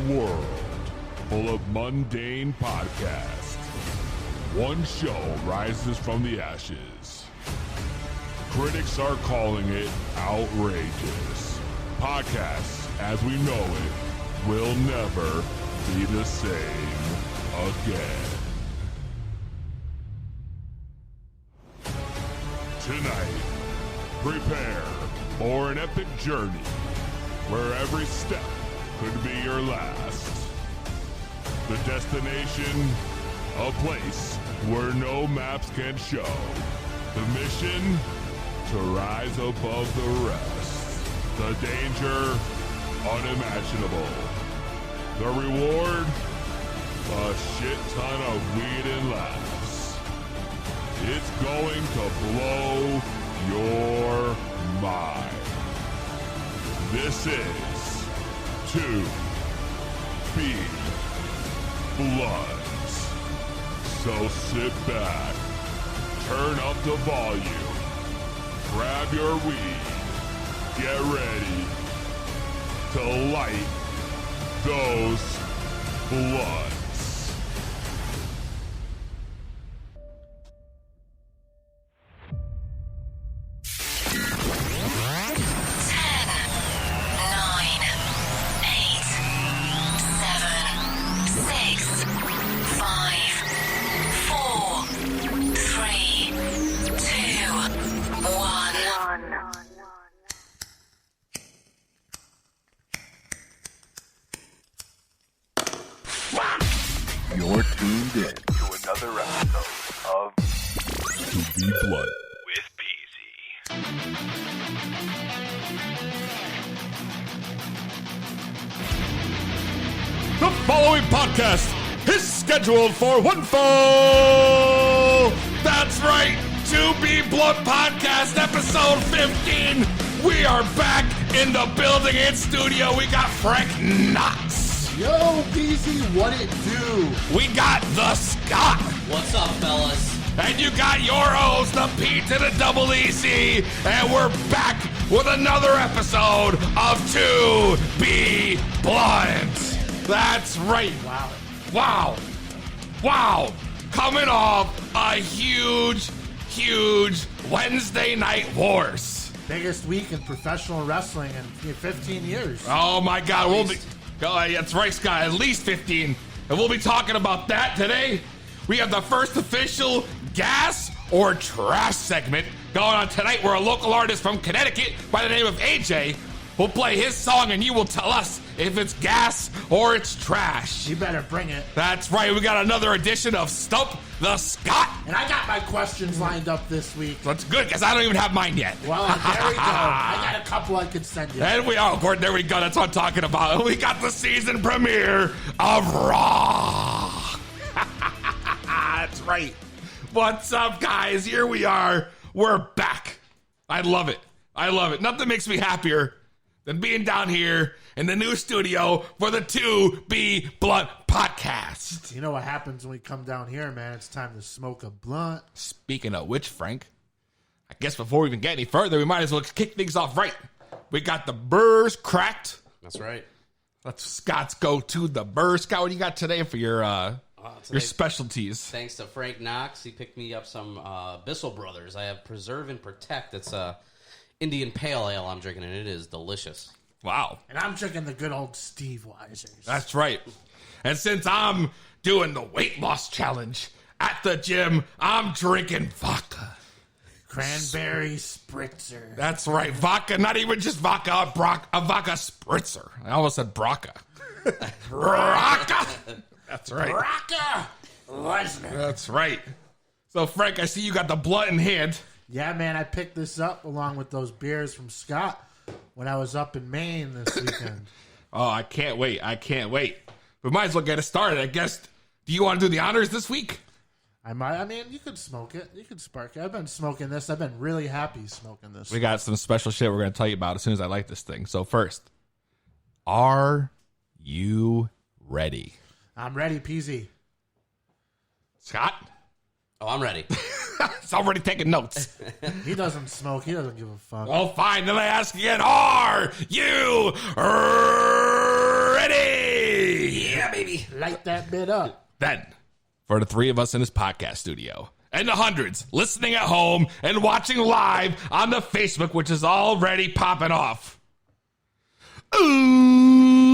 world full of mundane podcasts, one show rises from the ashes. Critics are calling it outrageous. Podcasts, as we know it, will never be the same again. Tonight, prepare for an epic journey where every step could be your last. The destination, a place where no maps can show. The mission, to rise above the rest. The danger, unimaginable. The reward, a shit ton of weed and laughs. It's going to blow your mind. This is 2B Bloods. So sit back, turn up the volume, grab your weed, get ready to light those bloods. You're tuned in to another episode of 2B Blood with BZ. The following podcast is scheduled for one fall. That's right, 2B Blood Podcast, episode 15. We are back in the building and studio. We got Frank Knox. Yo, BZ, what it do? We got the Scott. What's up, fellas? And you got your host, the P to the double EC. And we're back with another episode of 2B Blunts. That's right. Wow. Coming off a huge Wednesday night wars. Biggest week in professional wrestling in 15 years. Oh my God, we'll be... that's right, Scott, at least 15. And we'll be talking about that today. We have the first official gas or trash segment going on tonight where a local artist from Connecticut by the name of AJ will play his song and you will tell us if it's gas or it's trash. You better bring it. That's right, we got another edition of Stump the Scott. And I got my questions lined up this week. That's good, because I don't even have mine yet. Well, there we go. I got a couple I could send you. And Gordon, there we go. That's what I'm talking about. We got the season premiere of Raw. That's right. What's up, guys? Here we are. We're back. I love it. Nothing makes me happier than being down here in the new studio for the 2B Blunt Podcast. You know what happens when we come down here, man? It's time to smoke a blunt. Speaking of which, Frank, I guess before we even get any further, we might as well kick things off right. We got the burrs cracked. That's right. Let's Scott's go to the burrs. Scott, what do you got today for your specialties? Thanks to Frank Knox, he picked me up some Bissell Brothers. I have Preserve and Protect. It's a Indian Pale Ale I'm drinking, and it is delicious. Wow. And I'm drinking the good old Steve Weisers. That's right. And since I'm doing the weight loss challenge at the gym, I'm drinking vodka. Cranberry spritzer. That's right. Vodka, not even just vodka, a vodka spritzer. I almost said braca. Braca. That's right. Braca Lesnar. That's right. So, Frank, I see you got the blunt in hand. Yeah, man, I picked this up along with those beers from Scott when I was up in Maine this weekend. Oh, I can't wait. We might as well get it started, I guess. Do you want to do the honors this week? I mean, you could smoke it. You could spark it. I've been smoking this. I've been really happy smoking this. We got some special shit we're going to tell you about as soon as I light this thing. So first, are you ready? I'm ready, PZ. Scott? Oh, I'm ready. It's already taking notes. He doesn't smoke. He doesn't give a fuck. Well, fine. Then I ask again, are you ready? Yeah, baby. Light that bit up. Then, for the three of us in this podcast studio, and the hundreds listening at home and watching live on the Facebook, which is already popping off. Ooh,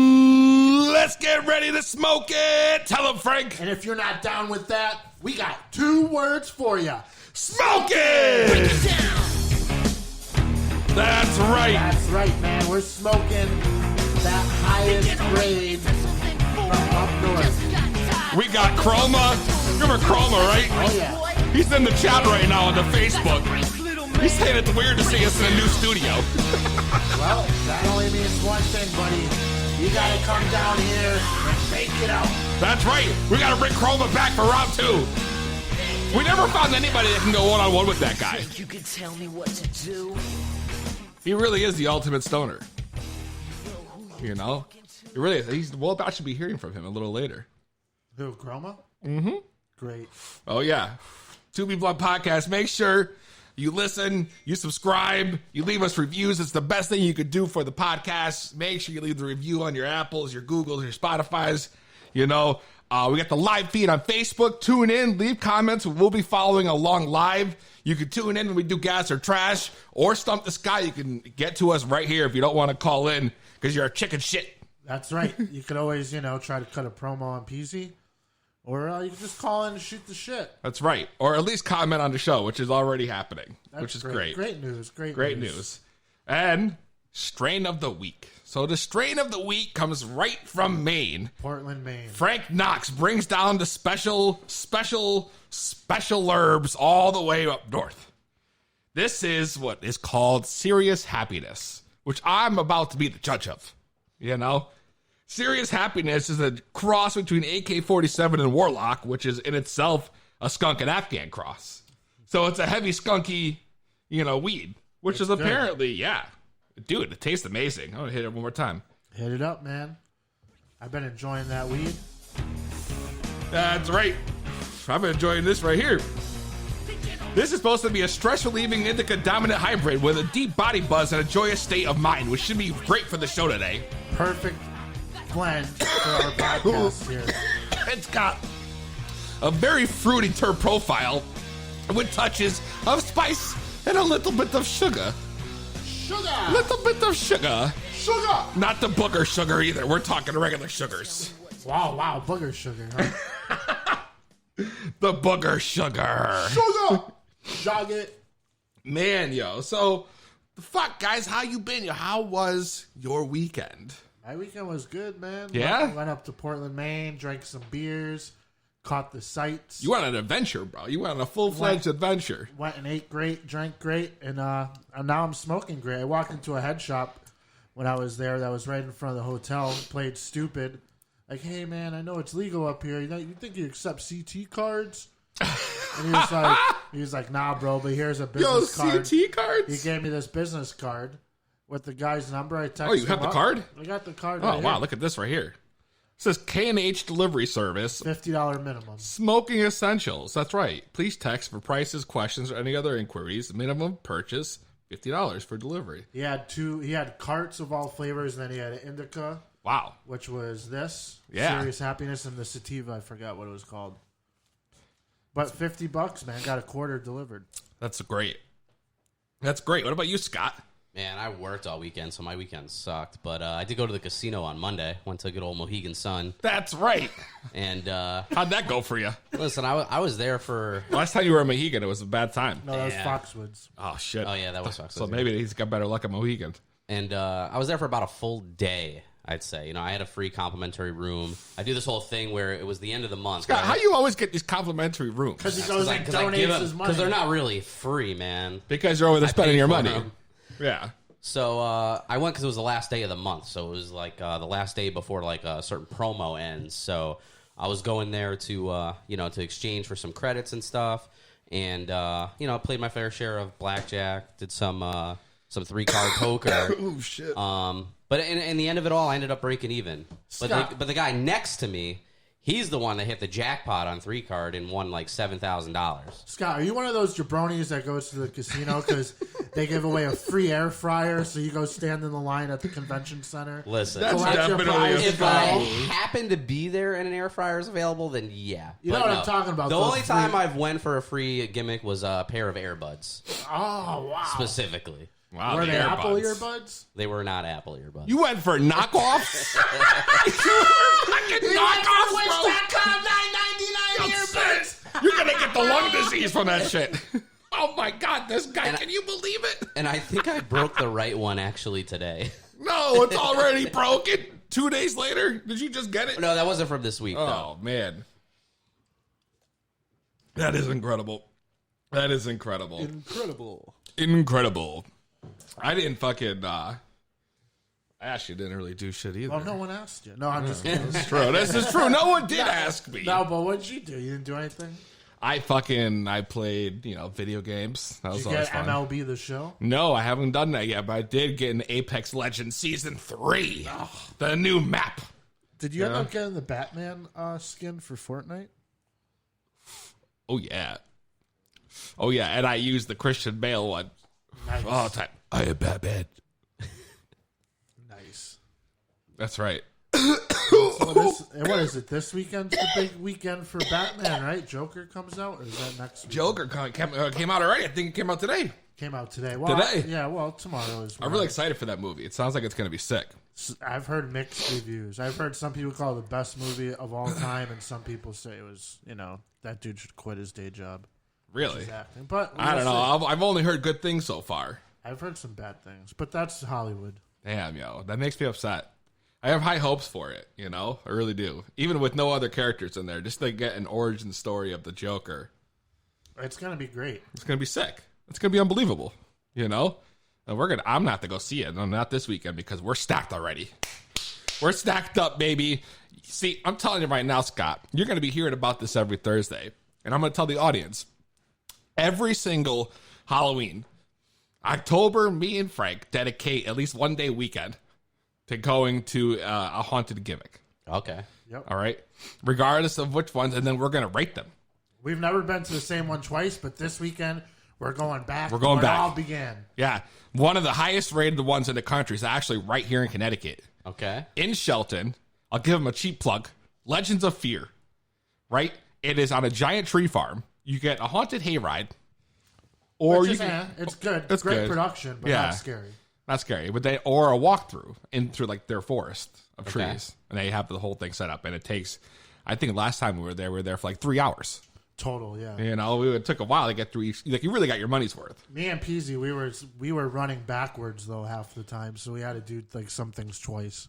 let's get ready to smoke it. Tell them, Frank. And if you're not down with that, we got 2 words for you. Smoke it! That's right. That's right, man. We're smoking that highest grade from up north. We got Chroma. Remember Chroma, right? Oh, yeah. He's in the chat right now on the Facebook. He's saying it's weird to see us in a new studio. Well, that only means one thing, buddy. You gotta come down here and make it out. That's right. We got to bring Chroma back for round 2. We never found anybody that can go one-on-one with that guy. You can tell me what to do. He really is the ultimate stoner. You know? He really is. We'll about to be hearing from him a little later. Who, Chroma? Mm-hmm. Great. Oh, yeah. 2B Blood Podcast. Make sure you listen, you subscribe, you leave us reviews. It's the best thing you could do for the podcast. Make sure you leave the review on your Apples, your Googles, your Spotifys. You know, we got the live feed on Facebook. Tune in, leave comments. We'll be following along live. You can tune in when we do Gas or Trash or Stump the Sky. You can get to us right here if you don't want to call in because you're a chicken shit. That's right. You could always, try to cut a promo on PZ. Or you can just call in and shoot the shit. That's right. Or at least comment on the show, which is already happening, which is great. Great news. Great news. And strain of the week. So the strain of the week comes right from Maine. Portland, Maine. Frank Knox brings down the special herbs all the way up north. This is what is called Serious Happiness, which I'm about to be the judge of. You know? Serious Happiness is a cross between AK-47 and Warlock, which is in itself a skunk and Afghan cross. So it's a heavy skunky, weed, which is apparently, yeah. Dude, it tastes amazing. I'm going to hit it one more time. Hit it up, man. I've been enjoying that weed. That's right. I've been enjoying this right here. This is supposed to be a stress-relieving indica-dominant hybrid with a deep body buzz and a joyous state of mind, which should be great for the show today. Perfect blend for our podcast here. It's got a very fruity terp profile with touches of spice and a little bit of sugar. Sugar! Little bit of sugar. Sugar! Not the booger sugar either. We're talking regular sugars. Wow, booger sugar, huh? The booger sugar. Sugar! Jog it. Man, yo. So, the fuck, guys, how you been? How was your weekend? My weekend was good, man. Yeah? Went up to Portland, Maine, drank some beers, caught the sights. You went on an adventure, bro. You went on a full-fledged adventure. Went and ate great, drank great, and now I'm smoking great. I walked into a head shop when I was there that was right in front of the hotel, played stupid. Like, hey, man, I know it's legal up here. You think you accept CT cards? And he was like, nah, bro, but here's a business card. CT cards? He gave me this business card with the guy's number. I texted him. Oh, you have the card? I got the card. Oh, right wow, here. look at this right here. It says K&H Delivery Service. $50 minimum. Smoking Essentials. That's right. Please text for prices, questions, or any other inquiries. Minimum purchase, $50 for delivery. He had carts of all flavors, and then he had an indica. Wow. Which was this. Yeah. Serious Happiness, and the sativa, I forgot what it was called. But $50, man. Got a quarter delivered. That's great. That's great. What about you, Scott? Man, I worked all weekend, so my weekend sucked. But I did go to the casino on Monday. Went to good old Mohegan Sun. That's right. And how'd that go for you? Listen, I was there for... Last time you were in Mohegan, it was a bad time. No, that was Foxwoods. Oh, shit. Oh, yeah, that was Foxwoods. So maybe he's got better luck at Mohegan. And I was there for about a full day, I'd say. I had a free complimentary room. I do this whole thing where it was the end of the month. Scott, how you always get these complimentary rooms? Because he goes and donates his money. Because they're not really free, man. Because you're over there spending your money. Yeah. So I went because it was the last day of the month. So it was like the last day before like a certain promo ends. So I was going there to to exchange for some credits and stuff. And I played my fair share of blackjack. Did some 3-card poker. Oh shit. But in the end of it all, I ended up breaking even. But the guy next to me, He's the one that hit the jackpot on 3-card and won like $7,000. Scott, are you one of those jabronis that goes to the casino because they give away a free air fryer, so you go stand in the line at the convention center? Listen, That's collect your definitely prize a if and I go? happen to be there and an air fryer is available, then yeah. You know But what I'm talking about, The those only time free- I've went for a free gimmick was a pair of earbuds, Oh, wow. specifically. Wow, Were the they Apple earbuds. earbuds? They were not Apple earbuds. You went for knockoffs? Fucking knockoffs, bro. Wish.com, $9.99 earbuds. You're gonna get the lung disease from that shit. Oh my god, this guy! Can you believe it? And I think I broke the right one actually today. No, it's already broken. 2 days later, did you just get it? No, that wasn't from this week, Oh man, that is incredible. That is incredible. Incredible. I didn't fucking. I actually didn't really do shit either. Well, no one asked you. No, I'm just kidding. True. This is true. No one did ask me. No, but what'd you do? You didn't do anything? I played, video games. That was Did you always get fun. MLB The Show? No, I haven't done that yet, but I did get an Apex Legends Season 3. The new map. Did you end up getting the Batman skin for Fortnite? Oh, yeah. Oh, yeah, and I used the Christian Bale one. Nice. All the time. I am Batman. Nice. That's right. So what is it? This weekend's the big weekend for Batman, right? Joker comes out, or is that next week? Joker came out already. I think it came out today. Came out today. Well, Today? Yeah, well, tomorrow is. I'm really excited for that movie. It sounds like it's going to be sick. I've heard mixed reviews. I've heard some people call it the best movie of all time, and some people say it was, that dude should quit his day job. Really? His acting. But I don't we'll know. see. I've only heard good things so far. I've heard some bad things, but that's Hollywood. Damn, yo. That makes me upset. I have high hopes for it, I really do. Even with no other characters in there, just to get an origin story of the Joker. It's gonna be great. It's going to be sick. It's going to be unbelievable, And I'm going to have to go see it. No, not this weekend because we're stacked already. We're stacked up, baby. See, I'm telling you right now, Scott, you're going to be hearing about this every Thursday. And I'm going to tell the audience, every single Halloween, October, me and Frank dedicate at least one day weekend to going to a haunted gimmick. Okay. All right? Regardless of which ones, and then we're going to rate them. We've never been to the same one twice, but this weekend we're going back. We're going where back. It all began. Yeah. One of the highest rated ones in the country is actually right here in Connecticut. Okay. In Shelton. I'll give them a cheap plug. Legends of Fear. Right? It is on a giant tree farm. You get a haunted hayride. Or Which you is, can, it's good. It's Great good. production, but Yeah. not scary. not scary, but or a walkthrough in through like their forest of Okay. trees. And they have the whole thing set up. And it takes, I think last time we were there for like 3 hours. Total, yeah. It took a while to get through each. Like, you really got your money's worth. Me and Peasy, we were running backwards though half the time, so we had to do like some things twice.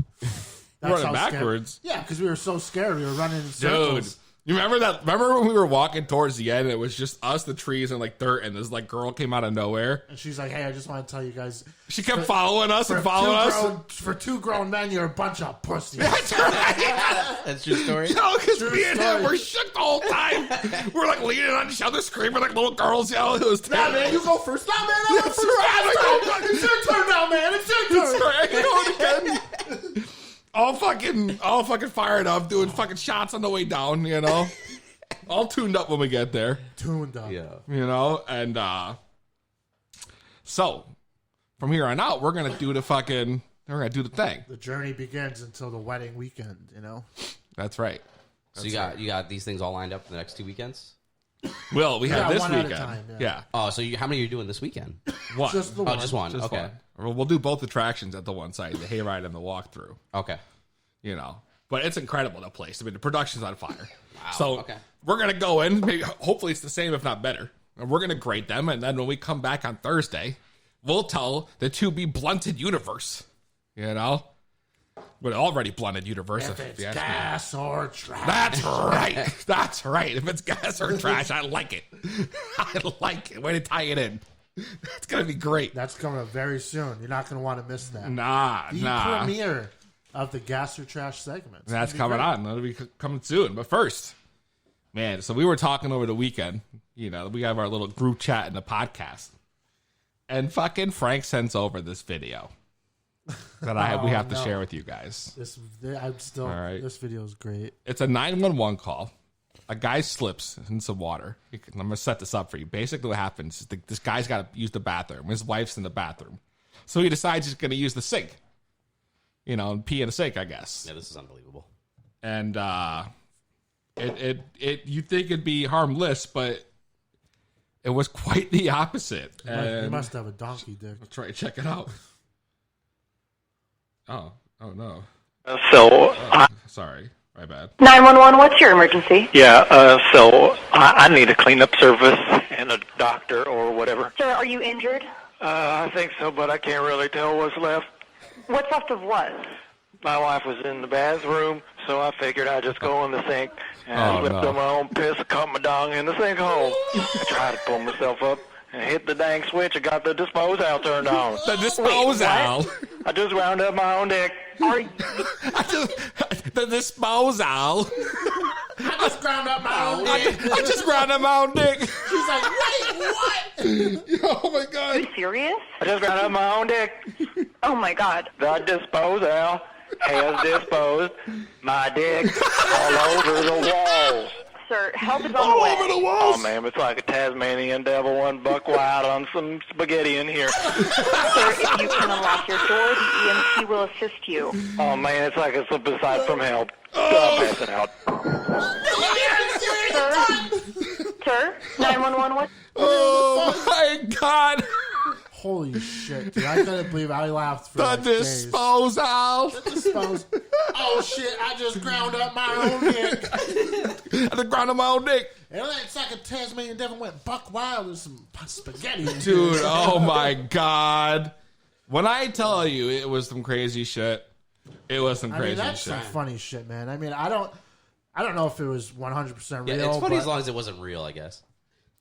That's Running how scared- backwards? Yeah, because we were so scared. We were running in Dude, circles. you remember that? Remember when we were walking towards the end? It was just us, the trees, and like dirt, and this like girl came out of nowhere. And she's like, "Hey, I just want to tell you guys, She kept following us and following us. for two grown men, you're a bunch of pussies." That's right. That's your story? No, because True me and him story. were shook the whole time. We're like leaning on each other, screaming like little girls. It was Nah, terrible. man, you go first. Nah, man, I went That's first. right. It's your turn now, man. It's your turn. Sorry, going again. All fucking fired up, doing fucking shots on the way down, all tuned up when we get there, Tuned up. Yeah. and so from here on out, we're gonna do the thing. The journey begins until the wedding weekend. That's right. So you got these things all lined up for the next 2 weekends? Well, we have Yeah, this one at a weekend. time, yeah. Yeah, Oh, so how many are you doing this weekend? one. Just the Oh, one. just one. Just Okay. one. We'll do both attractions at the one site, the hayride and the walkthrough. Okay. But it's incredible, the place. I mean, the production's on fire. So okay. we're going to go in. Maybe, hopefully it's the same, if not better. And we're going to grade them. And then when we come back on Thursday, we'll tell the to be blunted universe. But already blunted universe. If it's you ask me. gas or trash. That's right. That's right. If it's gas or trash, I like it. I like it. Way to tie it in. It's going to be great. That's coming up very soon. You're not going to want to miss that. Nah. The premiere of the gas or trash segment. It's That's gonna be coming great. on. That'll be coming soon. But first, man, so we were talking over the weekend. We have our little group chat in the podcast. And fucking Frank sends over this video. that we have to no. share with you guys. All right. This video is great. It's a 911 call. A guy slips in some water. I'm going to set this up for you. Basically what happens is this guy's got to use the bathroom. His wife's in the bathroom. So he decides he's going to use the sink. And pee in the sink, I guess. Yeah, this is unbelievable. And you think it'd be harmless, but it was quite the opposite. You must have a donkey dick. Let's try to check it out. Oh no. Sorry. My bad. 911, what's your emergency? Yeah, so I need a cleanup service and a doctor or whatever. Sir, are you injured? I think so, but I can't really tell what's left. What's left of what? My wife was in the bathroom, so I figured I'd just go in the sink and slipped on my own piss, caught my dong in the sinkhole. I tried to pull myself up and hit the dang switch and got the disposal turned on. The disposal? I just wound up my own dick. The disposal. I just ground up my own dick. I just ground up my own dick. She's like, wait, what? Oh my god. Are you serious? I just ground up my own dick. Oh my God. The disposal has disposed my dick all over the walls. Sir, help is on the All way. over the walls. Oh, man, it's like a Tasmanian devil one buck wild on some spaghetti in here. Sir, if you can unlock your door, the EMT will assist you. Oh, man, it's like a slip aside from help. I'm passing out. Sir, 911, what? Oh my god. Holy shit, dude. I couldn't believe I laughed for The like days. disposal. Oh shit, I just ground up my own dick. I just ground up my own dick. And it's like a Tasmanian devil went buck wild with some spaghetti. Dude, oh my god. When I tell you it was some crazy shit, it was some I crazy mean, that's shit. some funny shit, man. I mean, I don't know if it was 100% real. Yeah, it's funny but, as long as it wasn't real, I guess.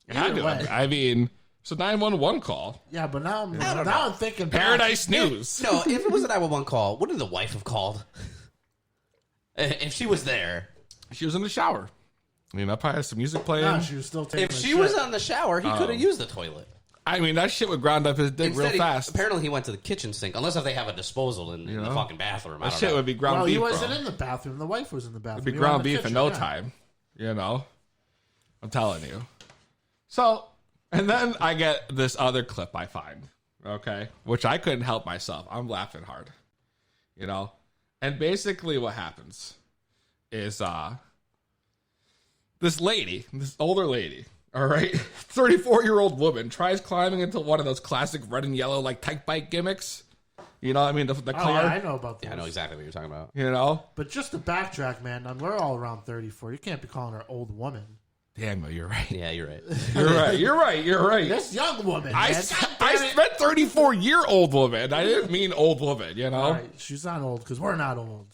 It had to have been. I mean, it's a 911 call. Yeah, but now I'm thinking back. Paradise News. No, if it was a 911 call, wouldn't the wife have called? If she was there. She was in the shower. I mean, up has some music playing. No, she was still taking If a she shit. was on the shower, he could have used the toilet. I mean, that shit would ground up his dick real fast. Apparently, he went to the kitchen sink, unless if they have a disposal in the fucking bathroom. I That don't shit know. would be ground Well, beef, he wasn't bro. in the bathroom. The wife was in the bathroom. It'd be You were in ground the beef in kitchen, no yeah. time. I'm telling you. So, and then I get this other clip I find, okay, which I couldn't help myself. I'm laughing hard, And basically what happens is this older lady, all right, 34-year-old woman tries climbing into one of those classic red and yellow like tech bike gimmicks. You know what I mean? The Oh, car. yeah, I know about that. Yeah, I know exactly what you're talking about. But just to backtrack, man, we're all around 34. You can't be calling her old woman. Damn, you're right. Yeah, you're right. You're right. This young woman, I man. meant 34-year-old woman. I didn't mean old woman, All right, she's not old because we're not old.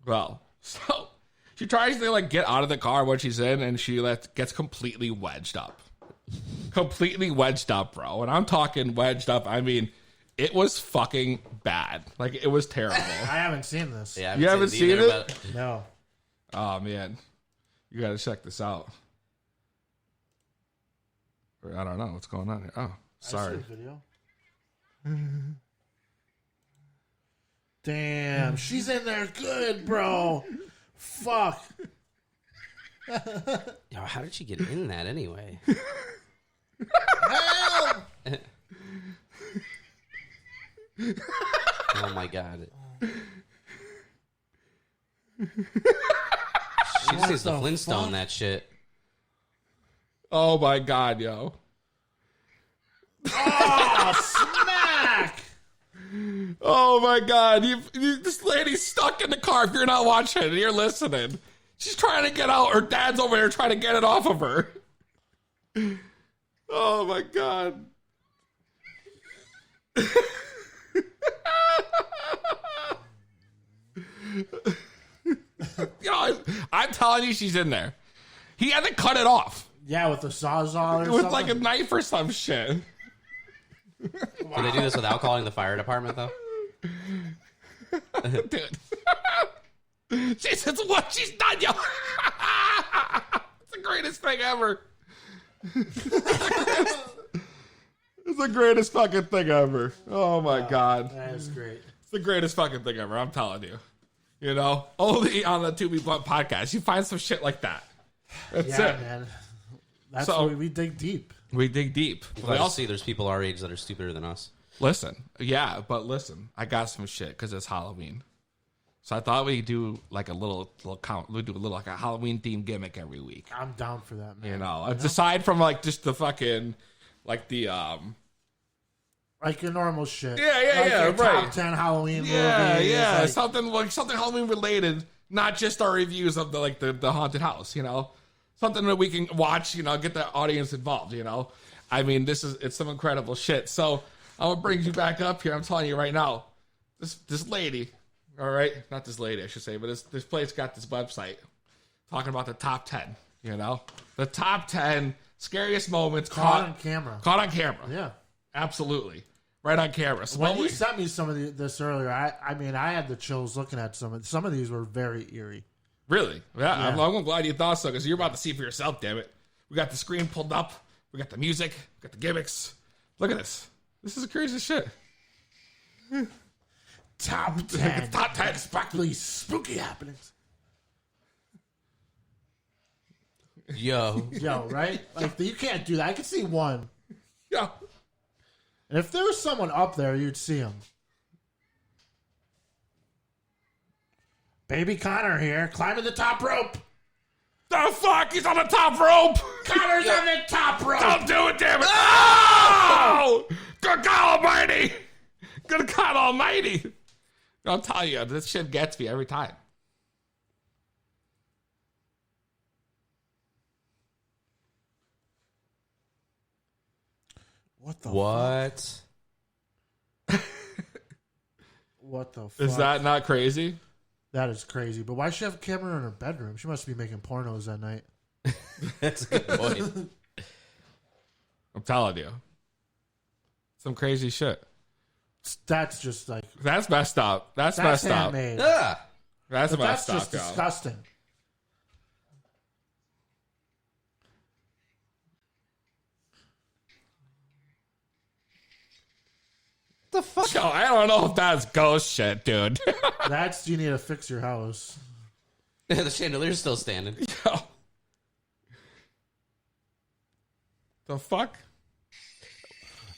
Well, so she tries to get out of the car when she's in, and she gets completely wedged up. Completely wedged up, bro. And I'm talking wedged up. I mean, it was fucking bad. It was terrible. I haven't seen this. Yeah, You haven't seen either, it? but- No. Oh man, you got to check this out. I don't know what's going on here. Oh, I sorry. see the video. Damn, she's in there good, bro. Fuck. Yo, how did she get in that anyway? Help! Oh my god. She just needs to the Flintstone fuck? that shit. Oh my god, yo. Oh, smack! Oh my god, this lady's stuck in the car. If you're not watching and you're listening, she's trying to get out. Her dad's over there trying to get it off of her. Oh my god. I'm telling you, she's in there. He had to cut it off Yeah, with the sawzall or with something. like a knife or some shit. Can they do this without calling the fire department, though? Dude. She says what she's done, yo. It's the greatest thing ever. It's the greatest fucking thing ever. Oh my god. That is great. It's the greatest fucking thing ever. I'm telling you. You know, only on the To Be Blunt podcast you find some shit like that. That's Yeah, it. man. That's So- why we dig deep. We dig deep. We also see there's people our age that are stupider than us. Listen, yeah, but listen, I got some shit because it's Halloween. So I thought we'd do like a little count. We'd do a little like a Halloween themed gimmick every week. I'm down for that, man. You know, aside from like just the fucking like the Like your normal shit. Yeah, yeah, like yeah, your right. Top 10 Halloween yeah, movies. yeah, like- something Halloween related, not just our reviews of the haunted house. You know, something that we can watch. You know, get the audience involved. You know, I mean, it's some incredible shit. So I'm gonna bring you back up here. I'm telling you right now, this lady, all right, not this lady, I should say, but this place got this website talking about the top 10. You know, the top 10 scariest moments Caught on camera. Caught on camera. Yeah. Absolutely. Right on camera. So When you sent me some of this earlier, I mean, I had the chills looking at some of these were very eerie. Really? Yeah. Yeah. I'm glad you thought so because you're about to see for yourself, damn it. We got the screen pulled up. We got the music. We got the gimmicks. Look at this. This is the craziest shit. Top 10. Top 10. Sparkly, spooky happenings. Yo. Yo, right? Like, you can't do that. I can see one. Yeah. And if there was someone up there, you'd see him. Baby Connor here, climbing the top rope. The fuck? He's on the top rope. Connor's on the top rope. Don't do it, damn it. Oh! Good God Almighty. Good God Almighty. I'll tell you, this shit gets me every time. What the What? fuck? What the fuck? Is that not crazy? That is crazy. But why does she have a camera in her bedroom? She must be making pornos that night. That's a good point. I'm telling you. Some crazy shit. That's just like That's messed up. That's messed up. handmade. Ah. That's But that's messed up, just yo. disgusting. The fuck? Yo, I don't know if that's ghost shit, dude. That's you need to fix your house. The chandelier's still standing. Yo. The fuck?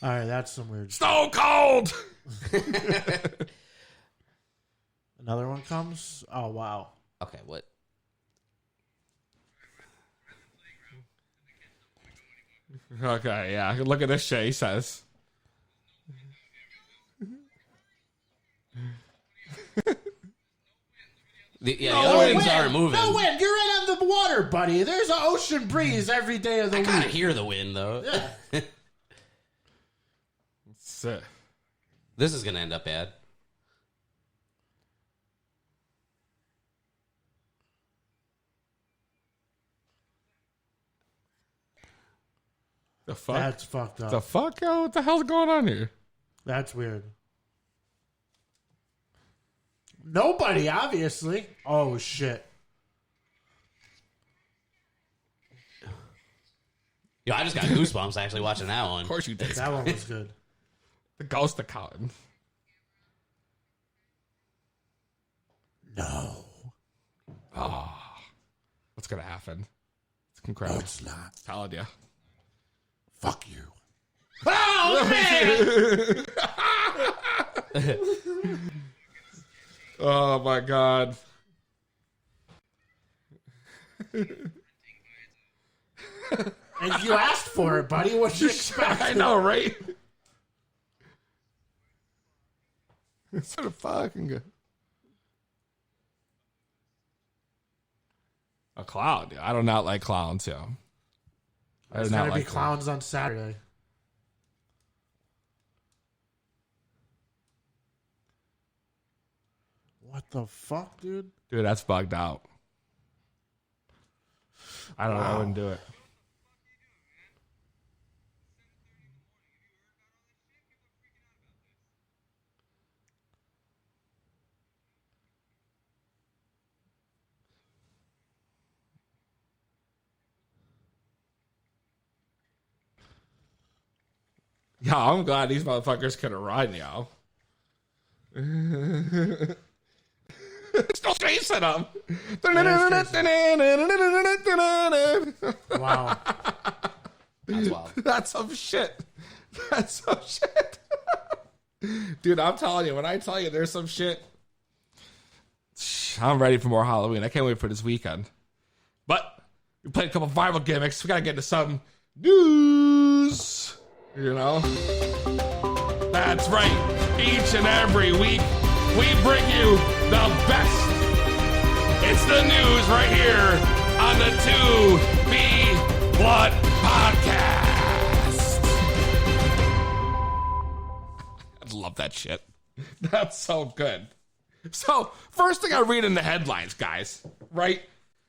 All right, that's some weird. Stone Cold! Another one comes. Oh wow. Okay, what? Okay, yeah. Look at this shit, he says. The other wings aren't moving. No wind. You're in on the water, buddy. There's an ocean breeze every day of the I kind of week. hear the wind, though. Sick. This is going to end up bad. The fuck? That's fucked up. The fuck, yo? What the hell's going on here? That's weird. Nobody, obviously. Oh shit. Yo, I just got goosebumps actually watching that one. Of course you did. That one was good. The ghost accountant. No. What's gonna happen? It's incredible. No, it's not. Telling you. Fuck you. Oh man! Oh my god. And you asked for it, buddy. What you expect? I know, right? It's sort of fucking good. A clown. Dude. I do not like clowns, yo. I do There's not gonna like be clowns on Saturday. What the fuck, dude? Dude, that's bugged out. I don't know. I wouldn't do it. Yeah, I'm glad these motherfuckers could have run, yo. Still chasing them. Wow. That's wild. That's some shit. That's some shit. Dude, I'm telling you, when I tell you there's some shit, I'm ready for more Halloween. I can't wait for this weekend. But we played a couple viral gimmicks. We got to get into some news. You know? That's right. Each and every week, we bring you the best. It's the news right here on the 2B Blood Podcast. I love that shit. That's so good. So, first thing I read in the headlines, guys, right?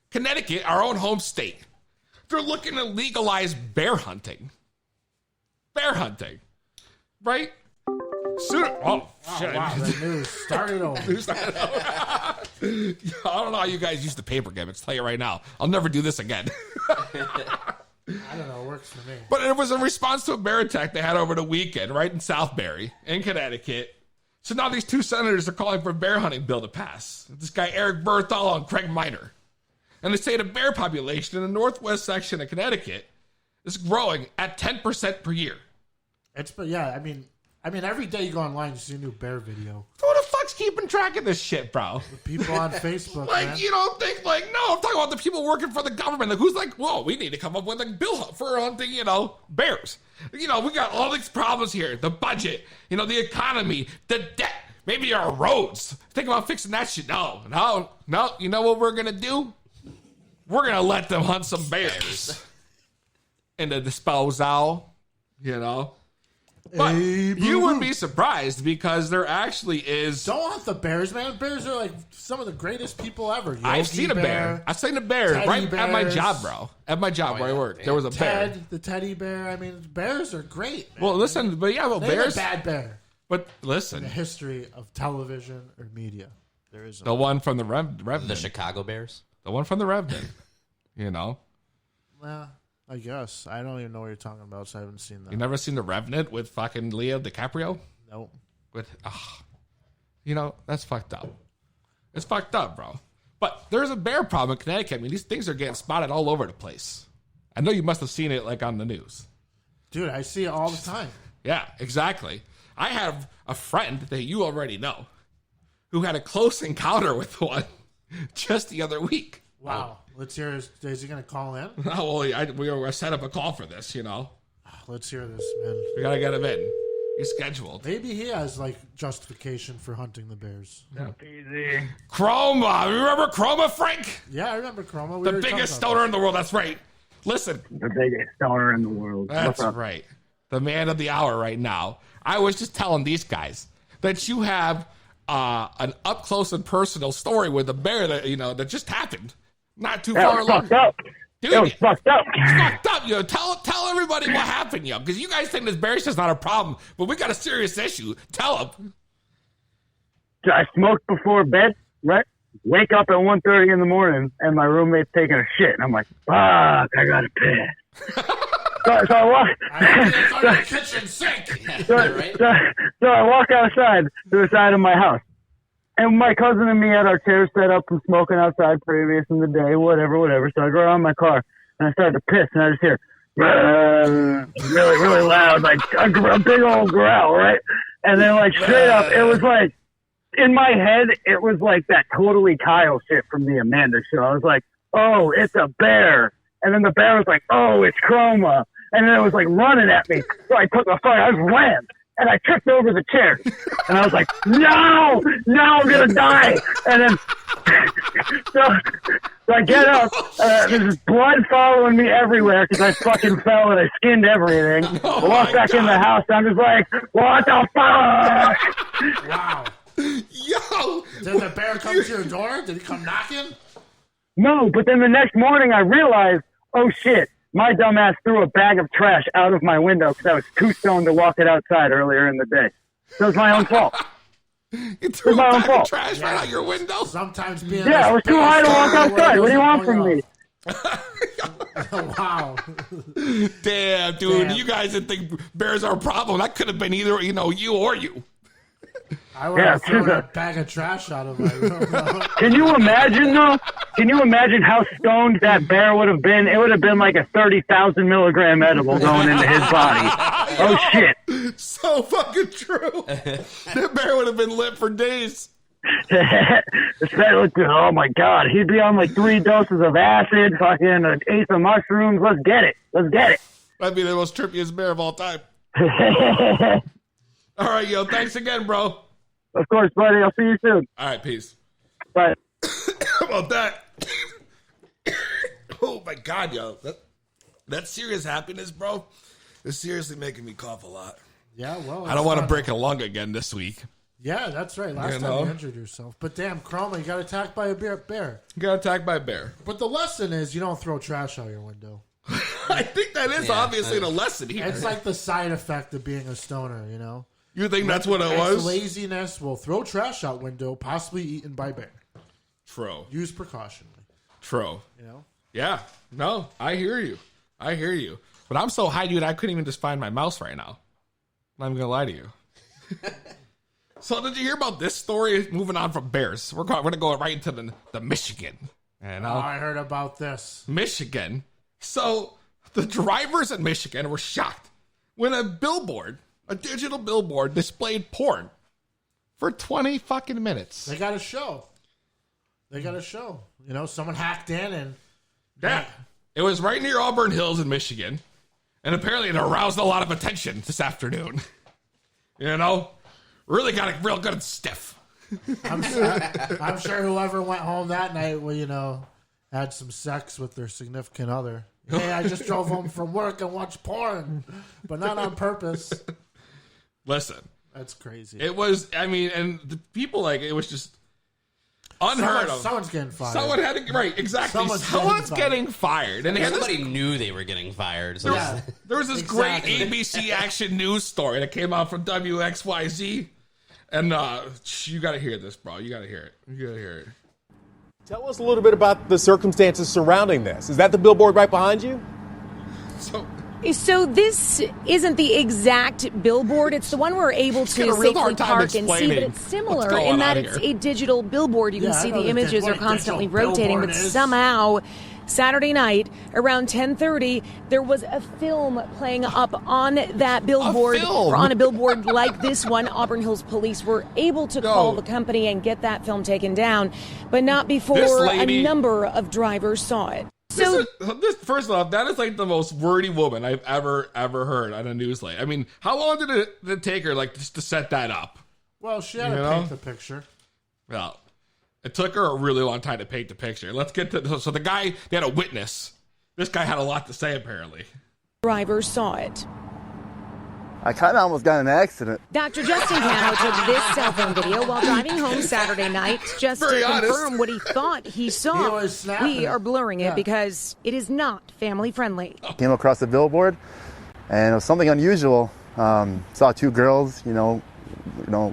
Connecticut, our own home state, they're looking to legalize bear hunting. Bear hunting, right? Sooner. Oh, shit. Wow, the news started over. I don't know how you guys use the paper gimmicks. Tell you right now, I'll never do this again. I don't know. It works for me. But it was in response to a bear attack they had over the weekend, right in Southbury, in Connecticut. So now these two senators are calling for a bear hunting bill to pass. This guy, Eric Berthal and Craig Minor. And they say the bear population in the northwest section of Connecticut is growing at 10% per year. I mean, every day you go online, you see a new bear video. Who the fuck's keeping track of this shit, bro? The people on Facebook, Like, man. you don't think, like, no, I'm talking about the people working for the government. Like, who's like, whoa, we need to come up with a bill for hunting, bears. We got all these problems here. The budget, the economy, the debt, maybe our roads. Think about fixing that shit. No. You know what we're going to do? We're going to let them hunt some bears. And the disposal, But you would be surprised because there actually is. Don't hunt the bears, man. Bears are like some of the greatest people ever. I've seen a bear. I've seen a bear right at my job, bro. At my job where I work, there was a bear. The teddy bear. I mean, bears are great, man. Well, listen, but yeah, bears. A bad bear. But listen, in the history of television or media, there is the one from the Revenant. The Chicago Bears. The one from the Revenant. Well, I guess. I don't even know what you're talking about, so I haven't seen that. You never seen The Revenant with fucking Leo DiCaprio? Nope. That's fucked up. It's fucked up, bro. But there's a bear problem in Connecticut. I mean, these things are getting spotted all over the place. I know you must have seen it, like, on the news. Dude, I see it all the time. Yeah, exactly. I have a friend that you already know who had a close encounter with one just the other week. Wow. Let's hear. Is he going to call in? Oh, well, we set up a call for this, Let's hear this, man. We got to get him in. He's scheduled. Maybe he has, justification for hunting the bears. Yeah. Easy. Chroma. Remember Chroma, Frank? Yeah, I remember Chroma. The biggest stoner in the world. That's right. Listen. The biggest stoner in the world. That's right. The man of the hour right now. I was just telling these guys that you have an up close and personal story with a bear that that just happened not too far along. Dude, it was fucked up. It's fucked up. Tell everybody what happened, because you guys think this bear's just not a problem, but we got a serious issue. Tell them. I smoked before bed, right? Wake up at 1:30 in the morning, and my roommate's taking a shit, and I'm like, fuck, I gotta piss. So I walk. It's on the kitchen sink. So I walk outside to the side of my house. And my cousin and me had our chairs set up from smoking outside previous in the day, whatever. So I go around my car and I started to piss, and I just hear really, really loud, like a big old growl, right? And then straight up, it was like in my head, it was like that Totally Kyle shit from the Amanda show. I was like, oh, it's a bear, and then the bear was like, oh, it's Chroma, and then it was running at me. So I put my phone, I just ran. And I tripped over the chair. And I was like, no, I'm going to die. And then, so I get up. There's blood following me everywhere because I fucking fell and I skinned everything. I walk back in the house. And I'm just like, what the fuck? Wow. Yo. Did the bear come to your door? Did he come knocking? No, but then the next morning I realized, oh shit. My dumbass threw a bag of trash out of my window because I was too stoned to walk it outside earlier in the day. So it was my own fault. You threw a bag of trash right out your window? Sometimes being I was too high to walk outside. What do you want from me? Wow. Damn, dude. Damn. You guys didn't think bears are a problem. That could have been either, you or you. I would have thrown a bag of trash out of my room. Can you imagine, though? Can you imagine how stoned that bear would have been? It would have been like a 30,000 milligram edible going into his body. Oh, shit. So fucking true. That bear would have been lit for days. Oh, my God. He'd be on like 3 doses of acid, fucking an eighth of mushrooms. Let's get it. That'd be the most trippiest bear of all time. All right, yo. Thanks again, bro. Of course, buddy. I'll see you soon. All right, peace. Bye. How about that? Oh, my God, yo. That serious happiness, bro, is seriously making me cough a lot. Yeah, well. I don't want to break a lung again this week. Yeah, that's right. Last time you injured yourself. But damn, Chroma, you got attacked by a bear. You got attacked by a bear. But the lesson is you don't throw trash out your window. I think that is obviously the lesson here. It's like the side effect of being a stoner, you know? You think that's what it was? Laziness will throw trash out window, possibly eaten by bear. True. Use precaution. True. You know? Yeah. No, I hear you. But I'm so high, dude, I couldn't even just find my mouse right now. I'm not even going to lie to you. So did you hear about this story? Moving on from bears. We're going to go right into the Michigan. And I heard about this. Michigan. So the drivers in Michigan were shocked when a digital billboard displayed porn for 20 fucking minutes. They got a show. You know, someone hacked in and... Yeah. It was right near Auburn Hills in Michigan. And apparently it aroused a lot of attention this afternoon. You know? Really got it real good and stiff. I'm sure whoever went home that night, well, you know, had some sex with their significant other. Hey, I just drove home from work and watched porn, but not on purpose. Listen. That's crazy. It was, I mean, and the people, it was just unheard of. Someone's getting fired. Someone had to, right, exactly. Someone's getting fired. And somebody knew they were getting fired. So there was this great ABC Action News story that came out from WXYZ. And you got to hear this, bro. You got to hear it. Tell us a little bit about the circumstances surrounding this. Is that the billboard right behind you? So this isn't the exact billboard. It's the one we're able to safely park and see, but it's similar in that it's a digital billboard. You can see the images are constantly rotating, but somehow Saturday night around 10:30, there was a film playing up on that billboard, or on a billboard like this one. Auburn Hills police were able to call the company and get that film taken down, but not before a number of drivers saw it. So, first off, that is like the most wordy woman I've ever heard on a news late. I mean, how long did it take her just to set that up? Well, she had to paint the picture. Well, it took her a really long time to paint the picture. Let's get to so the guy, they had a witness. This guy had a lot to say, apparently. Drivers saw it. I kind of almost got in an accident. Dr. Justin Cano took this cell phone video while driving home Saturday night just to confirm what he thought he saw. We are blurring it because it is not family friendly. Came across a billboard, and it was something unusual. Saw 2 girls, you know,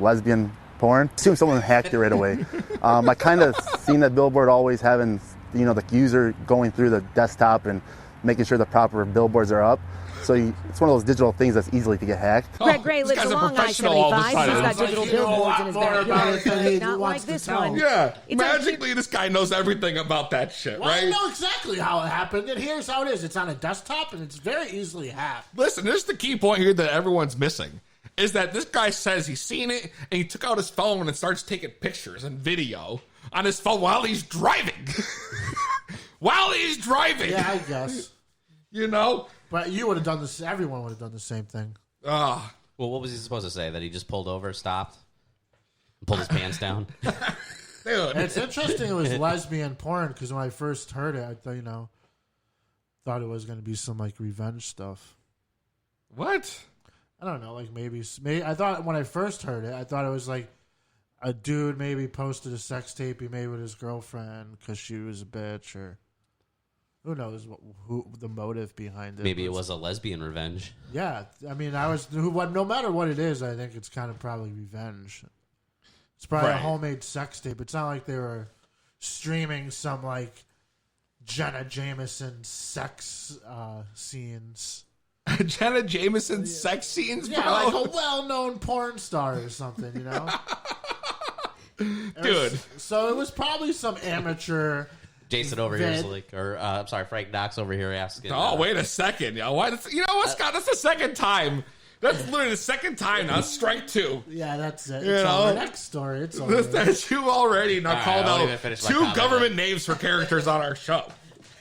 lesbian porn. Assumed someone hacked it right away. I kind of seen that billboard always having, the user going through the desktop and making sure the proper billboards are up. So it's one of those digital things that's easily to get hacked. Greg Gray lives along I-75. He's got digital billboards in his backyard. Not like this one. Yeah, magically this guy knows everything about that shit, right? I know exactly how it happened, and here's how it is. It's on a desktop, and it's very easily hacked. Listen, this is the key point here that everyone's missing, is that this guy says he's seen it, and he took out his phone and starts taking pictures and video on his phone while he's driving. While he's driving. Yeah, I guess. But you would have done this. Everyone would have done the same thing. Well, what was he supposed to say? That he just pulled over, stopped, and pulled his pants down? Dude. It's interesting it was lesbian porn, because when I first heard it, I thought, thought it was going to be some, revenge stuff. What? I don't know. Maybe I thought when I first heard it, I thought it was a dude maybe posted a sex tape he made with his girlfriend because she was a bitch, or... Who knows who the motive behind it? Maybe it was a lesbian revenge. Yeah, I mean, no matter what it is, I think it's kind of probably revenge. It's probably a homemade sex tape. It's not like they were streaming some Jenna Jameson sex scenes. Jenna Jameson sex scenes, bro? Yeah, like a well-known porn star or something, Dude. So it was probably some amateur. Jason over here is like, I'm sorry, Frank Knox over here asking. Oh, wait a second, yo. Why? You know what, Scott? That's the second time. That's literally the second time now. Strike two. Yeah, that's it. You It's know? on the next story. It's over. That you already now called out two government names for characters on our show.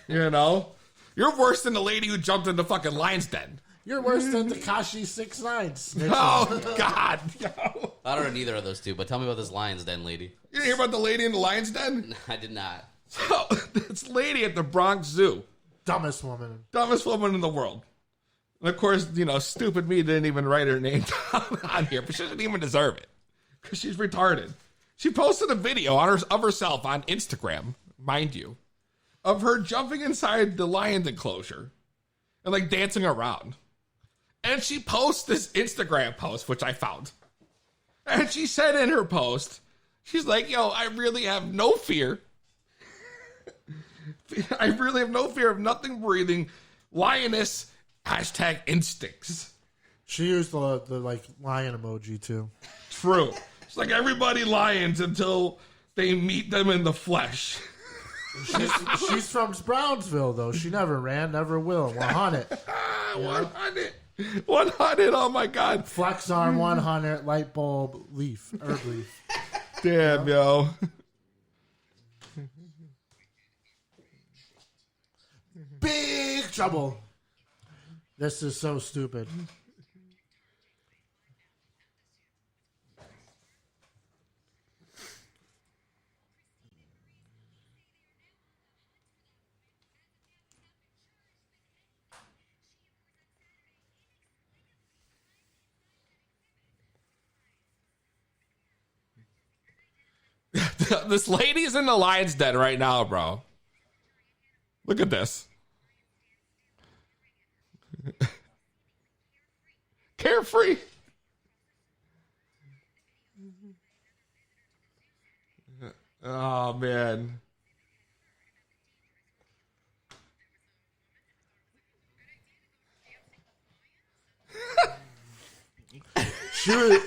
You know? You're worse than the lady who jumped into fucking Lion's Den. You're worse than Tekashi 6ix9ine. Oh, God. No. I don't know neither of those two, but tell me about this Lion's Den lady. You didn't hear about the lady in the Lion's Den? I did not. So, this lady at the Bronx Zoo. Dumbest woman. Dumbest woman in the world. And of course, you know, stupid me didn't even write her name down on here, but she doesn't even deserve it because she's retarded. She posted a video of herself on Instagram, mind you, of her jumping inside the lion's enclosure and like dancing around. And she posts this Instagram post, which I found. And she said in her post, she's like, yo, I really have no fear. I really have no fear of nothing breathing. Lioness # instincts. She used the like lion emoji too. True. It's like everybody lions until they meet them in the flesh. She's from Brownsville though. She never ran, never will. 100. 100. 100. Oh my God. Flex arm 100. Light bulb leaf. Herb leaf. Damn, yo. Big trouble. This is so stupid. This lady's in the lion's den right now, bro. Look at this. Carefree. Oh, man.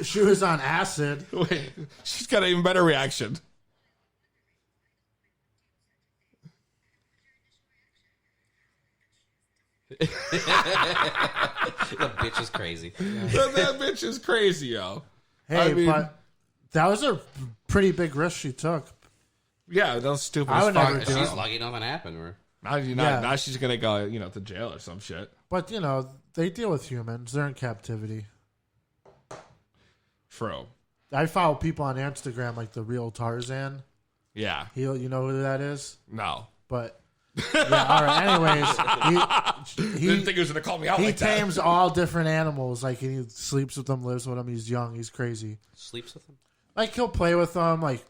She was on acid. Wait, she's got an even better reaction. The bitch is crazy. That bitch is crazy, yo. Hey, I mean, but that was a pretty big risk she took. Yeah, that was stupid. I would never do She's it. lucky nothing happened. Or Now she's gonna go, to jail or some shit. But they deal with humans. They're in captivity. True. I follow people on Instagram like the real Tarzan. Yeah. You know who that is? No. But yeah, all right. Anyways, he Didn't think he was gonna call me out he like that. tames all different animals. Like he sleeps with them, lives with them. He's young. He's crazy. Sleeps with them? Like he'll play with them. Like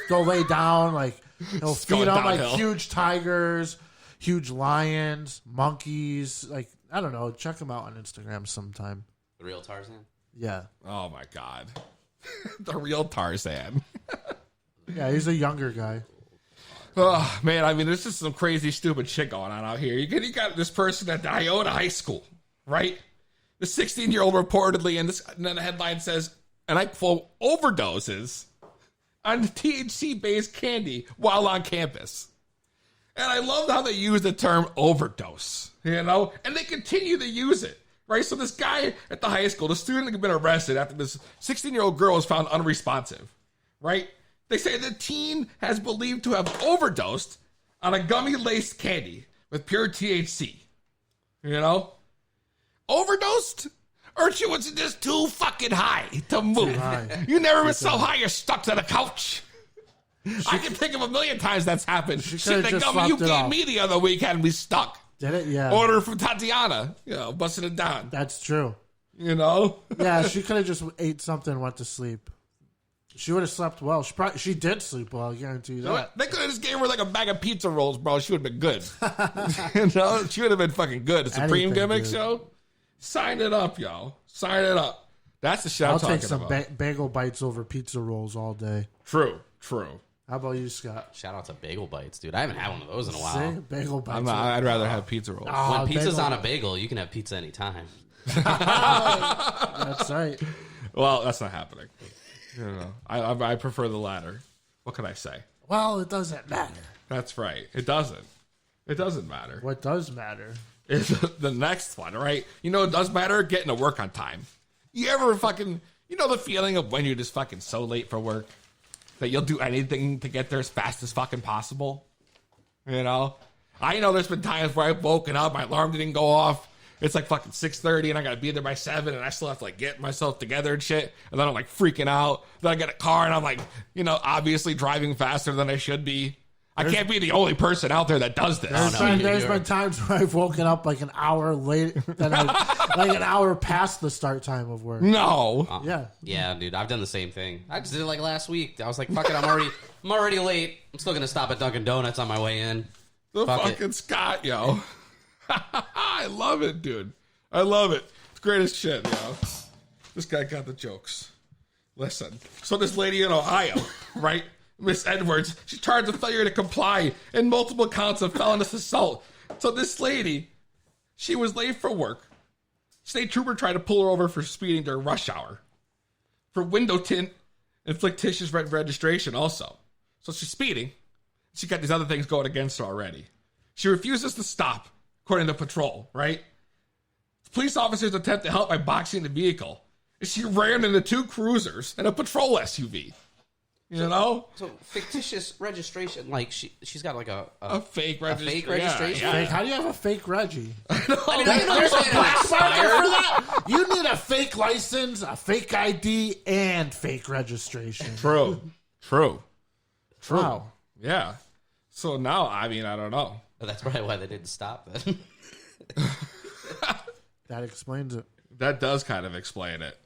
go lay down. Like he'll feed them like huge tigers, huge lions, monkeys. Like I don't know. Check him out on Instagram sometime. The real Tarzan? Yeah. Oh my God. The real Tarzan. Yeah, he's a younger guy. Oh man, I mean, there's just some crazy, stupid shit going on out here. You got this person at Iona High School, right? The 16-year-old reportedly, and then the headline says, and I quote, overdoses on THC-based candy while on campus. And I love how they use the term overdose, and they continue to use it. Right, so this guy at the high school, the student had been arrested after this 16-year-old girl was found unresponsive. Right? They say the teen has believed to have overdosed on a gummy-laced candy with pure THC. Overdosed? Or she was just too fucking high to move. High. You never been so high you're stuck to the couch. I can think of a million times that's happened. Shit, the gummy you gave me the other week had me stuck. Did it? Yeah. Order from Tatiana. Busting it down. That's true. Yeah, she could have just ate something and went to sleep. She would have slept well. She did sleep well, I guarantee you that. They could have just gave her like a bag of pizza rolls, bro. She would have been good. She would have been fucking good. The Supreme Gimmick Show. Sign it up, yo. Sign it up. That's the shit I'm talking about. I'll take some bagel bites over pizza rolls all day. True. How about you, Scott? Shout out to Bagel Bites, dude. I haven't had one of those in a while. See? Bagel bites. I'd rather have pizza rolls. When pizza's on a bagel, you can have pizza anytime. That's right. Well, that's not happening. You know, I prefer the latter. What can I say? Well, it doesn't matter. That's right. It doesn't. It doesn't matter. What does matter is the next one, right? You know, it does matter getting to work on time. You ever fucking, you know, the feeling of when you're just fucking so late for work that you'll do anything to get there as fast as fucking possible? You know? I know there's been times where I've woken up, my alarm didn't go off. It's like fucking 6:30 and I gotta be there by 7 and I still have to like get myself together and shit. And then I'm like freaking out. Then I get a car and I'm like, you know, obviously driving faster than I should be. I can't be the only person out there that does this. There's been times where I've woken up like an hour late, like an hour past the start time of work. No. Yeah, dude, I've done the same thing. I just did it like last week. I was like, fuck it, I'm already late. I'm still gonna stop at Dunkin' Donuts on my way in. Fucking Scott, yo. I love it, dude. I love it. It's greatest shit, yo. This guy got the jokes. Listen. So this lady in Ohio, right? Miss Edwards, she charged with failure to comply in multiple counts of felonious assault. So this lady, she was late for work. State trooper tried to pull her over for speeding during rush hour. For window tint and fictitious red registration also. So she's speeding. She got these other things going against her already. She refuses to stop, according to patrol, right? Police officers attempt to help by boxing the vehicle. She ran into 2 cruisers and a patrol SUV. You know? So fictitious registration, like she's got like a fake registration. Fake registration? Fake? How do you have a fake Reggie? I mean, I can There's a understand black it's market expired. for that? You need a fake license, a fake ID, and fake registration. True. Wow. Yeah. So now, I mean, I don't know. Well, that's probably why they didn't stop then. That explains it. That does kind of explain it.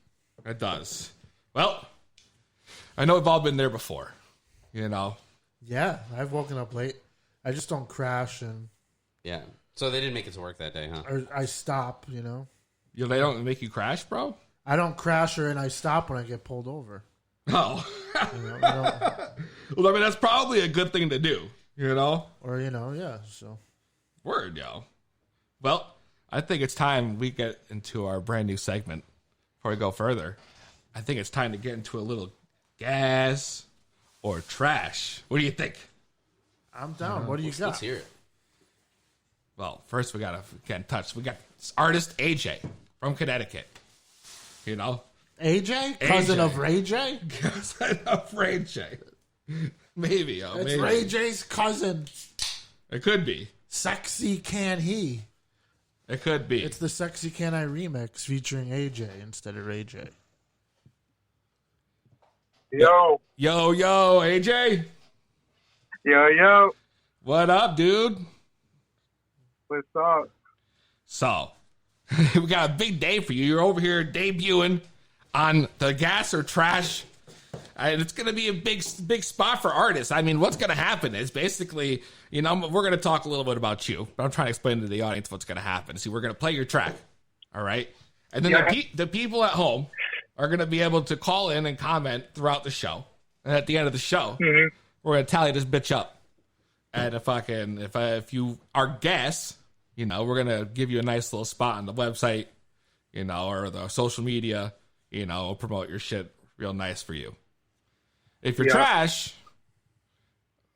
It does. Well, I know we've all been there before, you know? Yeah, I've woken up late. I just don't crash and... Yeah. So they didn't make it to work that day, huh? Or I stop, you know? They don't make you crash, bro? I don't crash and I stop when I get pulled over. Oh. You know, Well, I mean, that's probably a good thing to do, you know? Or, you know, yeah, so... Word, yo. Well, I think it's time we get into our brand new segment. Before we go further, I think it's time to get into a little gas or trash. What do you think? I'm down. What do you got? Let's hear it. Well, first we got to get in touch. We got this artist AJ from Connecticut. You know? AJ? Cousin of Ray J? Cousin of Ray J. Maybe, yo. It's maybe. Ray J's cousin. It could be. Sexy Can He? It could be. It's the Sexy Can I remix featuring AJ instead of Ray J. Yo. Yo, AJ. Yo. What up, dude? What's up? So, we got a big day for you. You're over here debuting on the Gas or Trash. And it's going to be a big spot for artists. I mean, what's going to happen is basically, you know, we're going to talk a little bit about you. But I'm trying to explain to the audience what's going to happen. See, we're going to play your track. All right? And then the people at home are going to be able to call in and comment throughout the show. And at the end of the show, we're going to tally this bitch up. And if you are guests, you know, we're going to give you a nice little spot on the website, you know, or the social media, you know, promote your shit real nice for you. If you're trash,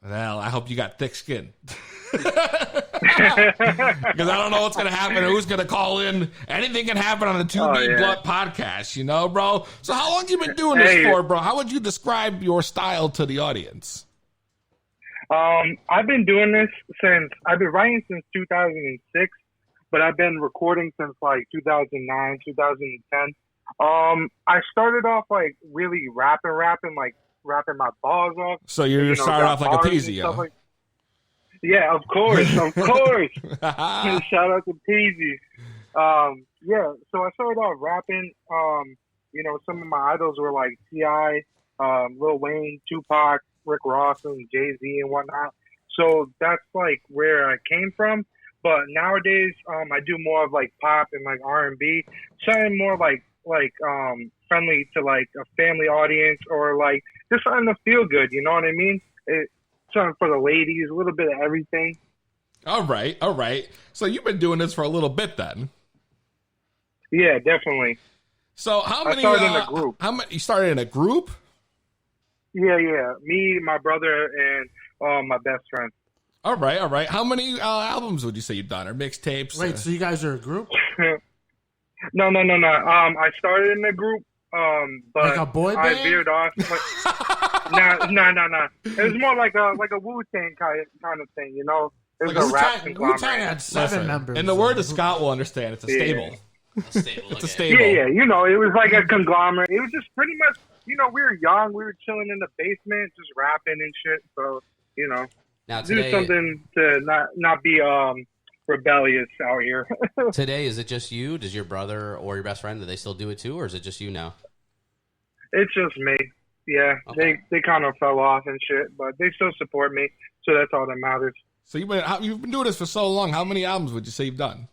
well, I hope you got thick skin. Because I don't know what's going to happen or who's going to call in. Anything can happen on the 2B Blunt podcast, you know, bro? So how long have you been doing this for, bro? How would you describe your style to the audience? I've been doing this I've been writing since 2006, but I've been recording since like 2009, 2010. I started off like really rapping, like rapping my balls off. So you started off like a Peasy, yo. Yeah, of course. Shout out to Peasy. Yeah, so I started off rapping. You know, some of my idols were like T.I., Lil Wayne, Tupac, Rick Ross, and Jay-Z and whatnot. So that's like where I came from. But nowadays, I do more of like pop and like R&B, something more like friendly to like a family audience or like just something to feel good. You know what I mean? Something for the ladies, a little bit of everything. All right. So you've been doing this for a little bit then. Yeah, definitely. So how many? I started in a group. You started in a group? Yeah. Me, my brother, and my best friend. All right. How many albums would you say you've done, or mixtapes? Wait, so you guys are a group? No. I started in a group, but like a boy band? I veered off. No. It was more like a Wu-Tang kind of thing, you know. It was like a rap conglomerate. Wu-Tang had 7 members. And the word that Scott will understand, it's a stable. It's a stable. Yeah. You know, it was like a conglomerate. It was just pretty much, you know, we were young. We were chilling in the basement, just rapping and shit. So, you know, now today, do something to not be rebellious out here. Today, is it just you? Does your brother or your best friend, do they still do it too, or is it just you now? It's just me. Yeah, okay. They kind of fell off and shit, but they still support me, so that's all that matters. So you've been doing this for so long. How many albums would you say you've done?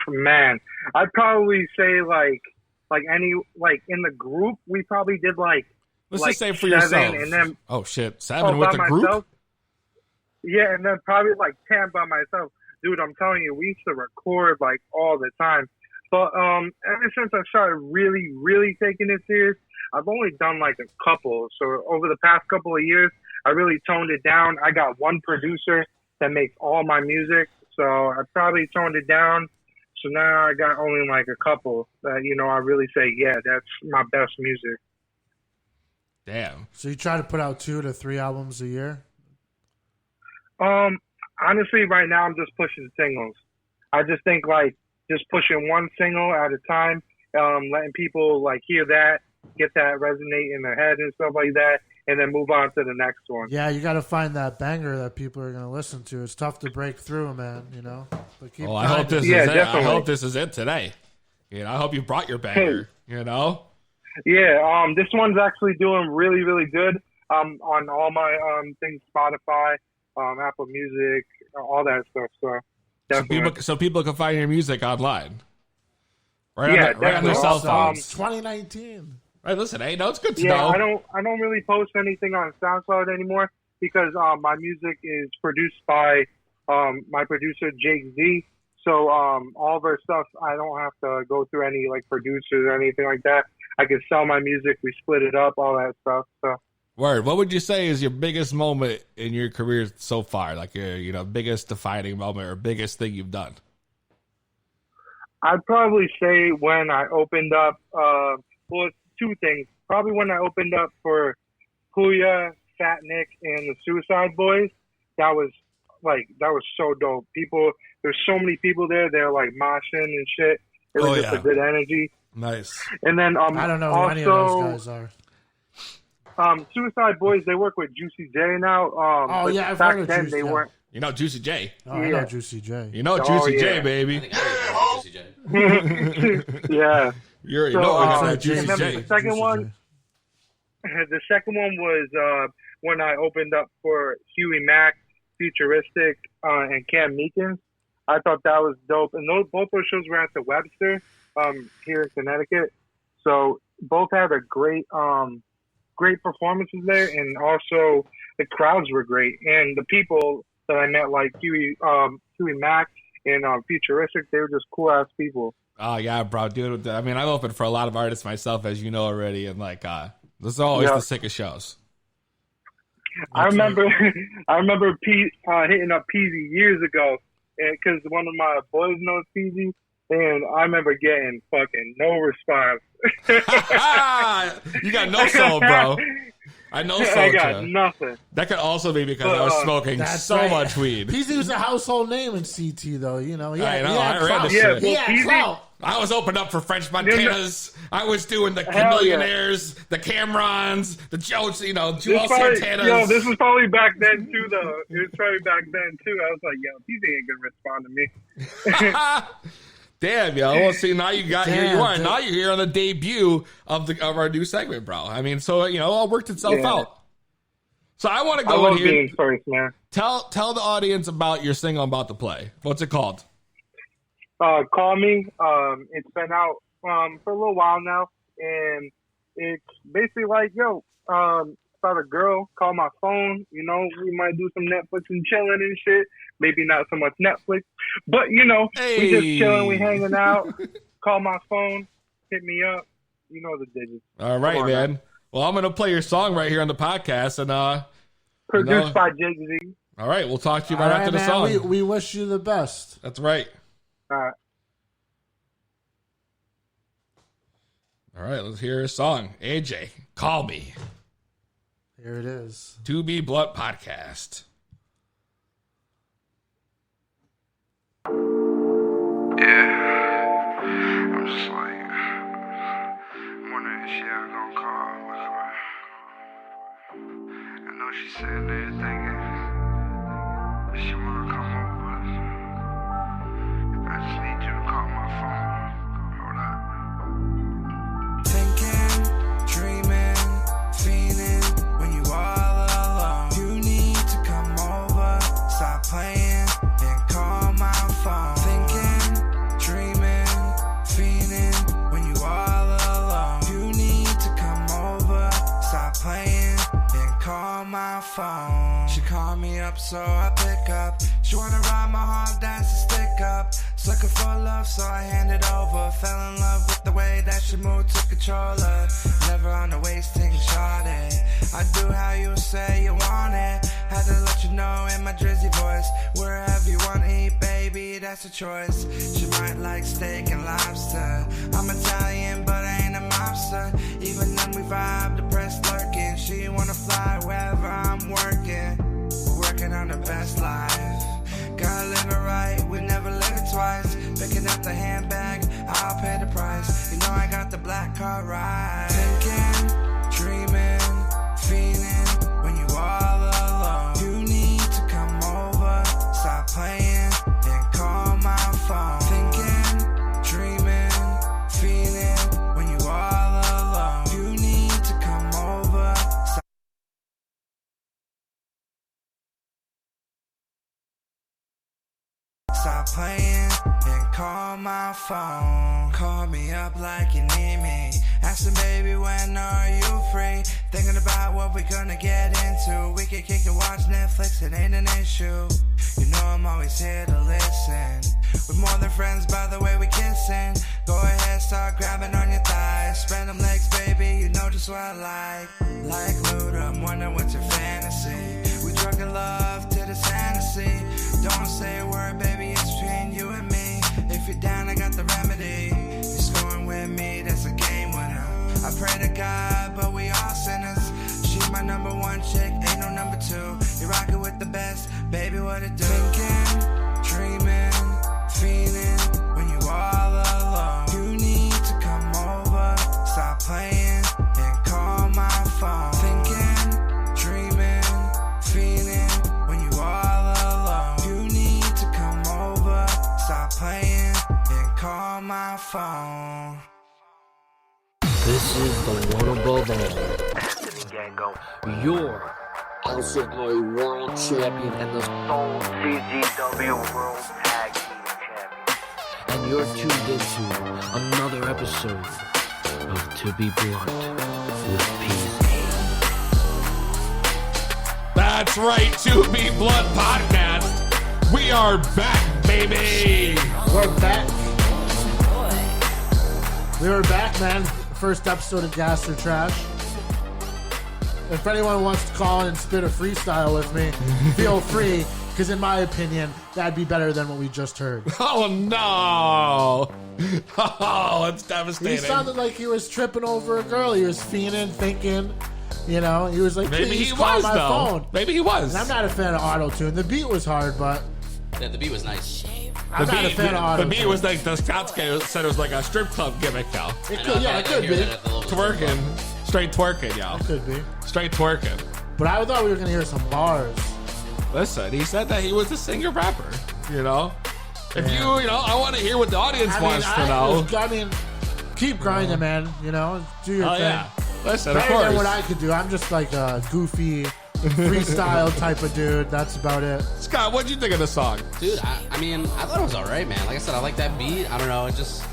Man, I'd probably say like in the group we probably did let's just say for 7, yourself. And then 7 with the group. Myself, yeah, and then probably 10 by myself. Dude, I'm telling you, we used to record all the time. But ever since I started really, really taking it serious, I've only done a couple. So over the past couple of years, I really toned it down. I got one producer that makes all my music, so I probably toned it down. So now I got only a couple that, you know, I really say, yeah, that's my best music. Damn. So you try to put out 2 to 3 albums a year? Honestly, right now I'm just pushing singles. I just think just pushing one single at a time, letting people hear that, get that resonate in their head and stuff like that, and then move on to the next one. Yeah, you got to find that banger that people are going to listen to. It's tough to break through, man, you know? But keep I hope this is it. I hope this is it today. You know, I hope you brought your banger, you know? Yeah, this one's actually doing really, really good on all my things, Spotify, Apple Music, all that stuff. So people can find your music online. Right on their cell phones. 2019. Right, listen, hey, no, it's good to know. I don't really post anything on SoundCloud anymore because my music is produced by my producer Jake Z. So all of our stuff, I don't have to go through any producers or anything like that. I can sell my music. We split it up, all that stuff. So. Word. What would you say is your biggest moment in your career so far? Your biggest defining moment or biggest thing you've done? I'd probably say when I opened up, it's 2 things. Probably when I opened up for Puya, Fat Nick, and the Suicide Boys. That was so dope. There's so many people there. They're moshing and shit. It was just a good energy. Nice. And then I don't know who any of those guys are. Suicide Boys, they work with Juicy J now. I've heard of Juicy J. Weren't. You know Juicy J. I know Juicy J. You know Juicy J, baby. I think I know Juicy J. Yeah. You know Juicy and then J. The second one was when I opened up for Huey Mack, Futuristic, and Cam Meekins. I thought that was dope. And both those shows were at the Webster here in Connecticut. So both had a great performances there, and also the crowds were great. And the people that I met, Huey Mack and Futuristic, they were just cool-ass people. Oh, yeah, bro, dude. I mean, I've opened for a lot of artists myself, as you know already, and this is always the sickest shows. I remember Pete hitting up Peasy years ago, because one of my boys knows Peasy, and I remember getting fucking no response. You got no soul, bro. I know so. I got nothing. That could also be because I was smoking so much weed. Peasy was a household name in CT, though. You know, I know. I read the shit. He had clout. I was opened up for French Montanas. I was doing the Millionaires, the Camerons, the Joel Santanas. Yo, this was probably back then too, though. It was probably back then too. I was like, yo, Peasy ain't gonna respond to me. Damn, yo. Well, see, now you got here. You are. Now you're here on the debut of our new segment, bro. I mean, so it all worked itself out. So I want to go in here. Being first, man. Tell the audience about your single I'm about to play. What's it called? Call Me. It's been out for a little while now, and it's basically about a girl. Call my phone. You know, we might do some Netflix and chilling and shit. Maybe not so much Netflix, but we just chilling, we hanging out. Call my phone, hit me up. You know the digits. All right, man. Well, I'm going to play your song right here on the podcast. And produced by Jay-Z. All right, we'll talk to you right after the song. We wish you the best. That's right. All right. All right, let's hear his song. AJ, call me. Here it is. To Be Blunt Podcast. Yeah, I'm just like, I'm wondering if she ever gonna call. I know she's sitting there thinking, but she wanna come over. I just need you to call my phone. Hold up. Thinking, dreaming, feeling when you all alone. You need to come over, stop playing, and call my phone. Thinking, dreaming, feeling when you all alone. You need to come over, stop playing, and call my phone. She called me up, so I pick up. She wanna ride my heart, dance and stick up. Sucker for love, so I hand it over. Fell in love with the way that she moved, took controller. Never on the waist, taking shorty. I do how you say you want it. Had to let you know in my Drizzy voice. Wherever you wanna eat, baby, that's a choice. She might like steak and lobster. I'm Italian, but I ain't a mobster. Even then we vibe, the press lurking. She wanna fly wherever I'm working. We're working on the best life. Gotta live it right, we never live it twice. Picking up the handbag, I'll pay the price. You know I got the black car ride. Thinking, dreaming, feeling when you all alone. You need to come over, stop playing, and call my phone. Thinking, dreaming, feeling when you all alone. You need to come over, stop playing and call my phone. Call me up like you need me. Asking baby, when are you free? Thinking about what we're gonna get into. We can kick and watch Netflix, it ain't an issue. You know I'm always here to listen. We're more than friends by the way we kissing. Go ahead, start grabbing on your thighs. Spread them legs, baby, you know just what I like. Like Luda, I'm wondering what's your fantasy. We drunk in love to this fantasy. Don't say a word, baby, it's between you and me. If you're down, I got the remedy. You're scoring with me, that's a game winner. I pray to God, but we all sinners. She's my number one chick, ain't no number two. You're rocking with the best, baby, what it do? Thinking, dreaming, feeling when you all alone. You need to come over, stop playing, and call my phone. Thinking, dreaming, feeling when you all alone. You need to come over, stop playing, and call my phone. This is the one above all. Your LCW World Champion and the Stone CZW World Tag Team Champion. And you're tuned into another episode of To Be Blunt with PZ. That's right, To Be Blunt Podcast. We are back, baby. We're back. We were back, man. First episode of Gas or Trash. If anyone wants to call in and spit a freestyle with me, feel free, because in my opinion, that'd be better than what we just heard. Oh, no. Oh, it's devastating. He sounded like he was tripping over a girl. He was fiending, thinking, you know, he was like, maybe he call was, my though. phone. Maybe he was. And I'm not a fan of auto-tune. The beat was hard, but... Yeah, the beat was nice. I'm not a fan of auto-tune. The beat was like, the Scots guy said it was like a strip club gimmick, though. It could be. Twerking. Straight twerking, yo. It could be. Straight twerking. But I thought we were going to hear some bars. Listen, he said that he was a singer-rapper, you know? If you know, I want to hear what the audience wants to know. I mean, keep grinding, man. You know, do your thing. Yeah. Listen, better of course. than what I could do. I'm just like a goofy freestyle type of dude. That's about it. Scott, what'd you think of the song? Dude, I mean, I thought it was alright, man. Like I said, I like that beat. I don't know, it just...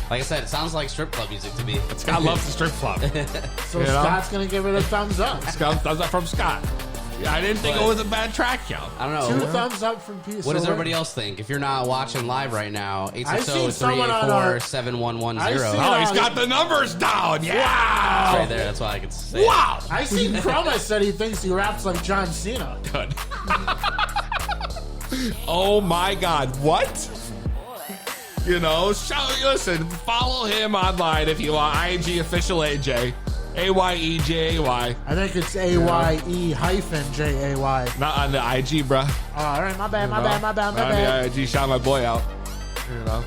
Like I said, it sounds like strip club music to me. Scott loves the strip club. So Scott's going to give it a thumbs up. Thumbs up from Scott. I didn't think it was a bad track count. I don't know. 2 thumbs up from P. What does everybody else think? If you're not watching live right now, I seen someone on our- 860-384-7110. Oh, he's got the numbers down. Yeah. Right there. That's why I can say. Wow. I seen Chroma said he thinks he raps like John Cena. Good. Oh my God! What? You know, listen. Follow him online if you want. IG official AJ, AYEJAY. I think it's AYE-JAY. Not on the IG, bruh. Oh, all right, my bad. On the IG, shout my boy out. You know.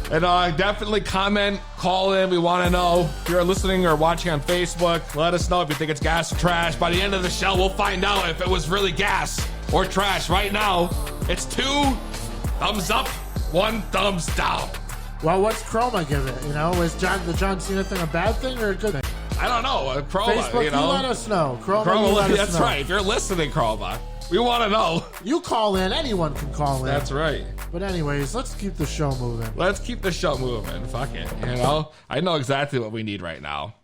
And definitely comment, call in. We want to know if you're listening or watching on Facebook. Let us know if you think it's gas or trash. By the end of the show, we'll find out if it was really gas or trash. Right now, it's 2 thumbs up, 1 thumbs down. Well, what's Chroma give it? You know, is the John Cena thing a bad thing or a good thing? I don't know. Chroma, Facebook, you know. you let us know. Chroma, Chroma, you let us that's know. right. If you're listening, Chroma, we want to know. You call in. Anyone can call in. That's right. But anyways, let's keep the show moving. Let's keep the show moving. Fuck it. You know, I know exactly what we need right now.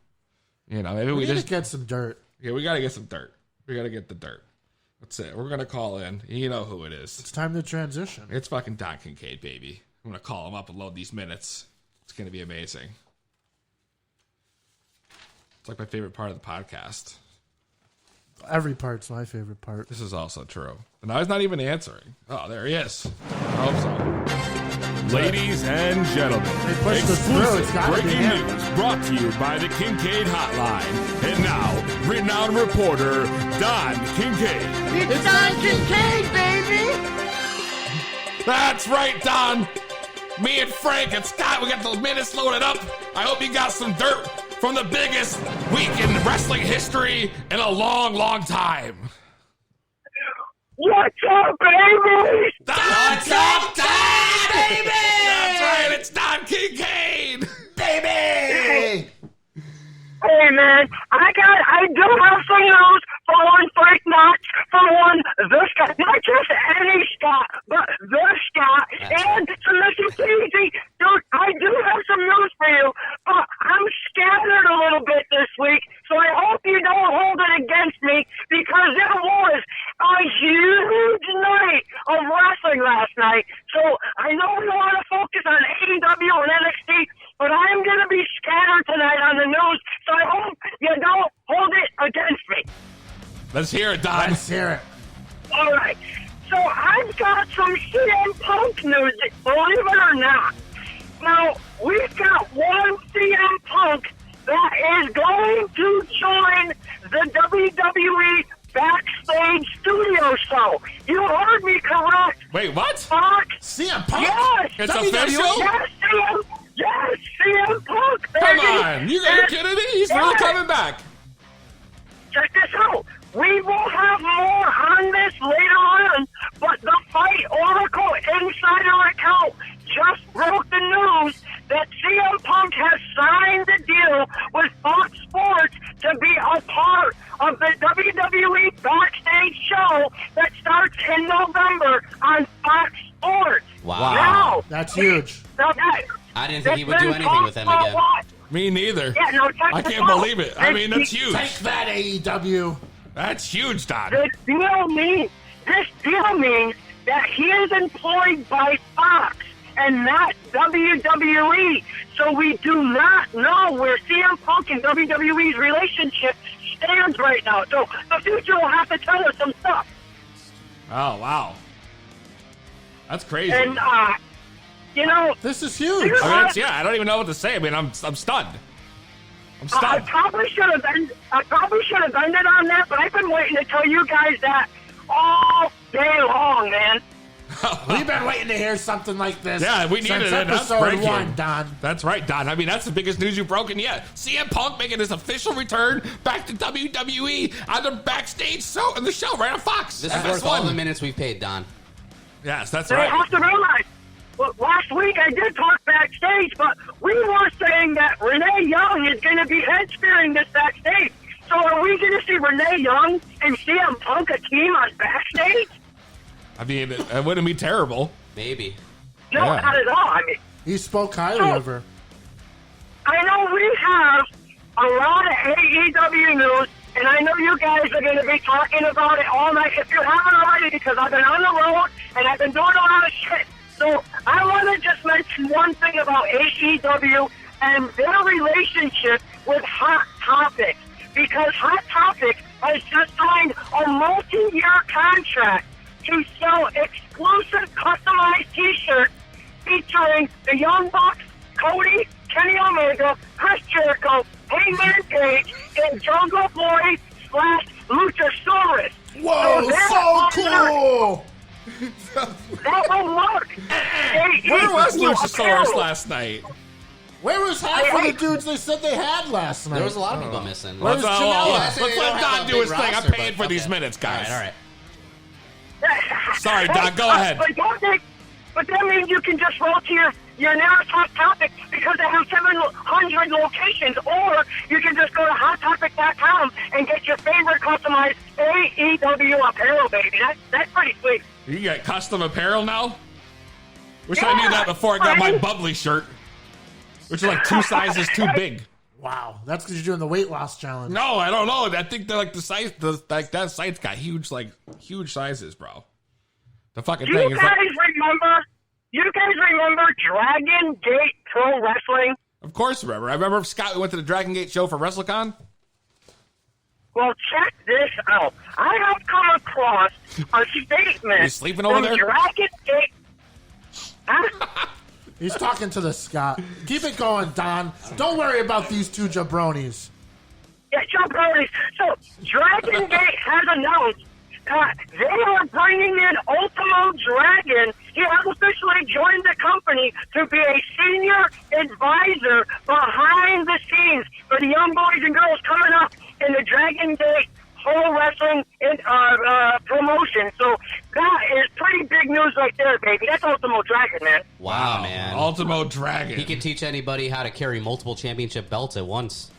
You know, maybe we need just to get some dirt. Yeah, we got to get some dirt. We got to get the dirt. That's it. We're going to call in. You know who it is. It's time to transition. It's fucking Don Kincaid, baby. I'm going to call him up and load these minutes. It's going to be amazing. It's like my favorite part of the podcast. Every part's my favorite part. This is also true. And now he's not even answering. Oh, there he is. I hope so. Ladies and gentlemen, exclusive breaking news brought to you by the Kincaid Hotline. And now, renowned reporter Don Kincaid. It's Don Kincaid, baby! That's right, Don. Me and Frank and Scott, we got the minutes loaded up. I hope you got some dirt from the biggest week in wrestling history in a long, long time. What's up, baby? What's up, Don, baby? That's right, it's Don Kincaid, baby. Hey, man, I do have some news for one Frank Knox, for one the Scott, not just any Scott, but the Scott, and to listen to easy. Dude, I do have some news for you, but I'm scattered a little bit this week, so I hope you don't hold it against me, because it was a huge night of wrestling last night. So I know we want to focus on AEW and NXT, but I'm going to be scattered tonight on the news, so I hope you don't hold it against me. Let's hear it, Don. Let's hear it. All right. So I've got some CM Punk news, believe it or not. Now, we've got one CM Punk that is going to join the WWE Backstage Studio show. You heard me correct. Wait, what? CM Punk? Yes. It's official? Yes, CM Punk. Come on. You're kidding me? He's really coming back. Check this out. We will have more on this later on, but the Fight Oracle Insider account just broke the news that CM Punk has signed a deal with Fox Sports to be a part of the WWE Backstage show that starts in November on Fox Sports. Wow. Now, That's huge. I didn't think he would do anything with them again. Me neither. Yeah, no, check I this can't out. believe it. I mean, that's huge. Take that, AEW. That's huge, Don. This deal means that he is employed by Fox and not WWE. So we do not know where CM Punk and WWE's relationship stands right now. So the future will have to tell us some stuff. Oh, wow. That's crazy. And, you know... This is huge. I mean, I don't even know what to say. I mean, I'm stunned. I'm stunned. I probably should have ended on that, but I've been waiting to tell you guys that all day long, man. We've been waiting to hear something like this. Yeah, we needed since it. That's episode breaking. 1, Don. That's right, Don. I mean, that's the biggest news you've broken yet. CM Punk making his official return back to WWE on the Backstage show, on the show right on Fox. This is worth all the minutes we've paid, Don. Yes, that's They right. have to realize, well, last week I did talk backstage, but we were saying that Renee Young is going to be head spearing this backstage. So are we going to see Renee Young and CM Punk a team on backstage? I mean, it wouldn't be terrible. Maybe. No, Yeah. not at all. I mean, He spoke highly of her. I know we have a lot of AEW news and I know you guys are going to be talking about it all night if you haven't already, because I've been on the road and I've been doing a lot of shit. So I want to just mention one thing about AEW and their relationship with Hot Topic, because Hot Topic has just signed a multi-year contract to sell exclusive customized T-shirts featuring the Young Bucks, Cody, Kenny Omega, Chris Jericho, Hangman Page, and Jungle Boy / Luchasaurus. Whoa, so cool! That will work. Where was Luchasaurus last night? Where was half of the dudes they said they had last night? There was a lot of people missing. Let's Janela? let Don do his thing. I'm paying for these minutes, guys. All right. Sorry, Don. Go ahead. But that means you can just roll to your nearest Hot Topic because they have 700 locations, or you can just go to HotTopic.com and get your favorite customized AEW apparel, baby. That's pretty sweet. You get custom apparel now? Wish I knew that before I got my bubbly shirt, which is like 2 sizes too big. Wow, that's because you're doing the weight loss challenge. No, I don't know. I think they're like the size. That site's got huge sizes, bro. The fucking thing is like. You guys remember Dragon Gate Pro Wrestling? Of course, remember. I remember Scott. We went to the Dragon Gate show for WrestleCon. Well, check this out. I have come across a statement. You sleeping over there? Dragon Gate. He's talking to the Scott. Keep it going, Don. Don't worry about these two jabronis. Yeah, jabronis. So, Dragon Gate has announced that they are bringing in Ultimo Dragon. He has officially joined the company to be a senior advisor behind the scenes for the young boys and girls coming up in the Dragon Gate Pro Wrestling promotion. So that is pretty big news right there, baby. That's Ultimo Dragon, man. Wow, man. Ultimo Dragon. He can teach anybody how to carry multiple championship belts at once.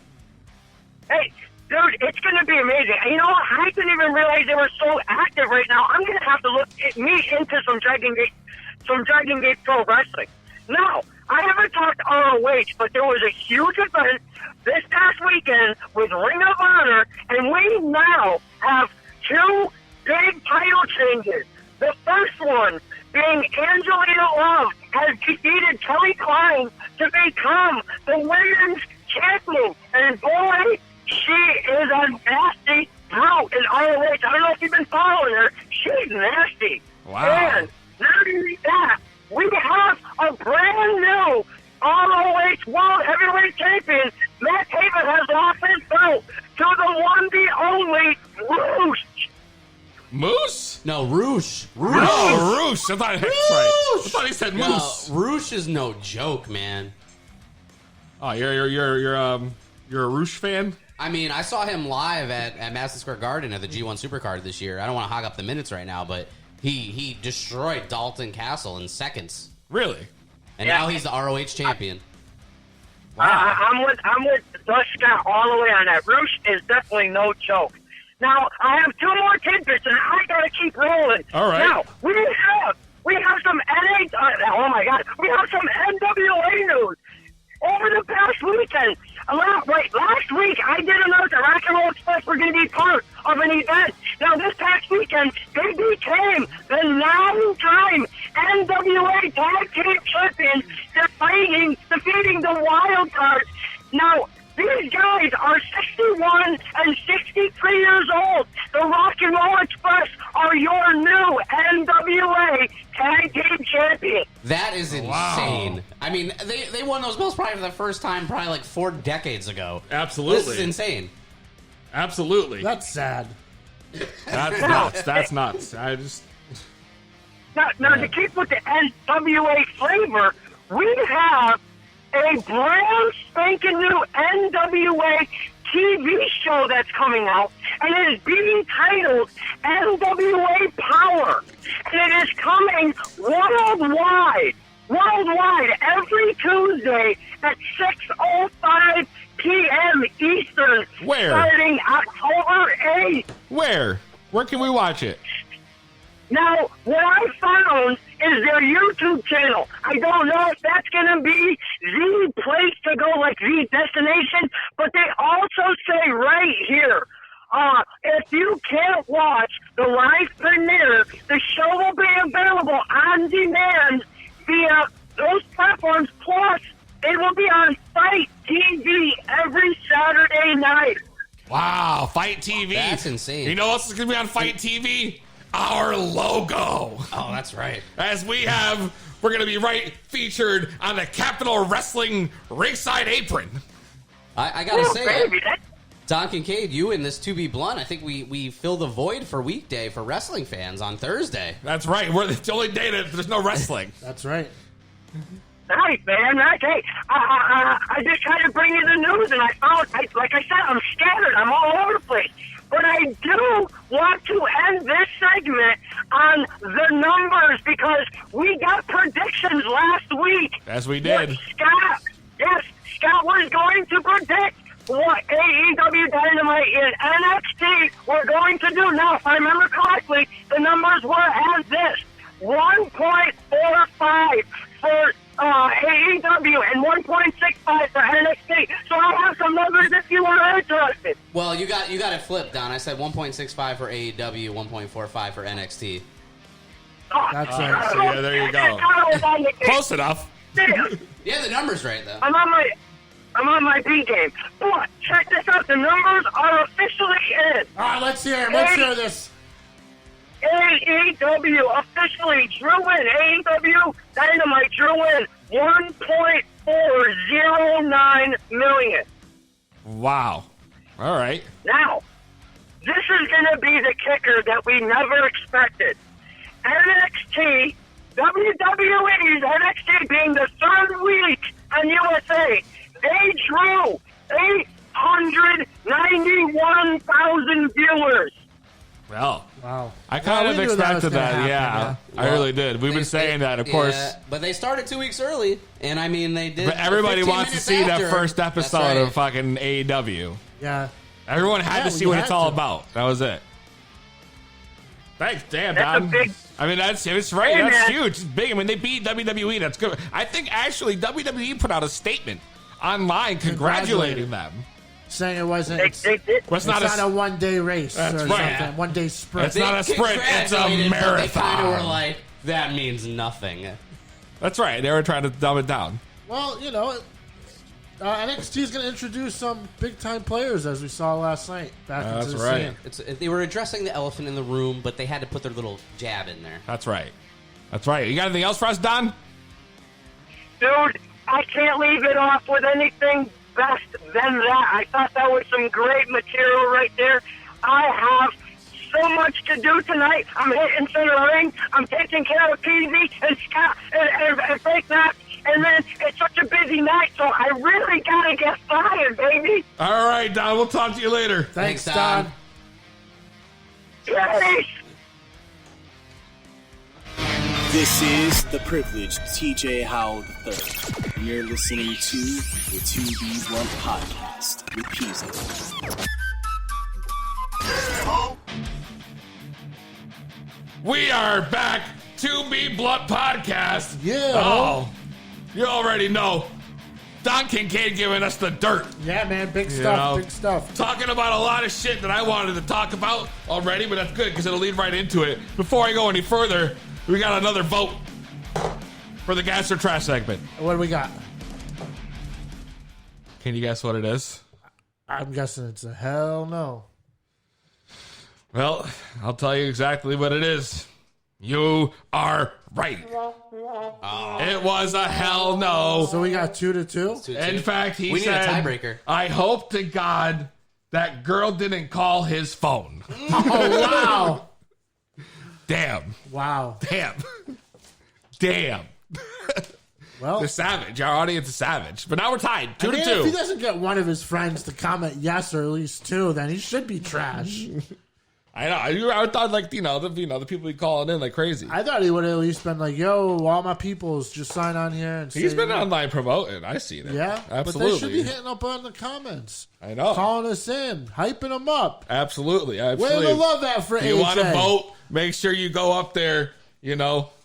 Hey, dude, it's going to be amazing. And you know what? I didn't even realize they were so active right now. I'm going to have to look into some Dragon Gate Pro Wrestling. Now, I haven't talked ROH, but there was a huge event this past weekend with Ring of Honor, and we now have 2 big title changes. The first one being Angelina Love has defeated Kelly Klein to become the women's champion. And boy, she is a nasty brute in ROH. I don't know if you've been following her. She's nasty. Wow. And not only that, we have a brand new ROH World Heavyweight Champion. Matt Taven has lost his belt to the one, the only Roosh. Moose? No, Roosh. No, Roosh. I thought he said Moose. No, Roosh is no joke, man. Oh, you're a Roosh fan? I mean, I saw him live at Madison Square Garden at the G1 Supercard this year. I don't want to hog up the minutes right now, but he destroyed Dalton Castle in seconds. Really? And now he's the ROH champion. Wow. I'm with the Scott all the way on that. Roosh is definitely no joke. Now, I have 2 more tidbits, and I gotta keep rolling. All right. Now, we have some we have some NWA news. Over the past weekend, last week, I did announce that Rock and Roll Express were going to be part of an event. Now, this past weekend, they became the 9-time NWA Tag Team Champions, defeating the Wild Cards. Now, these guys are 61 and 63 years old. The Rock and Roll Express are your new NWA Tag Team Champions. That is insane. Wow. I mean, they won those belts probably for the first time probably like 4 decades ago. Absolutely. This is insane. Absolutely. That's sad. That's nuts. That's nuts. I just... Now, to keep with the NWA flavor, we have a brand spanking new NWA TV show that's coming out, and it is being titled NWA Power, and it is coming worldwide every Tuesday at 6:05 p.m. Eastern. Where? Starting October 8th. Where can we watch it? Now, what I found is their YouTube channel. I don't know if that's going to be the place to go, like the destination, but they also say right here if you can't watch the live premiere, the show will be available on demand via those platforms. Plus, it will be on Fight TV every Saturday night. Wow, Fight TV. That's insane. You know what else is going to be on Fight TV? Our logo. Oh, that's right. We're going to be featured on the Capital Wrestling ringside apron. I got to say, Don Kincaid, you and this To Be Blunt, I think we fill the void for weekday for wrestling fans on Thursday. That's right. It's the only day that there's no wrestling. That's right. Nice, man. Okay. I just tried to bring you the news, and I found, like I said, I'm scattered. I'm all over the place. But I do want to end this segment on the numbers because we got predictions last week. Yes, we did. Scott was going to predict what AEW Dynamite and NXT were going to do. Now, if I remember correctly, the numbers were as this: 1.45 for AEW and 1.65 for NXT. So I have some numbers if you are interested. Well, you got it flipped, Don. I said 1.65 for AEW, 1.45 for NXT. That's right. So, yeah, there you go. Close enough. Yeah, the number's right, though. I'm on my B game. But check this out. The numbers are officially in. All right, let's hear this. AEW officially drew in. AEW Dynamite drew in $1.409 million. Wow. All right. Now, this is going to be the kicker that we never expected. NXT, WWE's NXT being the third week on USA, they drew 891,000 viewers. Well, wow. I kind of expected that. Yeah, I really did. We've been saying that, of course. Yeah, but they started 2 weeks early, and I mean, they did. But everybody wants to see that first episode of right. fucking AEW. Yeah. Everyone had to see what it's all about. That was it. Thanks, damn, Don. I mean, it's right. Hey, that's man. huge. It's big. I mean, they beat WWE. That's good. I think actually WWE put out a statement online congratulating them. Saying it wasn't. It's not a one-day race. That's or right. something. One-day sprint. It's not a sprint. It's a marathon. They kind of were like, that means nothing. That's right. They were trying to dumb it down. Well, you know, NXT is going to introduce some big-time players, as we saw last night. Back into the scene. They were addressing the elephant in the room, but they had to put their little jab in there. That's right. That's right. You got anything else for us, Don? Dude, I can't leave it off with anything best than that. I thought that was some great material right there. I have so much to do tonight. I'm hitting center ring. I'm taking care of PZ and Scott and Fake Knox. And then it's such a busy night, so I really got to get started, baby. All right, Don. We'll talk to you later. Thanks, Don. Yes. This is the privileged TJ Howell III, and you're listening to the 2B Blunt Podcast with Peasy. We are back. 2B Blunt Podcast. Yeah. Oh, you already know. Don Kincaid giving us the dirt. Yeah, man. Big stuff. Big stuff. Talking about a lot of shit that I wanted to talk about already, but that's good because it'll lead right into it. Before I go any further, we got another vote for the Gas or Trash segment. What do we got? Can you guess what it is? I'm guessing it's a hell no. Well, I'll tell you exactly what it is. You are right. It was a hell no. So we got 2-2? In fact, he we said, need a tiebreaker. I hope to God that girl didn't call his phone. Oh, wow. Damn. Wow. Damn. Well, the savage. Our audience is savage. But now we're tied. 2-2. If he doesn't get one of his friends to comment yes or at least two, then he should be trash. I know. I thought the people be calling in like crazy. I thought he would have at least been like, "Yo, all my peoples, just sign on here." And he's been online promoting. I see that. Yeah, absolutely. But they should be hitting up on the comments. I know, calling us in, hyping them up. Absolutely. Way to love that for AJ. You want to vote? Make sure you go up there.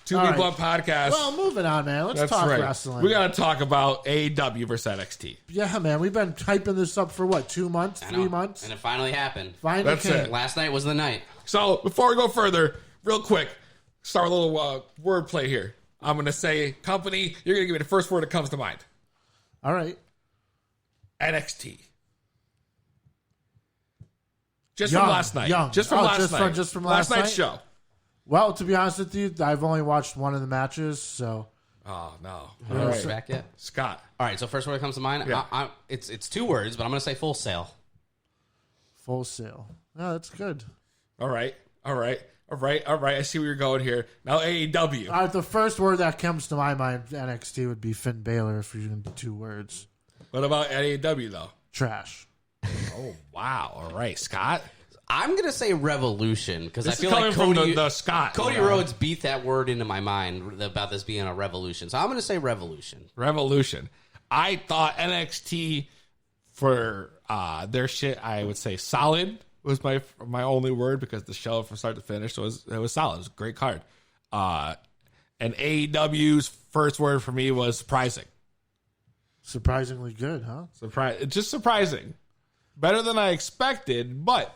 2B All right. Blunt Podcast. Well, moving on, man. Let's That's talk right. wrestling. We got to talk about AEW versus NXT. Yeah, man. We've been hyping this up for what, 2 months, I know. 3 months? And it finally happened. That's it. Last night was the night. So before we go further, real quick, start a little wordplay here. I'm going to say company. You're going to give me the first word that comes to mind. All right. NXT. Just Young, from last night. young. Just from Oh, last just night. just from last last night's night? show. Well, to be honest with you, I've only watched one of the matches, so. Oh, no. All right. Back yet? Scott. All right, so first word that comes to mind, Yeah. it's 2 words, but I'm going to say Full Sail. Full Sail. Oh, that's good. All right. I see where you're going here. Now AEW. All right, the first word that comes to my mind, NXT, would be Finn Balor if you're going to do 2 words. What about AEW, though? Trash. Oh, wow. All right, Scott. I'm going to say Revolution because I This is feel coming like from Cody, the Scott. Cody you know. Rhodes beat that word into my mind about this being a revolution. So I'm going to say Revolution. Revolution. I thought NXT for their shit, I would say solid was my only word because the show from start to finish was solid. It was a great card. And AEW's first word for me was surprising. Surprisingly good, huh? Just surprising. Better than I expected, but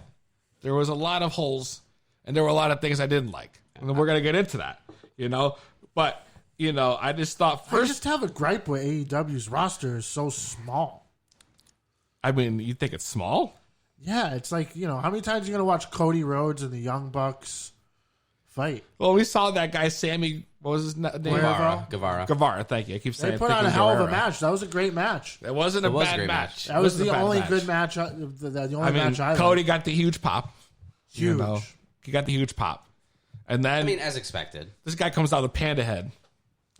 there was a lot of holes and there were a lot of things I didn't like. And we're going to get into that, you know? But, you know, I just thought I just have a gripe with AEW's roster is so small. I mean, you think it's small? Yeah, it's like, you know, how many times are you going to watch Cody Rhodes and the Young Bucks fight? Well, we saw that guy, Sammy, what was his name? Guevara, thank you. I keep saying They put on a hell of a match. That was a great match. It wasn't a bad match. That was the only good match. The only match I Cody liked. got the huge pop. Huge. You know, he got the huge pop. And then, I mean, as expected. This guy comes out with Panda Head,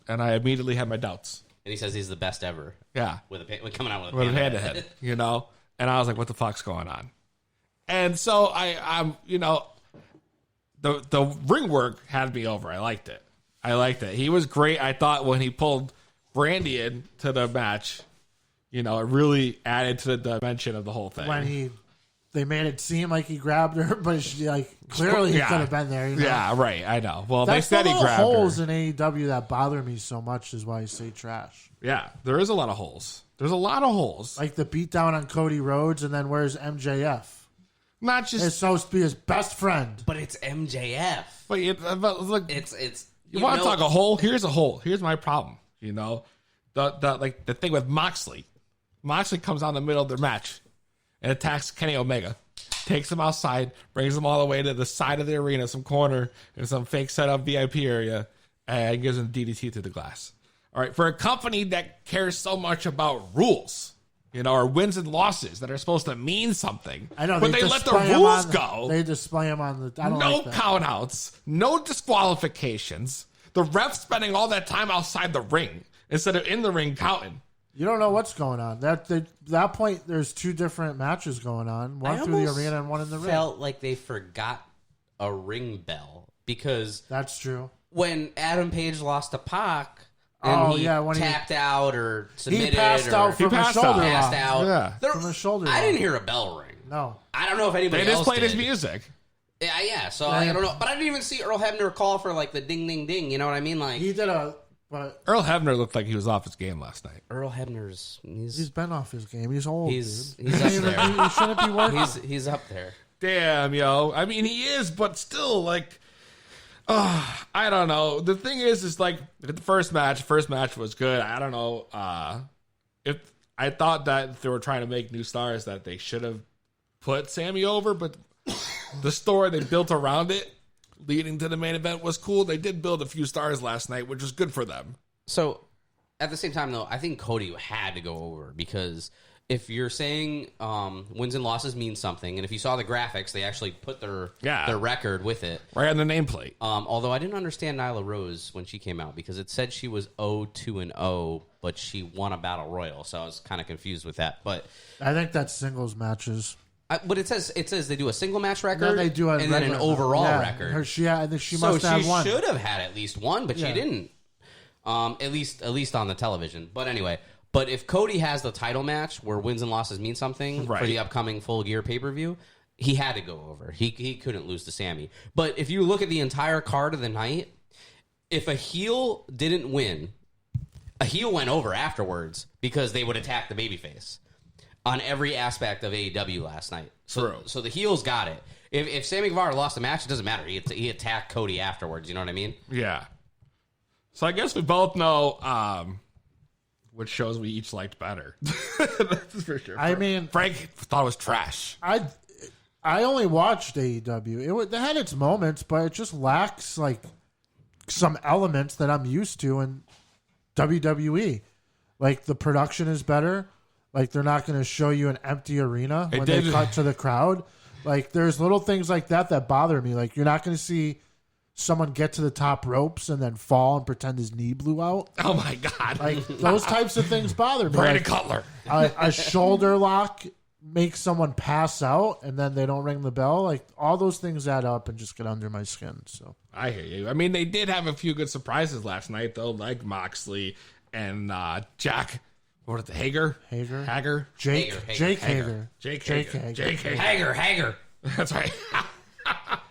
and I immediately had my doubts. And he says he's the best ever. Yeah. With coming out with a Panda Head, you know? And I was like, what the fuck's going on? And so I'm, you know, the ring work had me over. I liked it. He was great. I thought when he pulled Brandy into the match, you know, it really added to the dimension of the whole thing. When they made it seem like he grabbed her, but she, like clearly he could have been there. You know? Yeah, right. I know. Well, That's they said he grabbed holes her. in AEW that bother me so much is why I say trash. Yeah, there is a lot of holes. There's a lot of holes. Like the beatdown on Cody Rhodes, and then where's MJF? Not just it's supposed to be his best friend, but it's MJF. But look, it's. You want to talk a hole? Here's a hole. Here's my problem. You know, the thing with Moxley. Moxley comes out in the middle of their match and attacks Kenny Omega, takes him outside, brings him all the way to the side of the arena, some corner in some fake setup VIP area, and gives him DDT through the glass. All right, for a company that cares so much about rules, you know, or wins and losses that are supposed to mean something. I know, but they let the display 'em rules on go. They display them on the. I don't No like that. countouts, no disqualifications. The ref spending all that time outside the ring instead of in the ring counting. You don't know what's going on. That point, there's 2 different matches going on. One I through the almost arena and one in the ring. Felt like they forgot a ring bell because that's true. When Adam Page lost to Pac. And when he tapped out or submitted. He passed out from a shoulder lock. Yeah. From a shoulder I lock. didn't hear a bell ring. No. I don't know if anybody They just else played did. his music. Yeah. So I don't know, but I didn't even see Earl Hebner call for like the ding, ding, ding. You know what I mean? Like he did but Earl Hebner looked like he was off his game last night. Earl Hebner's he's been off his game. He's old. He's dude. up there. He shouldn't be working. He's up there. Damn, yo. I mean, he is, but still, like, I don't know. The thing is like the first match was good. I don't know if I thought that if they were trying to make new stars that they should have put Sammy over, but the story they built around it leading to the main event was cool. They did build a few stars last night, which was good for them. So at the same time, though, I think Cody had to go over because if you're saying wins and losses mean something, and if you saw the graphics, they actually put their record with it. Right on the nameplate. Although I didn't understand Nyla Rose when she came out because it said she was 0-2-0, but she won a Battle Royal, so I was kind of confused with that. But I think that's singles matches. But it says they do a single match record, Then they do a and then an regular- overall yeah. record. I think she must have one. So she should have had at least one, but Yeah. she didn't. At least on the television. But anyway, but if Cody has the title match where wins and losses mean something for the upcoming Full Gear pay-per-view, he had to go over. He couldn't lose to Sammy. But if you look at the entire card of the night, if a heel didn't win, a heel went over afterwards because they would attack the babyface on every aspect of AEW last night. True. So the heels got it. If Sammy Guevara lost the match, it doesn't matter. He attacked Cody afterwards. You know what I mean? Yeah. So I guess we both know which shows we each liked better. That's for sure. I mean, Frank thought it was trash. I only watched AEW. It had its moments, but it just lacks like some elements that I'm used to in WWE. Like the production is better. Like they're not going to show you an empty arena when they cut to the crowd. Like there's little things like that bother me. Like you're not going to see someone get to the top ropes and then fall and pretend his knee blew out. Oh my God. Like those types of things bother me. Brandon like, Cutler. A shoulder lock makes someone pass out and then they don't ring the bell. Like all those things add up and just get under my skin. So I hear you. I mean, they did have a few good surprises last night, though, like Moxley and Jack. What is it? Hager. Jake Hager. Hager. That's right.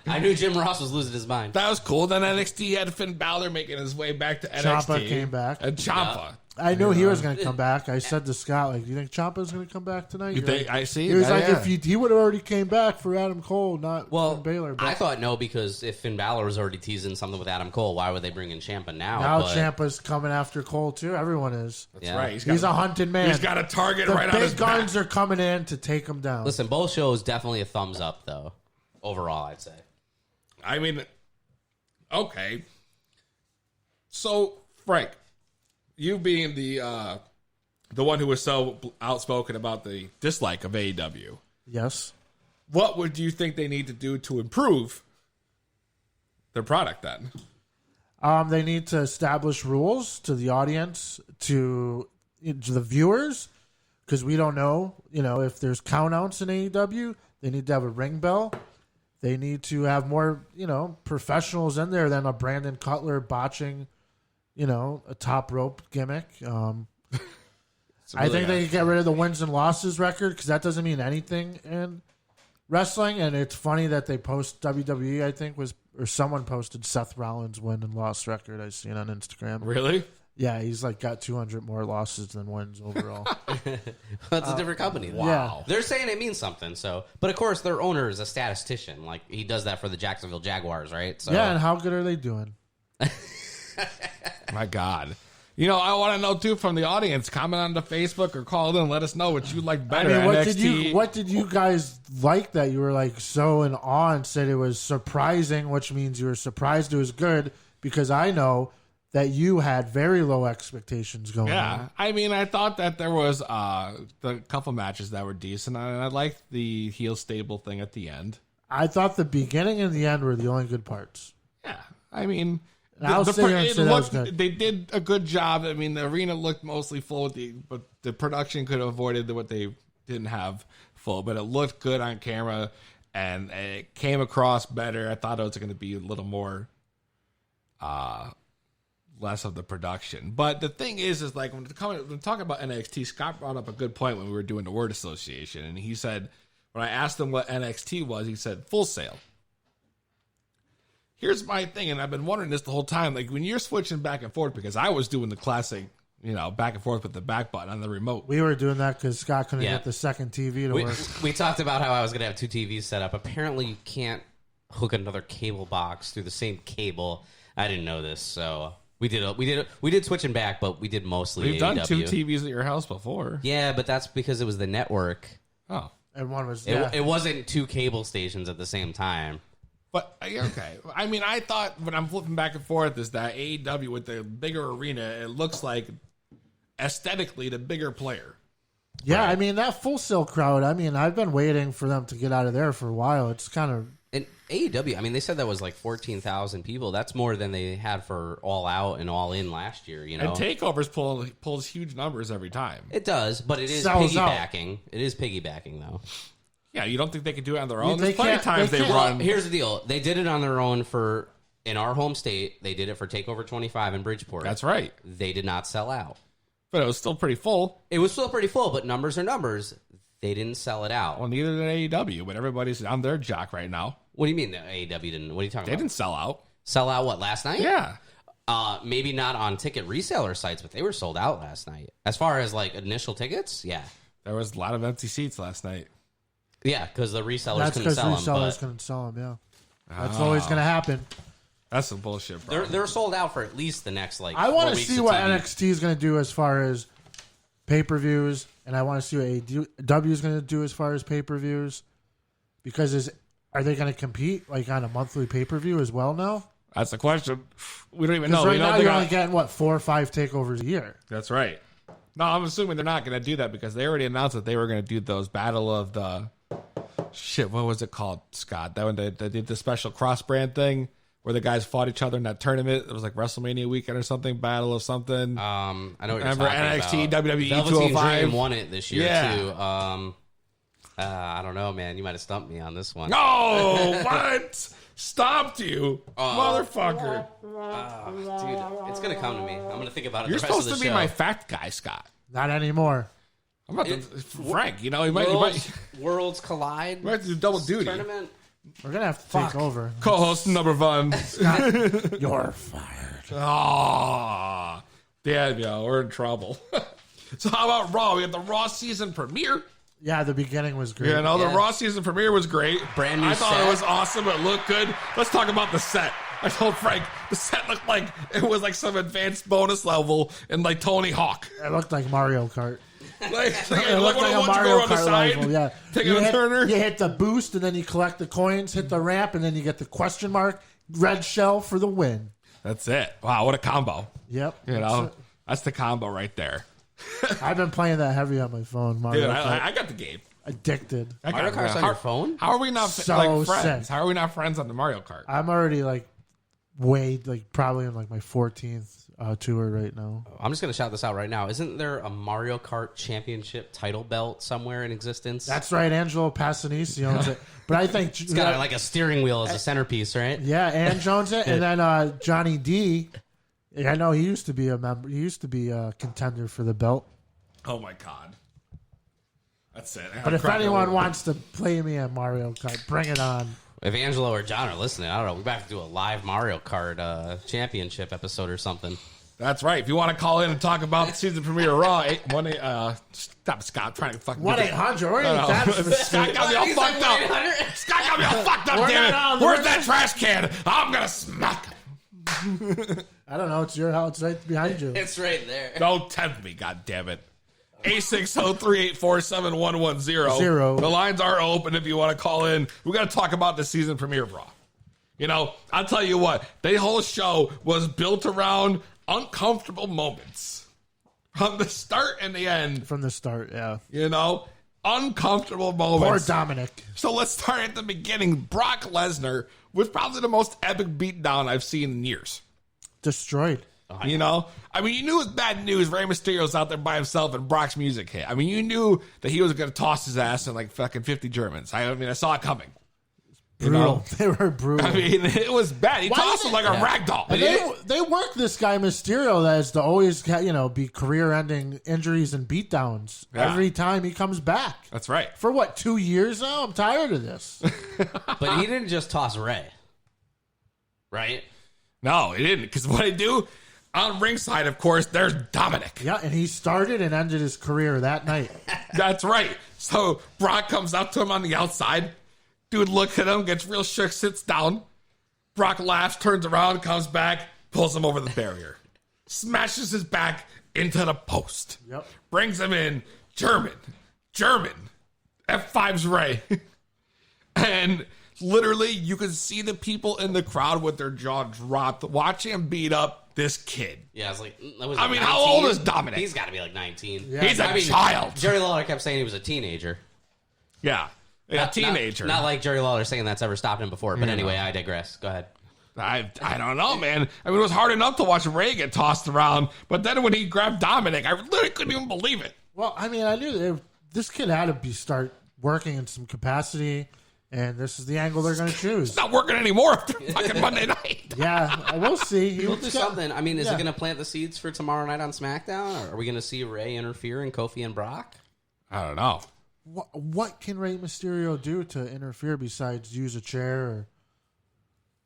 I knew Jim Ross was losing his mind. That was cool. Then NXT had Finn Balor making his way back to NXT. Ciampa came back. And Ciampa. I knew he was going to come back. I said to Scott, like, do you think Ciampa's going to come back tonight? You think? I see. He was like, if he would have already came back for Adam Cole, not for Baylor. I thought no, because if Finn Balor was already teasing something with Adam Cole, why would they bring in Ciampa now? Now Ciampa's coming after Cole, too. Everyone is. That's right. He's a hunted man. He's got a target right on his back. The big guns are coming in to take him down. Listen, both shows definitely a thumbs up, though. Overall, I'd say. I mean, okay. So, Frank, you being the one who was so outspoken about the dislike of AEW. Yes. What would you think they need to do to improve their product then? They need to establish rules to the audience, to the viewers, because we don't know, if there's countouts in AEW. They need to have a ring bell. They need to have more, professionals in there than a Brandon Cutler botching, a top rope gimmick. I think they could get rid of the wins and losses record because that doesn't mean anything in wrestling. And it's funny that they post WWE, I think, or someone posted Seth Rollins' win and loss record. I seen on Instagram. Really? Yeah, he's got 200 more losses than wins overall. That's a different company. Wow. Yeah. They're saying it means something. So, but of course, their owner is a statistician. Like he does that for the Jacksonville Jaguars, right? So. Yeah, and how good are they doing? My God. I want to know, too, from the audience. Comment on the Facebook or call in and let us know what you like better. I mean, what did you guys like that you were so in awe and said it was surprising, which means you were surprised it was good, because I know that you had very low expectations going on. Yeah. I mean, I thought that there was the couple matches that were decent, and I liked the heel stable thing at the end. I thought the beginning and the end were the only good parts. Yeah. I mean... They did a good job. I mean, the arena looked mostly full, but the production could have avoided what they didn't have full. But it looked good on camera, and it came across better. I thought it was going to be a little more, less of the production. But the thing is like when talking about NXT, Scott brought up a good point when we were doing the word association, and he said when I asked him what NXT was, he said Full Sail. Here's my thing, and I've been wondering this the whole time. Like, when you're switching back and forth, because I was doing the classic, back and forth with the back button on the remote. We were doing that because Scott couldn't get the second TV to work. We talked about how I was going to have two TVs set up. Apparently, you can't hook another cable box through the same cable. I didn't know this, so we did switching back, but we did mostly We've AEW. done two TVs at your house before. Yeah, but that's because it was the network. Oh. And one was... It wasn't two cable stations at the same time. But, okay. I mean, I thought when I'm flipping back and forth is that AEW with the bigger arena, it looks like aesthetically the bigger player. Yeah, right? I mean, that Full Sail crowd, I mean, I've been waiting for them to get out of there for a while. It's kind of... And AEW, I mean, they said that was like 14,000 people. That's more than they had for All Out and All In last year, And TakeOvers pulls huge numbers every time. It does, but it is piggybacking. It is piggybacking, though. Yeah, you don't think they could do it on their own? There's plenty of times they run. Well, here's the deal. They did it on their own in our home state. They did it for TakeOver 25 in Bridgeport. That's right. They did not sell out. But it was still pretty full. It was still pretty full, but numbers are numbers. They didn't sell it out. Well, neither did AEW, but everybody's on their jock right now. What do you mean that AEW didn't? What are you talking about? They didn't sell out. Sell out what, last night? Yeah. Maybe not on ticket reseller sites, but they were sold out last night. As far as like initial tickets, yeah. There was a lot of empty seats last night. Yeah, because the resellers That's couldn't sell them. Resellers couldn't sell them, yeah. That's always going to happen. That's some bullshit, bro. They're sold out for at least the next, like, I want to 4 weeks see of what TV. NXT is going to do as far as pay-per-views, and I want to see what AEW is going to do as far as pay-per-views. Because are they going to compete like on a monthly pay-per-view as well now? That's the question. We don't even know. Right now, you're only getting, 4 or 5 takeovers a year. That's right. No, I'm assuming they're not going to do that because they already announced that they were going to do those Battle of the... Shit, what was it called, Scott? That one they did the special cross-brand thing where the guys fought each other in that tournament. It was like WrestleMania weekend or something, Battle of something. I know what you're Remember talking NXT, about. WWE Velveteen 205? Dream won it this year, Yeah. too. I don't know, man. You might have stumped me on this one. No, what? Stopped you, motherfucker. Dude, it's going to come to me. I'm going to think about it You're the rest of supposed the to be show. my fact guy, Scott. Not anymore. I'm about to... Frank, he might... Worlds collide. We have to do double duty. Tournament. We're going to have to take over. Co-host number one. You're fired. Oh, damn, yo, we're in trouble. So how about Raw? We had the Raw season premiere. Yeah, the beginning was great. The Raw season premiere was great. Brand new I thought set. it was awesome. It looked good. Let's talk about the set. I told Frank the set looked like it was like some advanced bonus level in like Tony Hawk. It looked like Mario Kart. It looked like a Mario Kart level, yeah. Taking a turner. You hit the boost, and then you collect the coins, hit the ramp, and then you get the question mark, red shell for the win. That's it. Wow, what a combo. Yep. That's the combo right there. I've been playing that heavy on my phone, Mario Dude, Kart. I got the game. Addicted. Mario Kart's on your phone? How are we not So like friends? sick. How are we not friends on the Mario Kart? I'm already probably in like my 14th tour right now. I'm just going to shout this out right now. Isn't there a Mario Kart championship title belt somewhere in existence? That's right, Angelo Passanisi owns it. But I think It's got like a steering wheel as a centerpiece, right? yeah, Ange owns it, and then Johnny D. I know he used to be a member. He used to be a contender for the belt. Oh my god. That's it. But if anyone wants to play me at Mario Kart, bring it on. If Angelo or John are listening, I don't know. We might have to do a live Mario Kart championship episode or something. That's right. If you want to call in and talk about the season premiere of Raw, stop Scott I'm trying to fucking 1-800. Where are you? Scott got me all fucked up. Scott got me all fucked up, damn it. Where's that trash can? I'm gonna smack him. I don't know. It's your house. It's right behind you. It's right there. Don't tempt me, god damn it. 860-384-7110. The lines are open if you want to call in. We got to talk about the season premiere of Raw. You know, I'll tell you what, the whole show was built around uncomfortable moments. From the start and the end. From the start, yeah. You know, uncomfortable moments. Poor Dominic. So let's start at the beginning. Brock Lesnar was probably the most epic beatdown I've seen in years. Destroyed. You know? I mean, you knew it was bad news. Rey Mysterio's out there by himself and Brock's music hit. I mean, you knew that he was going to toss his ass in like fucking 50 Germans. I mean, I saw it coming. Brutal. They were brutal. I mean, it was bad. He tossed him like a rag doll. And they worked this guy Mysterio as to always, be career-ending injuries and beatdowns every time he comes back. That's right. For what, 2 years now? I'm tired of this. But he didn't just toss Ray, right? No, he didn't. Because what he do on ringside, of course, there's Dominic. Yeah, and he started and ended his career that night. That's right. So Brock comes up to him on the outside. Dude looks at him, gets real shook, sits down. Brock laughs, turns around, comes back, pulls him over the barrier. Smashes his back into the post. Yep. Brings him in. German. F5's Ray. And literally, you can see the people in the crowd with their jaw dropped, watching him beat up this kid. Yeah, I was like, I mean, how old is Dominic? He's got to be like 19. Yeah. He's a child. Jerry Lawler kept saying he was a teenager. Yeah. A teenager. Not like Jerry Lawler saying that's ever stopped him before. But anyway, I digress. Go ahead. I don't know, man. I mean, it was hard enough to watch Ray get tossed around, but then when he grabbed Dominic, I literally couldn't even believe it. Well, I mean, I knew this kid had to start working in some capacity, and this is the angle they're going to choose. It's not working anymore after fucking Monday night. Yeah, we'll see. He'll do something. I mean, is it going to plant the seeds for tomorrow night on SmackDown? Or are we going to see Ray interfere in Kofi and Brock? I don't know. What can Rey Mysterio do to interfere besides use a chair?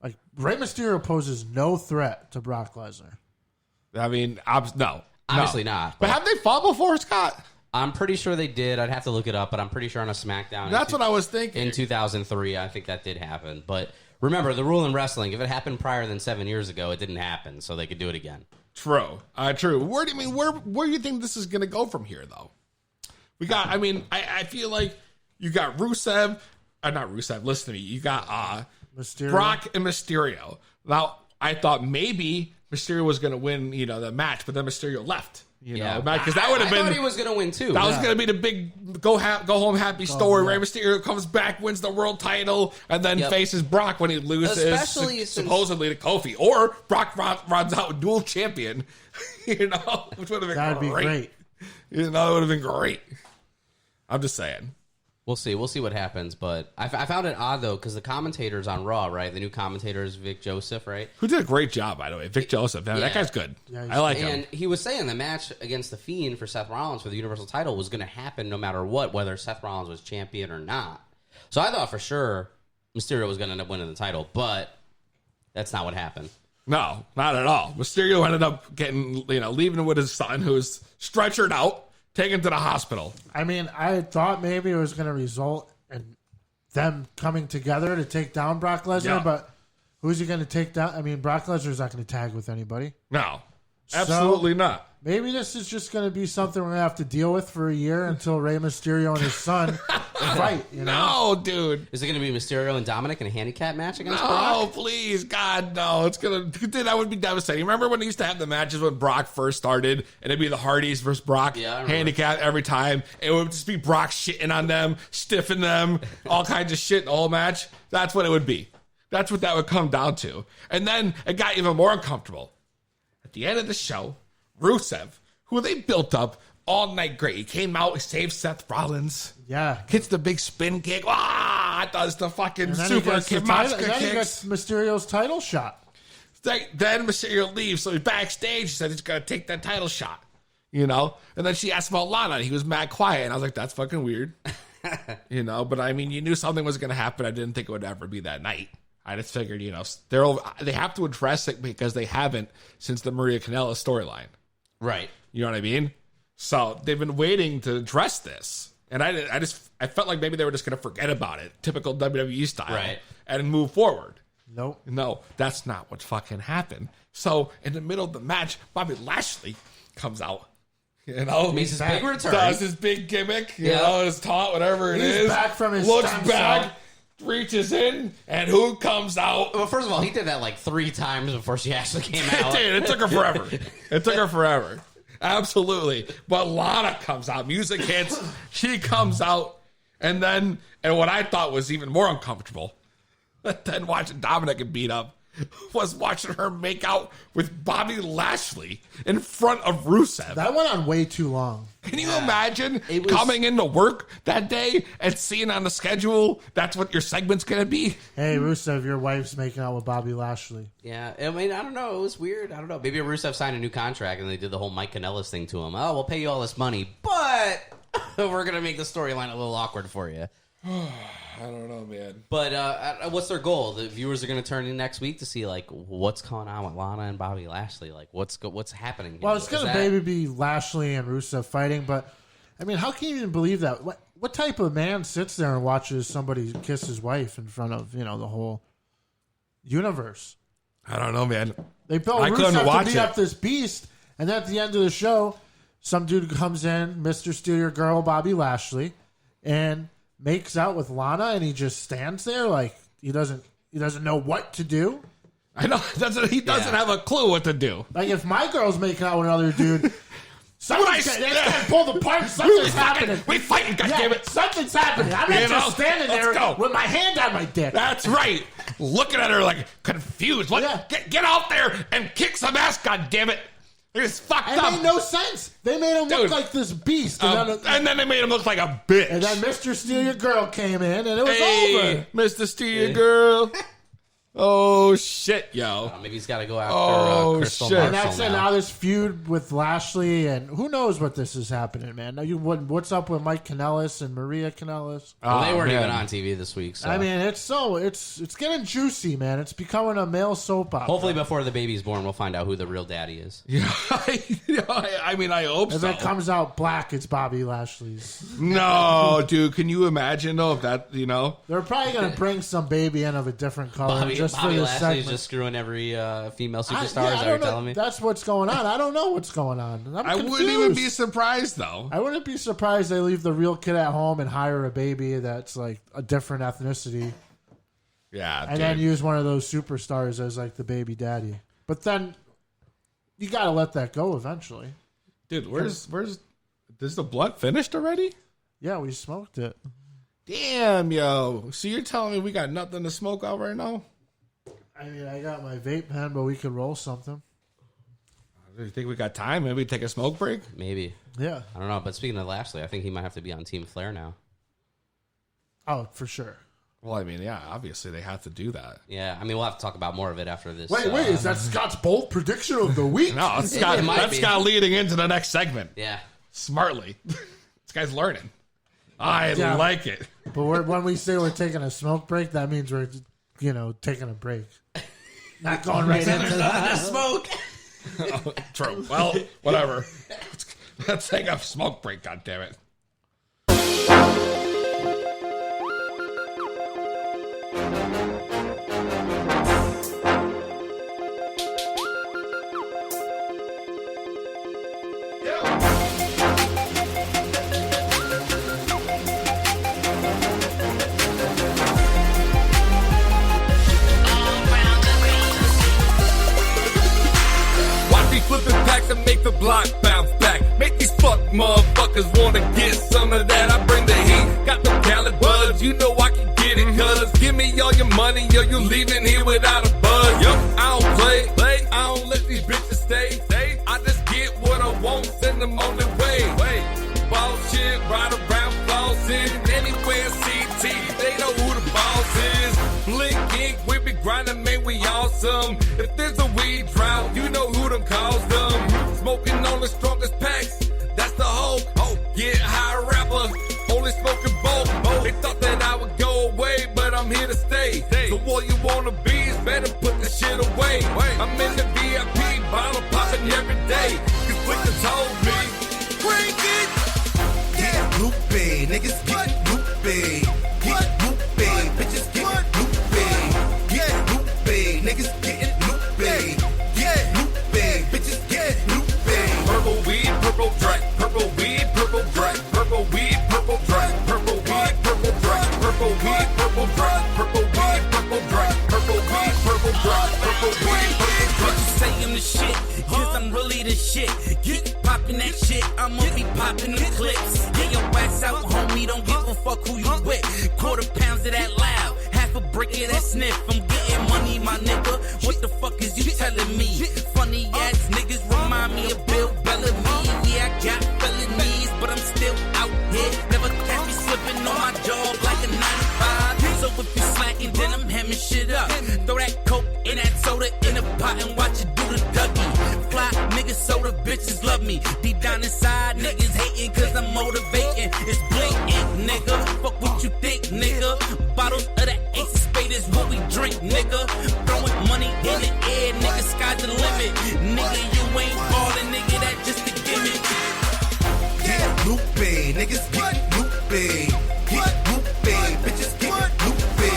Like, Rey Mysterio poses no threat to Brock Lesnar. I mean, no. Obviously not. But have they fought before, Scott? I'm pretty sure they did. I'd have to look it up, but I'm pretty sure on a SmackDown. That's what I was thinking. In 2003, I think that did happen. But remember, the rule in wrestling, if it happened prior than 7 years ago, it didn't happen, so they could do it again. True. True. Where do you think this is going to go from here, though? We got, I feel like you got Rusev, not Rusev, listen to me. You got Mysterio. Brock and Mysterio. Now, I thought maybe Mysterio was going to win, the match, but then Mysterio left. Because that would have been. I thought he was going to win too. That was going to be the big go home happy story. Rey Mysterio comes back, wins the world title, and then faces Brock when he loses, supposedly to Kofi, or Brock runs out with dual champion. Which would have been That'd be great. It would have been great. I'm just saying. We'll see. We'll see what happens. But I found it odd, though, because the commentators on Raw, right? The new commentator is Vic Joseph, right? Who did a great job, by the way. Vic Joseph. Man, that guy's good. Yeah, I like him. And he was saying the match against The Fiend for Seth Rollins for the Universal title was going to happen no matter what, whether Seth Rollins was champion or not. So I thought for sure Mysterio was going to end up winning the title, but that's not what happened. No, not at all. Mysterio ended up getting, leaving with his son, who was stretchered out. Taken to the hospital. I mean, I thought maybe it was going to result in them coming together to take down Brock Lesnar, but who's he going to take down? I mean, Brock Lesnar's not going to tag with anybody. No, absolutely not. Maybe this is just going to be something we're going to have to deal with for a year until Rey Mysterio and his son fight. No, dude. Is it going to be Mysterio and Dominic in a handicap match against Brock? Oh, please, God, no. It's gonna. That would be devastating. Remember when they used to have the matches when Brock first started, and it'd be the Hardys versus Brock, handicap every time. It would just be Brock shitting on them, stiffing them, all kinds of shit in the whole match. That's what it would be. That's what that would come down to. And then it got even more uncomfortable. At the end of the show, Rusev, who they built up all night great. He came out, he saved Seth Rollins. Yeah. Hits the big spin kick. Does the fucking super Kimachka kicks. He gets Mysterio's title shot. Then Mysterio leaves, so he's backstage. He said he's going to take that title shot. And then she asked about Lana, and he was mad quiet. And I was like, that's fucking weird. But I mean, you knew something was going to happen. I didn't think it would ever be that night. I just figured, they have to address it because they haven't since the Maria Kanellis storyline. Right. You know what I mean? So they've been waiting to address this. And I felt like maybe they were just going to forget about it. Typical WWE style. Right. And move forward. Nope. No, that's not what fucking happened. So in the middle of the match, Bobby Lashley comes out. Makes his big return. Does his big gimmick. His taunt, whatever it is. He's back from his looks back. Reaches in, and who comes out? Well, first of all, he did that like 3 times before she actually came out. It did. It took her forever. Absolutely. But Lana comes out. Music hits. She comes out. And what I thought was even more uncomfortable than watching Dominic get beat up was watching her make out with Bobby Lashley in front of Rusev. That went on way too long. Can you imagine coming into work that day and seeing on the schedule that's what your segment's going to be? Hey, Rusev, your wife's making out with Bobby Lashley. Yeah, I mean, I don't know. It was weird. I don't know. Maybe Rusev signed a new contract and they did the whole Mike Kanellis thing to him. Oh, we'll pay you all this money, but we're going to make the storyline a little awkward for you. I don't know, man. But what's their goal? The viewers are going to turn in next week to see like what's going on with Lana and Bobby Lashley. Like what's happening? Well, it's going to maybe be Lashley and Rusev fighting, but I mean, how can you even believe that? What type of man sits there and watches somebody kiss his wife in front of the whole universe? I don't know, man. They built Rusev to beat up this beast, and then at the end of the show, some dude comes in, Mr. Steal Your Girl, Bobby Lashley, and makes out with Lana, and he just stands there like he doesn't know what to do. I know he doesn't have a clue what to do. Like if my girl's making out with another dude, somebody's got pulled apart. Something's happening. We fighting, goddammit. Something's happening. I'm not just standing there with my hand on my dick. That's right. Looking at her like confused. What? Yeah. Get out there and kick some ass, goddammit. It's fucked up. It made no sense. They made him look like this beast. And then they made him look like a bitch. And then Mr. Steal Your Girl came in, and it was over. Mr. Steal Your Girl. Oh, shit, yo. Maybe he's got to go after Crystal Marshall And that's it. now. Now this feud with Lashley, and who knows what this is happening, man. Now what's up with Mike Kanellis and Maria Kanellis? Well, they weren't even on TV this week. So. I mean, it's getting juicy, man. It's becoming a male soap opera. Hopefully before the baby's born, we'll find out who the real daddy is. Yeah, I mean, I hope so. If it comes out black, it's Bobby Lashley's. No, dude, can you imagine, though, if that, They're probably going to bring some baby in of a different color Bobby for Lashley's this segment. just screwing every female superstar. I Is that don't you're know. telling me? That's what's going on. I don't know what's going on. I wouldn't even be surprised, though. I wouldn't be surprised they leave the real kid at home and hire a baby that's like a different ethnicity. Yeah, and then use one of those superstars as like the baby daddy. But then you got to let that go eventually. Dude, where's is the blunt finished already? Yeah, we smoked it. Damn, yo. So you're telling me we got nothing to smoke out right now? I mean, I got my vape pen, but we could roll something. Do you think we got time? Maybe take a smoke break? Maybe. Yeah. I don't know. But speaking of Lashley, I think he might have to be on Team Flair now. Oh, for sure. Well, I mean, yeah, obviously they have to do that. Yeah, I mean, we'll have to talk about more of it after this. Wait, is that Scott's bold prediction of the week? No, that's Scott leading into the next segment. Yeah. Smartly. This guy's learning. I like it. But when we say we're taking a smoke break, that means we're, taking a break. Not going right into the smoke. Oh, true. Well, whatever. Let's take a smoke break, goddammit. Flipping packs and make the block bounce back. Make these fuck motherfuckers wanna get some of that. I bring the heat, got the Cali buds. You know I can get it, cuz give me all your money, yo, you leaving here without a buzz. Yo, I don't play, I don't let these bitches stay. I just get what I want, send them on their way. Ball shit, ride around flossing, anywhere CT, they know who the boss is. Blink ink, we be grinding, man, we awesome. If there's a weed drought, you know who them calls them. Smoking on the strongest packs, that's the hope. Get high rapper, only smoking bulk. They thought that I would go away, but I'm here to stay. So what you wanna be is better put the shit away. I'm in the VIP, bottle popping every day. Cause Victor told me, bring it. Get loopy, niggas get loopy. Get loopy, bitches get loopy. Get loopy, niggas getting loopy. Get loopy, bitches get loopy. Purple weed, purple drag. Purple weed, purple drag. Purple weed, purple drag. Purple weed, purple drag. Purple weed, purple drag. Purple weed, purple drag. Purple weed, purple drag. Purple weed, purple drag. Say I'm the shit, cause I'm really the shit. Keep popping that shit, I'ma be popping the clips. Get your ass out, homie, don't give a fuck who you with. Quarter pounds of that loud, half a brick of that sniff. I'm getting money, my nigga. What the fuck is you telling me? Funny ass niggas remind me of Bill Bellamy. Yeah, I got felonies, but I'm still out here. Never catch me slipping on my job like a 9-to-5. So if you slacking, then I'm hamming shit up. Throw that coke and that soda in a pot and watch it do the Dougie. Fly niggas, soda bitches love me. Deep down inside, niggas hating cause I'm motivating. It's blatant, nigga. Fuck what you think, nigga. Bottles of the Ace of Spades is what we drink, nigga. Throwing money in the air, nigga. Sky's the limit. Nigga, you ain't ballin', nigga. That just a gimmick. Get loopy, niggas get loopy. Get loopy, bitches get loopy.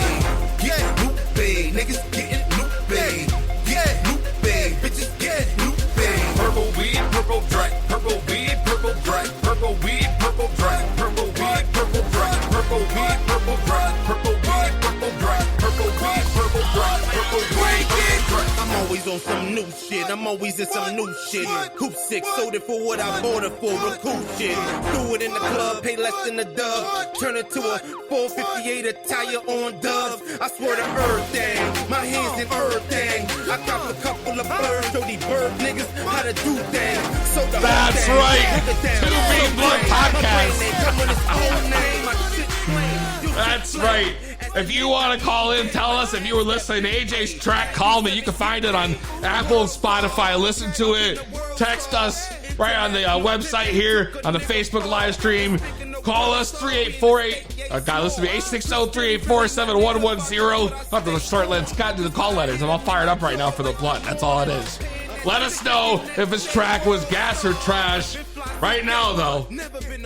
Get loopy, niggas getting loopy. Get loopy, bitches get loopy. Purple weed, purple drag. Purple weed, purple drag. Purple weed, purple drag. Purple weed, purple drag. Purple weed, purple drag. Purple weed, purple drag. Purple weed, purple drag. Purple weed, purple drag. I'm always on some new shit. I'm always in some new shit. Coop 6, sold it for what I bought it for. Recruit shit. Do it in the club, pay less than a dub. Turn it to a 458 attire on Dove. I swear to everything. My hands in everything. I got a couple of birds. Show these bird niggas how to do things. So the That's whole right. thing. 2B Blood Podcast. Come with its own name. My shit plain. That's That's right. If you want to call in, tell us if you were listening to AJ's track, call me. You can find it on Apple and Spotify. Listen to it. Text us right on the website here on the Facebook live stream. Call us 3848. God, listen to me. 860-384-7110. I'll have to start letting Scott do the call letters. I'm all fired up right now for the blunt. That's all it is. Let us know if his track was gas or trash. Right now, though,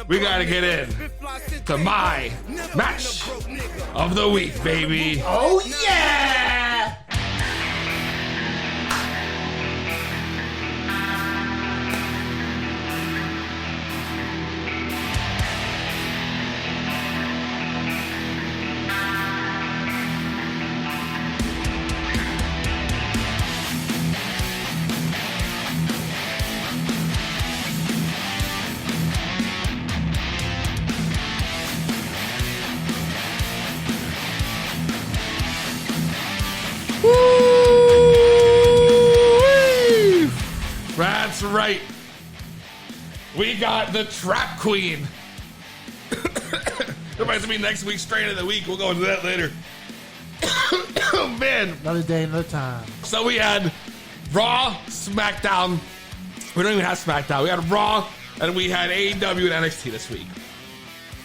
we got to get in to my match of the week, baby. Oh, yeah! Woo! That's right. We got the Trap Queen. Reminds me next week's Strain of the Week. We'll go into that later. Oh, man. Another day, another time. So we had Raw, SmackDown. We don't even have SmackDown. We had Raw, and we had AEW and NXT this week.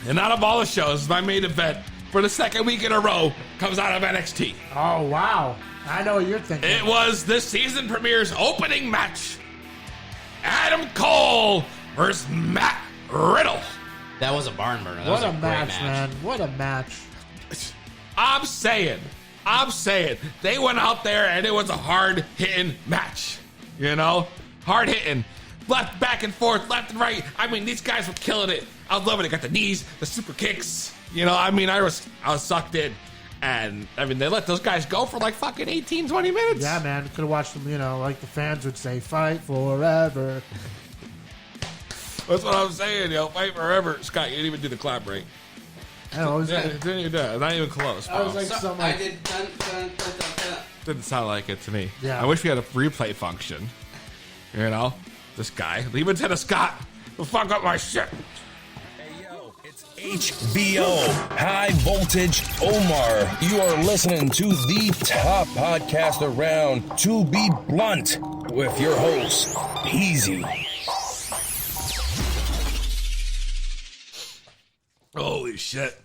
And out of all the shows, my main event for the second week in a row comes out of NXT. Oh, wow. I know what you're thinking. It was this season premiere's opening match. Adam Cole versus Matt Riddle. That was a barn burner. That What was a great match, man. What a match. I'm saying, they went out there and it was a hard-hitting match. You know? Hard-hitting. Left, back and forth, left and right. I mean, these guys were killing it. I was loving it. Got the knees, the super kicks. You know, I mean, I was sucked in. And, I mean, they let those guys go for like fucking 18, 20 minutes. Yeah, man. Could have watched them, you know, like the fans would say, fight forever. That's what I'm saying, yo. Fight forever. Scott, you didn't even do the clap right. I know, it was Didn't you do it? Not even close, bro. I was like, some I like, did. Didn't sound like it to me. Yeah. I wish we had a replay function. You know? This guy. Leave it to the Scott. He'll fuck up my shit. HBO, High Voltage Omar. You are listening to the top podcast around, To Be Blunt, with your host, Peasy. Holy shit.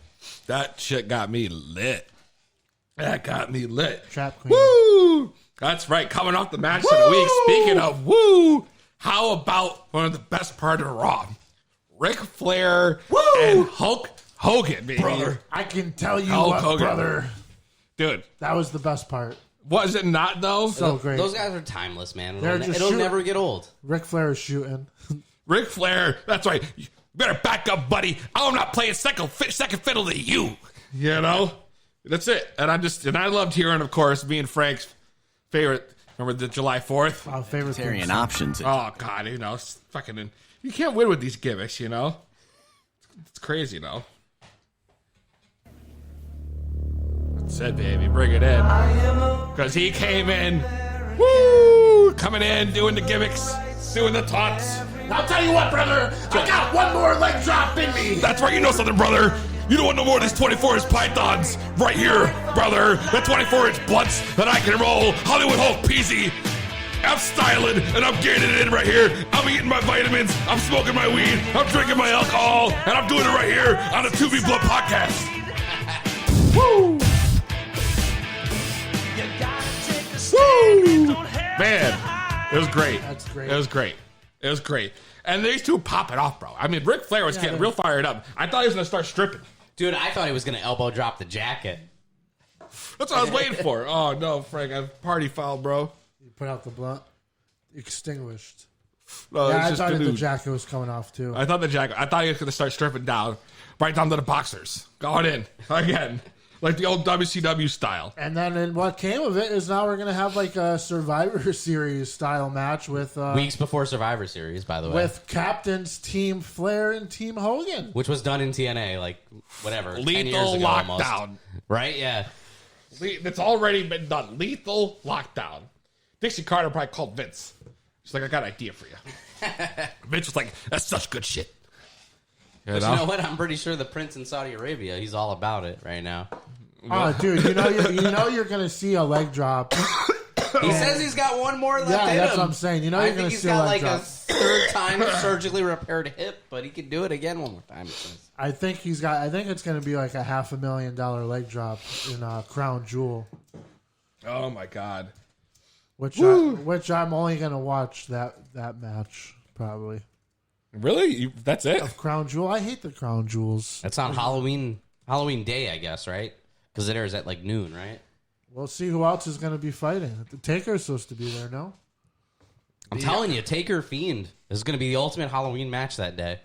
That shit got me lit. That got me lit. Trap Queen. Woo! That's right. Coming off the match of the week. Speaking of woo, how about one of the best part of Raw? Ric Flair and Hulk Hogan, baby. Brother, I can tell you Hulk what, Hogan. brother. Dude. That was the best part. Was it not, though? So great. Those guys are timeless, man. They're It'll, just it'll shooting. never get old. Ric Flair is shooting. Ric Flair, that's right. You better back up, buddy. I'm not playing second fiddle to you. You know? That's it. And I loved hearing, of course, me and Frank's favorite. Remember the July 4th? Our favorite Vegetarian options. Oh, God, you know, it's fucking... You can't win with these gimmicks, you know? It's crazy, though. That's it, baby. Bring it in. Because he came in. Woo! Coming in, doing the gimmicks, doing the taunts. I'll tell you what, brother. I got one more leg drop in me. That's right. You know something, brother. You don't want no more of these 24-inch pythons right here, brother. The 24-inch blunts that I can roll. Hollywood Hulk Peasy. I'm styling and I'm getting it in right here. I'm eating my vitamins. I'm smoking my weed. I'm drinking my alcohol. And I'm doing it right here on the 2B Blood podcast. Woo! Woo! Man, it was great. That's great. It was great. It was great. And these two pop it off, bro. I mean, Ric Flair was getting real fired up. I thought he was going to start stripping. Dude, I thought he was going to elbow drop the jacket. That's what I was waiting for. Oh, no, Frank. I party foul, bro. You put out the blunt. Extinguished. No, Yeah, it's I just thought the dude. jacket was coming off, too. I thought he was going to start stripping down, right down to the boxers. Going in again, like the old WCW style. And then what came of it is now we're going to have like a Survivor Series style match with... Weeks before Survivor Series, by the way. With captains Team Flair and Team Hogan. Which was done in TNA, like, whatever, 10 years Lethal ago almost. Lockdown. Right? Yeah. It's already been done. Lethal Lockdown. Dixie Carter probably called Vince. She's like, I got an idea for you. Vince was like, that's such good shit. But you know what? I'm pretty sure the prince in Saudi Arabia, he's all about it right now. Oh, dude, you know you're gonna see a leg drop. He says he's got one more left in him. Yeah, that's what I'm saying. You know, you're going to see a leg drop. a third time surgically repaired hip, but he could do it again one more time. I think it's going to be like a $500,000 leg drop in Crown Jewel. Oh my God! Which I'm only going to watch that match probably. Really? That's it? Of Crown Jewel. I hate the Crown Jewels. That's on Halloween Day, I guess, right? Because it airs at like noon, right? We'll see who else is going to be fighting. The Taker's supposed to be there, no? I'm telling you, Taker Fiend is going to be the ultimate Halloween match that day.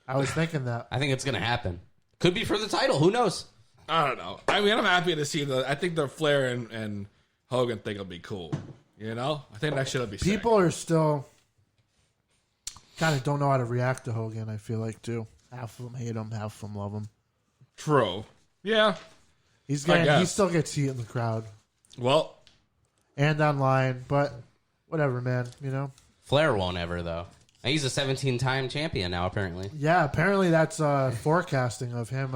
I was thinking that. I think it's going to happen. Could be for the title. Who knows? I don't know. I mean, I'm happy to see I think the Flair and Hogan thing will be cool. You know? I think that should be sick. People are still kind of don't know how to react to Hogan, I feel like, too. Half of them hate him, half of them love him. True. Yeah. He still gets heat in the crowd. Well. And online, but whatever, man, you know? Flair won't ever, though. He's a 17-time champion now, apparently. Yeah, apparently that's forecasting of him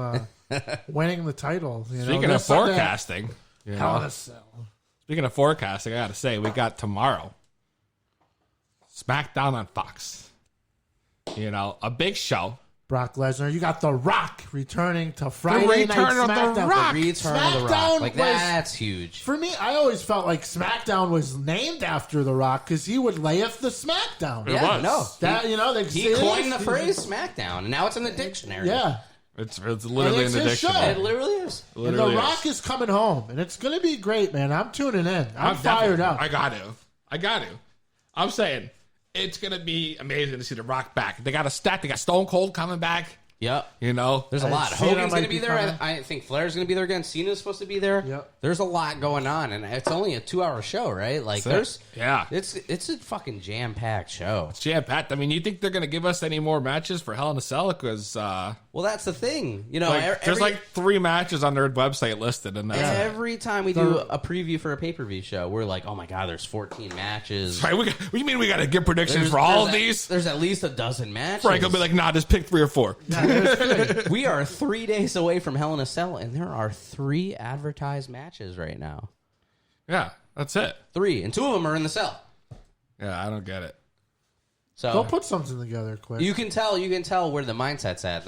winning the title. You Speaking know? of forecasting. Hell in a Cell. Speaking of forecasting, I got to say, we got tomorrow SmackDown on Fox. You know, a big show. Brock Lesnar. You got The Rock returning to Friday Night SmackDown. The return of The Rock. Like, that's huge. For me, I always felt like SmackDown was named after The Rock because he would layeth the SmackDown. Yeah, no. He coined the phrase SmackDown, and now it's in the dictionary. Yeah. It's literally in the dictionary. It literally is. And The Rock is coming home, and it's going to be great, man. I'm tuning in. I'm fired up. I got to. I'm saying it's going to be amazing to see The Rock back. They got a stack. They got Stone Cold coming back. Yep. You know? There's a lot. Hogan's going to be there. I think Flair's going to be there again. Cena's supposed to be there. Yep. There's a lot going on, and it's only a 2-hour show, right? Like, it's a fucking jam-packed show. It's jam-packed. I mean, you think they're going to give us any more matches for Hell in a Cell? Because, well, that's the thing. You know, there's like 3 matches on their website listed. And every time we do a preview for a pay-per-view show, we're like, oh my God, there's 14 matches. Right, we mean we got to give predictions for all of these? There's at least a dozen matches. Frank will be like, nah, just pick 3 or 4. We are 3 days away from Hell in a Cell, and there are 3 advertised matches right now. Yeah, that's it. 3, and 2 of them are in the cell. Yeah, I don't get it. So go put something together quick. You can tell where the mindset's at.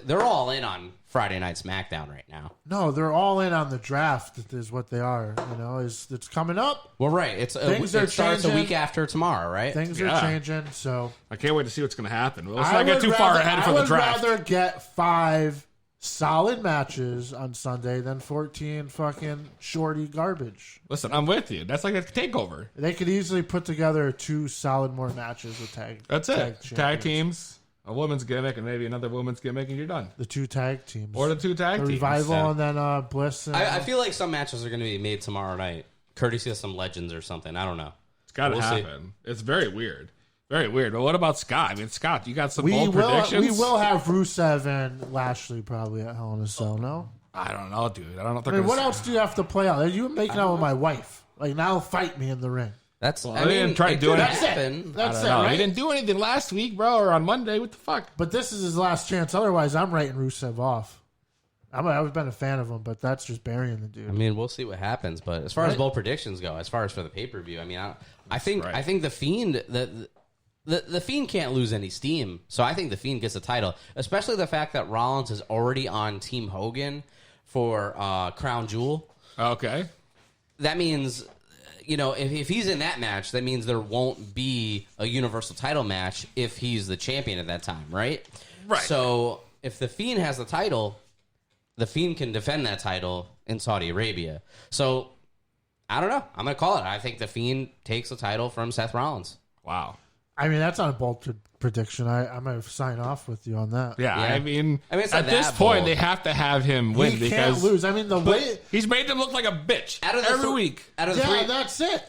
They're all in on Friday Night SmackDown right now. No, they're all in on the draft. Is what they are. You know, it's coming up. Well, right. It starts a week after tomorrow, right? Things are changing. So I can't wait to see what's going to happen. Well, let's not get too far ahead for the draft. I would rather get 5 solid matches on Sunday than 14 fucking shorty garbage. Listen, I'm with you. That's like a takeover. They could easily put together 2 solid more matches with tag. That's it. Tag teams, a woman's gimmick, and maybe another woman's gimmick, and you're done. The 2 tag teams. Or the 2 tag teams. The Revival and then Bliss. And, I feel like some matches are going to be made tomorrow night, courtesy of some legends or something. I don't know. It's got to happen. See. It's very weird. Very weird. But what about Scott? I mean, Scott, you got some bold predictions? We will have Rusev and Lashley probably at Hell in a Cell, no? I don't know, dude. I don't know if they're what else do you have to play out? You making out with my wife. Like, now fight me in the ring. That's I didn't try to do That's it. That's it, right? He didn't do anything last week, bro, or on Monday. What the fuck? But this is his last chance. Otherwise, I'm writing Rusev off. I've been a fan of him, but that's just burying the dude. I mean, we'll see what happens. But as far as bold predictions go, as far as for the pay-per-view, I mean, I think the Fiend... The Fiend can't lose any steam, so I think the Fiend gets the title, especially the fact that Rollins is already on Team Hogan for Crown Jewel. Okay. That means, you know, if he's in that match, that means there won't be a Universal title match if he's the champion at that time, right? Right. So if the Fiend has the title, the Fiend can defend that title in Saudi Arabia. So, I don't know. I'm going to call it. I think the Fiend takes the title from Seth Rollins. Wow. I mean, that's not a bold prediction. I'm going to sign off with you on that. Yeah. I mean at this point, they have to have him win he can't lose. I mean, the way he's made them look like a bitch every week. Out of the 3, that's it.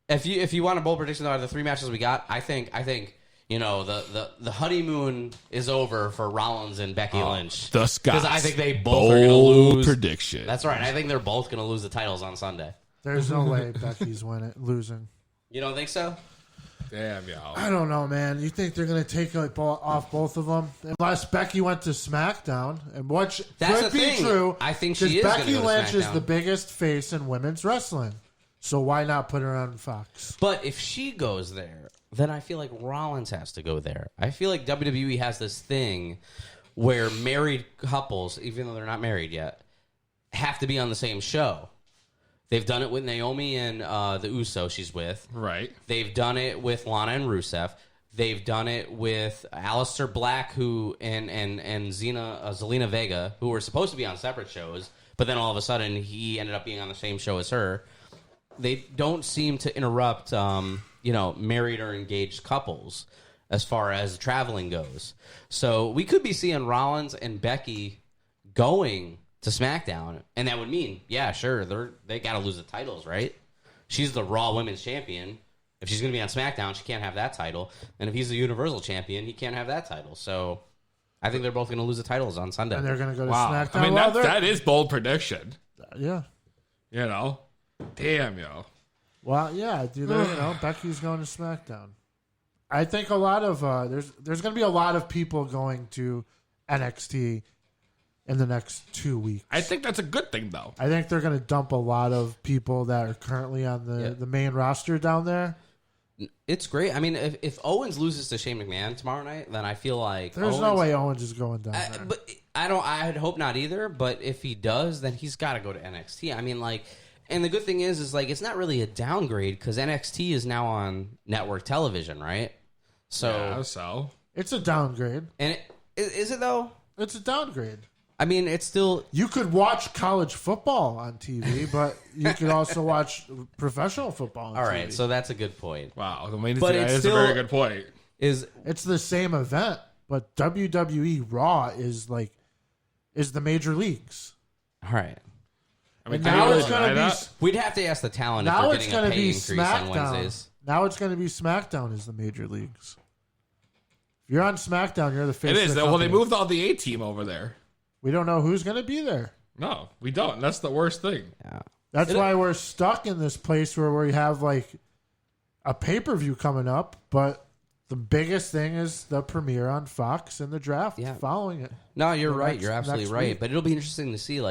If you want a bold prediction, though, out of the 3 matches we got, I think you know the honeymoon is over for Rollins and Becky Lynch. The Scots. Because I think they both are going to lose. Prediction. That's right. I think they're both going to lose the titles on Sunday. There's no way Becky's losing. You don't think so? Damn, yo. I don't know, man. You think they're going to take off both of them? Unless Becky went to SmackDown, and which could be true. I think she is Becky gonna go to Lynch is SmackDown. the biggest face in women's wrestling. So why not put her on Fox? But if she goes there, then I feel like Rollins has to go there. I feel like WWE has this thing where married couples, even though they're not married yet, have to be on the same show. They've done it with Naomi and the Uso she's with. Right. They've done it with Lana and Rusev. They've done it with Aleister Black and Zelina Vega, who were supposed to be on separate shows, but then all of a sudden he ended up being on the same show as her. They don't seem to interrupt, married or engaged couples as far as traveling goes. So we could be seeing Rollins and Becky going to SmackDown, and that would mean, yeah, sure, they got to lose the titles, right? She's the Raw Women's Champion. If she's going to be on SmackDown, she can't have that title. And if he's the Universal Champion, he can't have that title. So I think they're both going to lose the titles on Sunday. And they're going to go to SmackDown. I mean, that is bold prediction. Yeah. You know? Damn, yo. Well, yeah, Becky's going to SmackDown. I think a lot of there's going to be a lot of people going to NXT in the next 2 weeks. I think that's a good thing, though. I think they're going to dump a lot of people that are currently on the main roster down there. It's great. I mean, if Owens loses to Shane McMahon tomorrow night, then I feel like there's no way Owens is going down there. But I'd hope not either. But if he does, then he's got to go to NXT. I mean, and the good thing is it's not really a downgrade because NXT is now on network television, right? So it's a downgrade. And is it though? It's a downgrade. I mean, it's still... You could watch college football on TV, but you could also watch professional football on TV. All right, so that's a good point. Wow, that is a very good point. It's the same event, but WWE Raw is the major leagues. All right. I mean, now it's going to be... We'd have to ask the talent if now we're it's getting a pay increase SmackDown. on Wednesdays. Now it's going to be SmackDown as the major leagues. If you're on SmackDown, you're the face It is. of the Well, they company. moved all the A-team over there. We don't know who's going to be there. No, we don't. That's the worst thing. Yeah. That's why we're stuck in this place where we have a pay-per-view coming up, but the biggest thing is the premiere on Fox and the draft following it. No, you're right. You're absolutely right. Week. But it'll be interesting to see,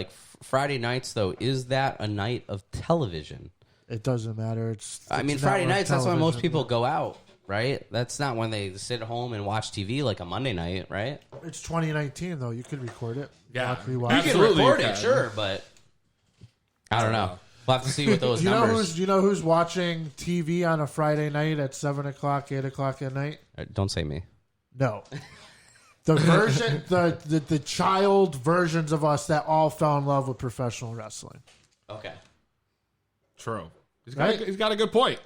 Friday nights, though, is that a night of television? It doesn't matter. It's Friday nights, that's when most people yeah. go out, right? That's not when they sit at home and watch TV like a Monday night, right? It's 2019, though. You could record it. Yeah. You can record it, sure, but I don't know. We'll have to see what those numbers... Do you know who's watching TV on a Friday night at 7 o'clock, 8 o'clock at night? Don't say me. No. The version, the child versions of us that all fell in love with professional wrestling. Okay. True. He's got a good point.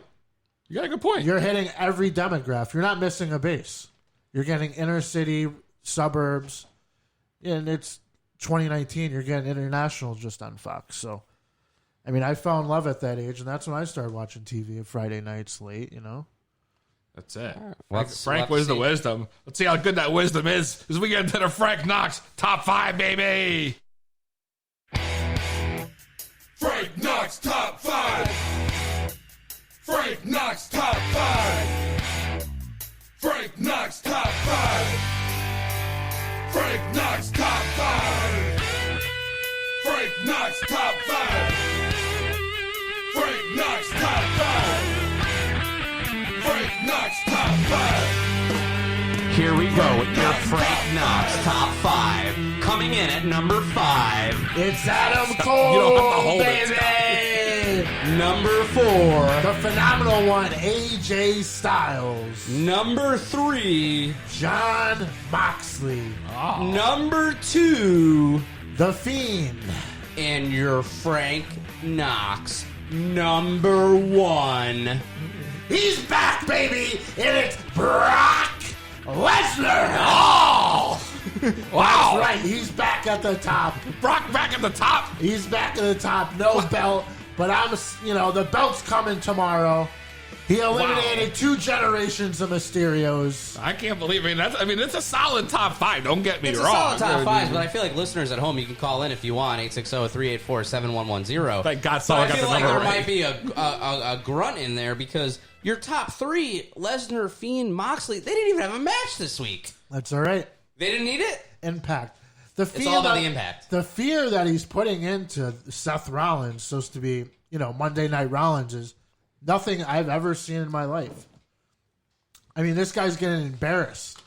You got a good point. You're hitting every demographic. You're not missing a base. You're getting inner city, suburbs, and it's 2019. You're getting international just on Fox. So, I mean, I fell in love at that age, and that's when I started watching TV Friday nights late, That's it. Well, Frank was the wisdom. Let's see how good that wisdom is as we get into the Frank Knox Top 5, baby. Frank Knox Top 5. Frank Knox Top 5. Frank Knox Top 5. Frank Knox Top 5. Frank Knox Top 5. Frank Knox Top 5. Frank Knox Top 5. Here we go with your Frank Knox Top 5. Coming in at number 5. It's Adam You don't have to Cole, hold it. baby. Number 4. The phenomenal one, AJ Styles. Number 3. John Moxley. Number 2. The Fiend. And your Frank Knox number 1. He's back, baby, and it's Brock Lesnar. Oh! Wow. That's right. He's back at the top. Brock back at the top. He's back at the top. No belt, but the belt's coming tomorrow. He eliminated 2 generations of Mysterios. I can't believe it. It's a solid top 5. Don't get me It's wrong. a solid top 5, but I feel like listeners at home, you can call in if you want, 860-384-7110. Thank God But someone I got feel the like number there right. might be a grunt in there because your top 3, Lesnar, Fiend, Moxley, they didn't even have a match this week. That's all right. They didn't need it? Impact. It's all about the impact. The fear that he's putting into Seth Rollins, supposed to be, Monday Night Rollins, is nothing I've ever seen in my life. I mean, this guy's getting embarrassed.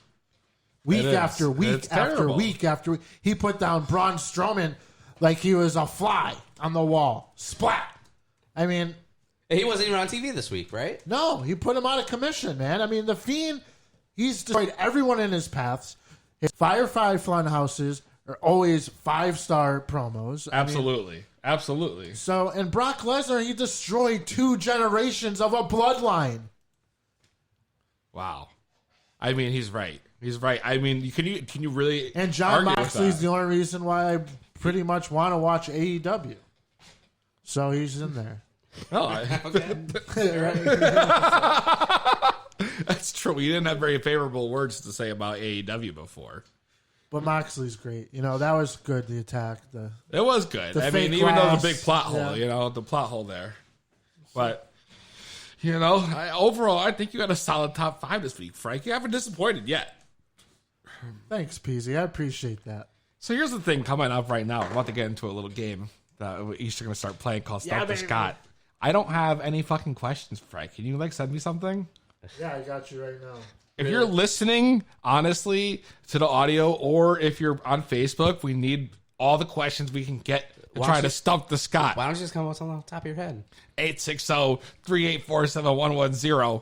Week after week after week after week. He put down Braun Strowman like he was a fly on the wall. Splat. I mean... He wasn't even on TV this week, right? No, he put him out of commission, man. I mean, the Fiend, he's destroyed everyone in his paths. His Firefly Funhouses are always 5-star promos. Absolutely. Absolutely. So, and Brock Lesnar, he destroyed 2 generations of a bloodline. Wow. I mean, he's right. He's right. I mean, can you really? And John Moxley's the only reason why I pretty much want to watch AEW. So he's in there. Oh, that's true. You didn't have very favorable words to say about AEW before. But Moxley's great. That was good, the attack. It was good. I mean, even though the big plot hole, the plot hole there. But, overall, I think you got a solid top 5 this week, Frank. You haven't disappointed yet. Thanks, Peasy. I appreciate that. So here's the thing coming up right now. I'm about to get into a little game that we're each going to start playing called Stump the Scott. I don't have any fucking questions, Frank. Can you, send me something? Yeah, I got you right now. If you're listening, honestly, to the audio, or if you're on Facebook, we need all the questions we can get to try to stump the Scott. Why don't you just come up with something off the top of your head? 860-384-7110.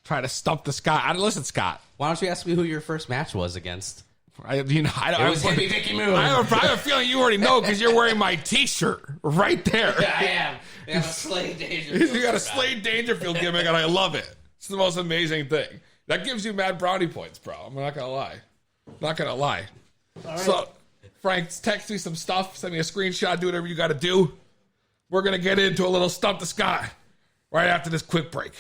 Try to stump the Scott. Listen, Scott. Why don't you ask me who your first match was against? It was Hippie Vicky Moon. I have a feeling you already know because you're wearing my T-shirt right there. Yeah, I am. You have a Slade Dangerfield. You got a Slade Dangerfield gimmick, and I love it. It's the most amazing thing. That gives you mad brownie points, bro. I'm not gonna lie. Not gonna lie. Right. So, Frank, text me some stuff. Send me a screenshot. Do whatever you got to do. We're gonna get into a little Stump the Scott right after this quick break.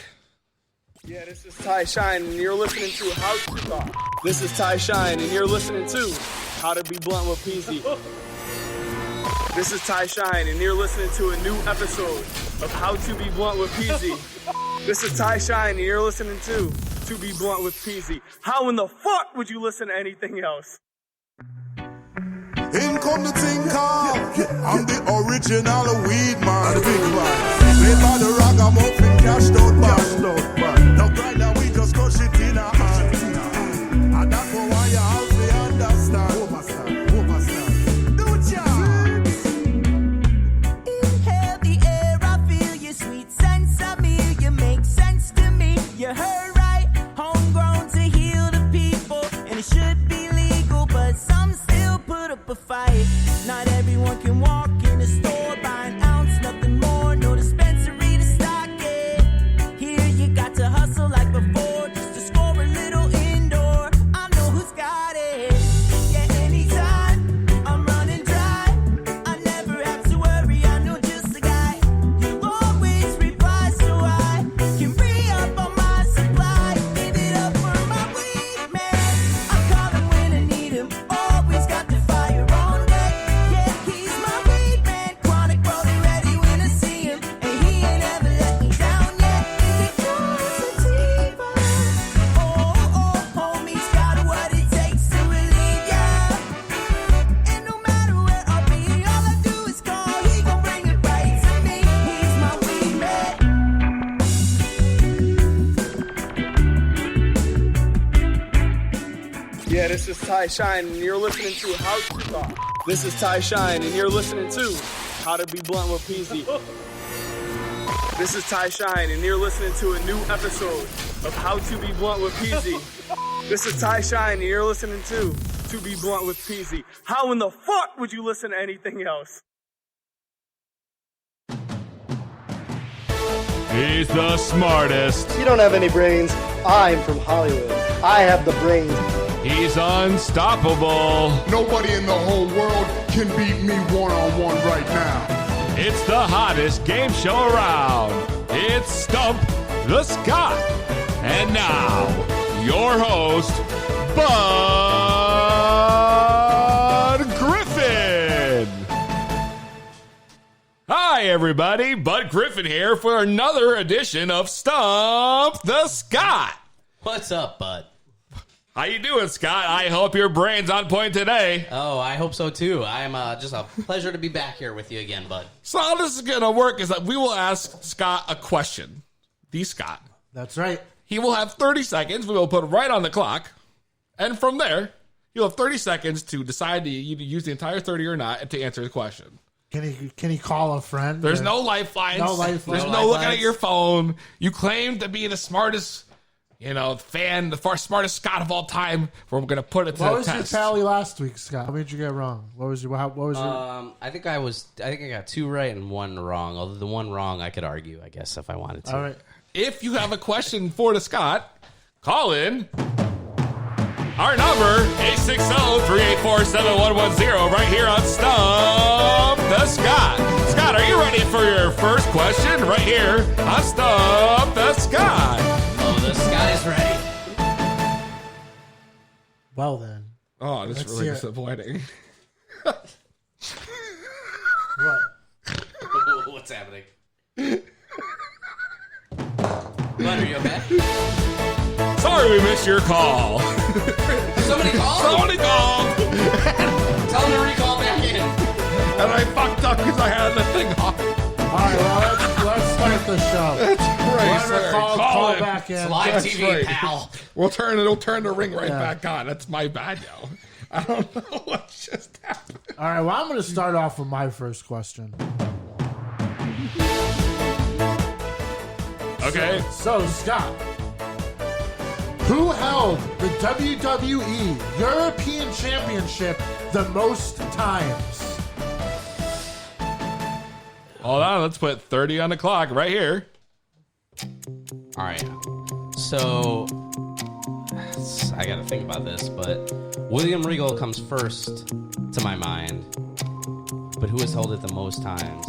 Yeah, this is Ty Shine, and you're listening to How to Talk. This is Ty Shine, and you're listening to How to Be Blunt with Peasy. This is Ty Shine, and you're listening to a new episode of How to Be Blunt with Peasy. This is Ty Shine, and you're listening to Be Blunt with Peasy. How in the fuck would you listen to anything else? In come the thing called I'm the original weed man. Made by the ragamuffin, cashed out bad. No grind that we just crush it in our hand. And that's why you have to understand. Do it, Inhale the air, I feel your sweet sense of me. You make sense to me. You heard right, homegrown to heal the people. And it should be legal, but some still put up a fight. Not everyone can walk in a store, buy an ounce, nothing more, no dispensary to stock it. Here you got to hustle like before, just to score a little indoor. I know who's got it. Yeah, anytime I'm running dry, I never have to worry, I know just the guy. You always reply so I can re-up on my supply. Give it up for my weed man. I call him when I need him, always got the fire on deck. Yeah, he's my weed man, chronic rolling ready when I see him, and he ain't ever let me down yet. Is it positiva? Oh, homie's got what it takes to relieve ya. And no matter where I'll be, all I do is call, he gon' bring it right to me. He's my weed man. Yeah, this is Ty Shine, and you're listening to How to Talk. This is Ty Shine, and you're listening to How to Be Blunt with Peasy. This is Ty Shine, and you're listening to a new episode of How to Be Blunt with Peasy. This is Ty Shine, and you're listening to Be Blunt with Peasy. How in the fuck would you listen to anything else? He's the smartest. You don't have any brains. I'm from Hollywood. I have the brains. He's unstoppable. Nobody in the whole world can beat me one-on-one right now. It's the hottest game show around. It's Stump the Scott. And now, your host, Bud Griffin. Hi, everybody. Bud Griffin here for another edition of Stump the Scott. What's up, Bud? How you doing, Scott? I hope your brain's on point today. Oh, I hope so, too. I'm just a pleasure to be back here with you again, Bud. So how this is going to work is that we will ask Scott a question. The Scott. That's right. He will have 30 seconds. We will put it right on the clock. And from there, he'll have 30 seconds to decide to either use the entire 30 or not and to answer the question. Can he call a friend? There's no lifelines. No lifelines. There's no looking at your phone. You claim to be the smartest, fan, the smartest Scott of all time. We're going to put it to the test. What was your tally last week, Scott? What did you get wrong? What was your? I think I got 2 right and 1 wrong. Although the 1 wrong, I could argue, I guess, if I wanted to. All right. If you have a question for the Scott, call in. Our number, 860-384-7110, right here on Stump the Scott. Scott, are you ready for your first question? Right here on Stump the Scott. Oh, the Scott is ready. Well, then. Oh, that's really disappointing. What? What's happening? Bud, are you okay? Sorry we missed your call. Somebody called? Somebody called. Tell them to recall back in. And I fucked up because I had the thing off. All right, well, let's start the show. That's right. Whoever call back in. It's live TV, pal. We'll turn the ring right back on. That's my bad, yo. I don't know what just happened. All right, well, I'm going to start off with my first question. Okay. So Scott, who held the WWE European Championship the most times? Hold on, let's put 30 on the clock right here. All right. So I got to think about this, but William Regal comes first to my mind. But who has held it the most times?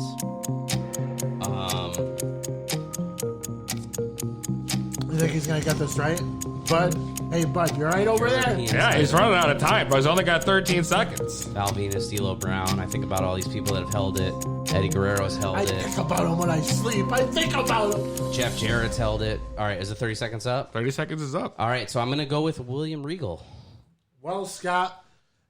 You think he's going to get this right? Bud? Hey, Bud, you all right over there? Yeah, he's running out of time, but he's only got 13 seconds. Val Venus, D'Lo Brown. I think about all these people that have held it. Eddie Guerrero's held it. I think about him when I sleep. I think about him. Jeff Jarrett's held it. All right, is it 30 seconds up? 30 seconds is up. All right, so I'm going to go with William Regal. Well, Scott,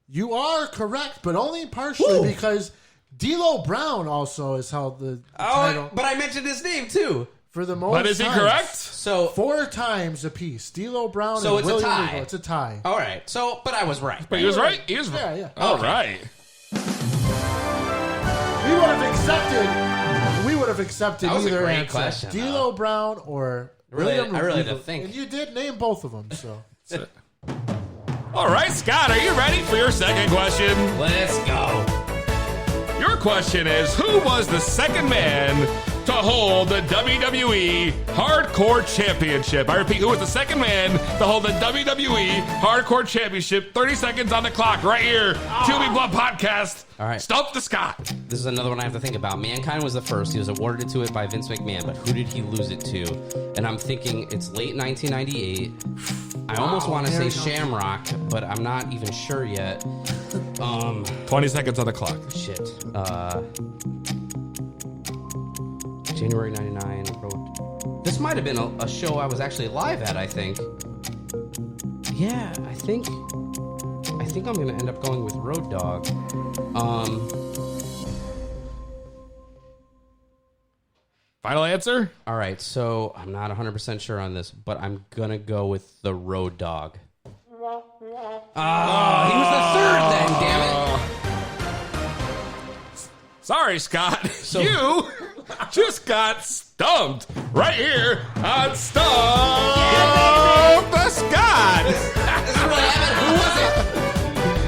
you are correct, but only partially because D'Lo Brown also has held the title. But I mentioned his name, too. For the most But is he times. correct? So 4 times apiece. D'Lo Brown So and it's a William tie. Regal. It's a tie. All right, but I was right. But he was right? He was right. Yeah, yeah. All right. We would have accepted That was a either great answer. question, D'Lo Brown or William I really had Regal. to think. And you did name both of them, so. All right, Scott, are you ready for your second question? Let's go. Your question is, who was the second man to hold the WWE Hardcore Championship? I repeat, who was the second man to hold the WWE Hardcore Championship? 30 seconds on the clock right here. 2B Blood Podcast. All right. Stump the Scott. This is another one I have to think about. Mankind was the first. He was awarded to it by Vince McMahon, but who did he lose it to? And I'm thinking it's late 1998. I almost want to say Shamrock, but I'm not even sure yet. 20 seconds on the clock. Shit. January 99. This might have been a show I was actually live at, I think. Yeah, I think I'm going to end up going with Road Dogg. Final answer? All right, so I'm not 100% sure on this, but I'm going to go with the Road Dogg. Oh, he was the third then, damn it. Sorry, Scott. You just got stumped right here on Stump the Scott. This is what happened. Who was it?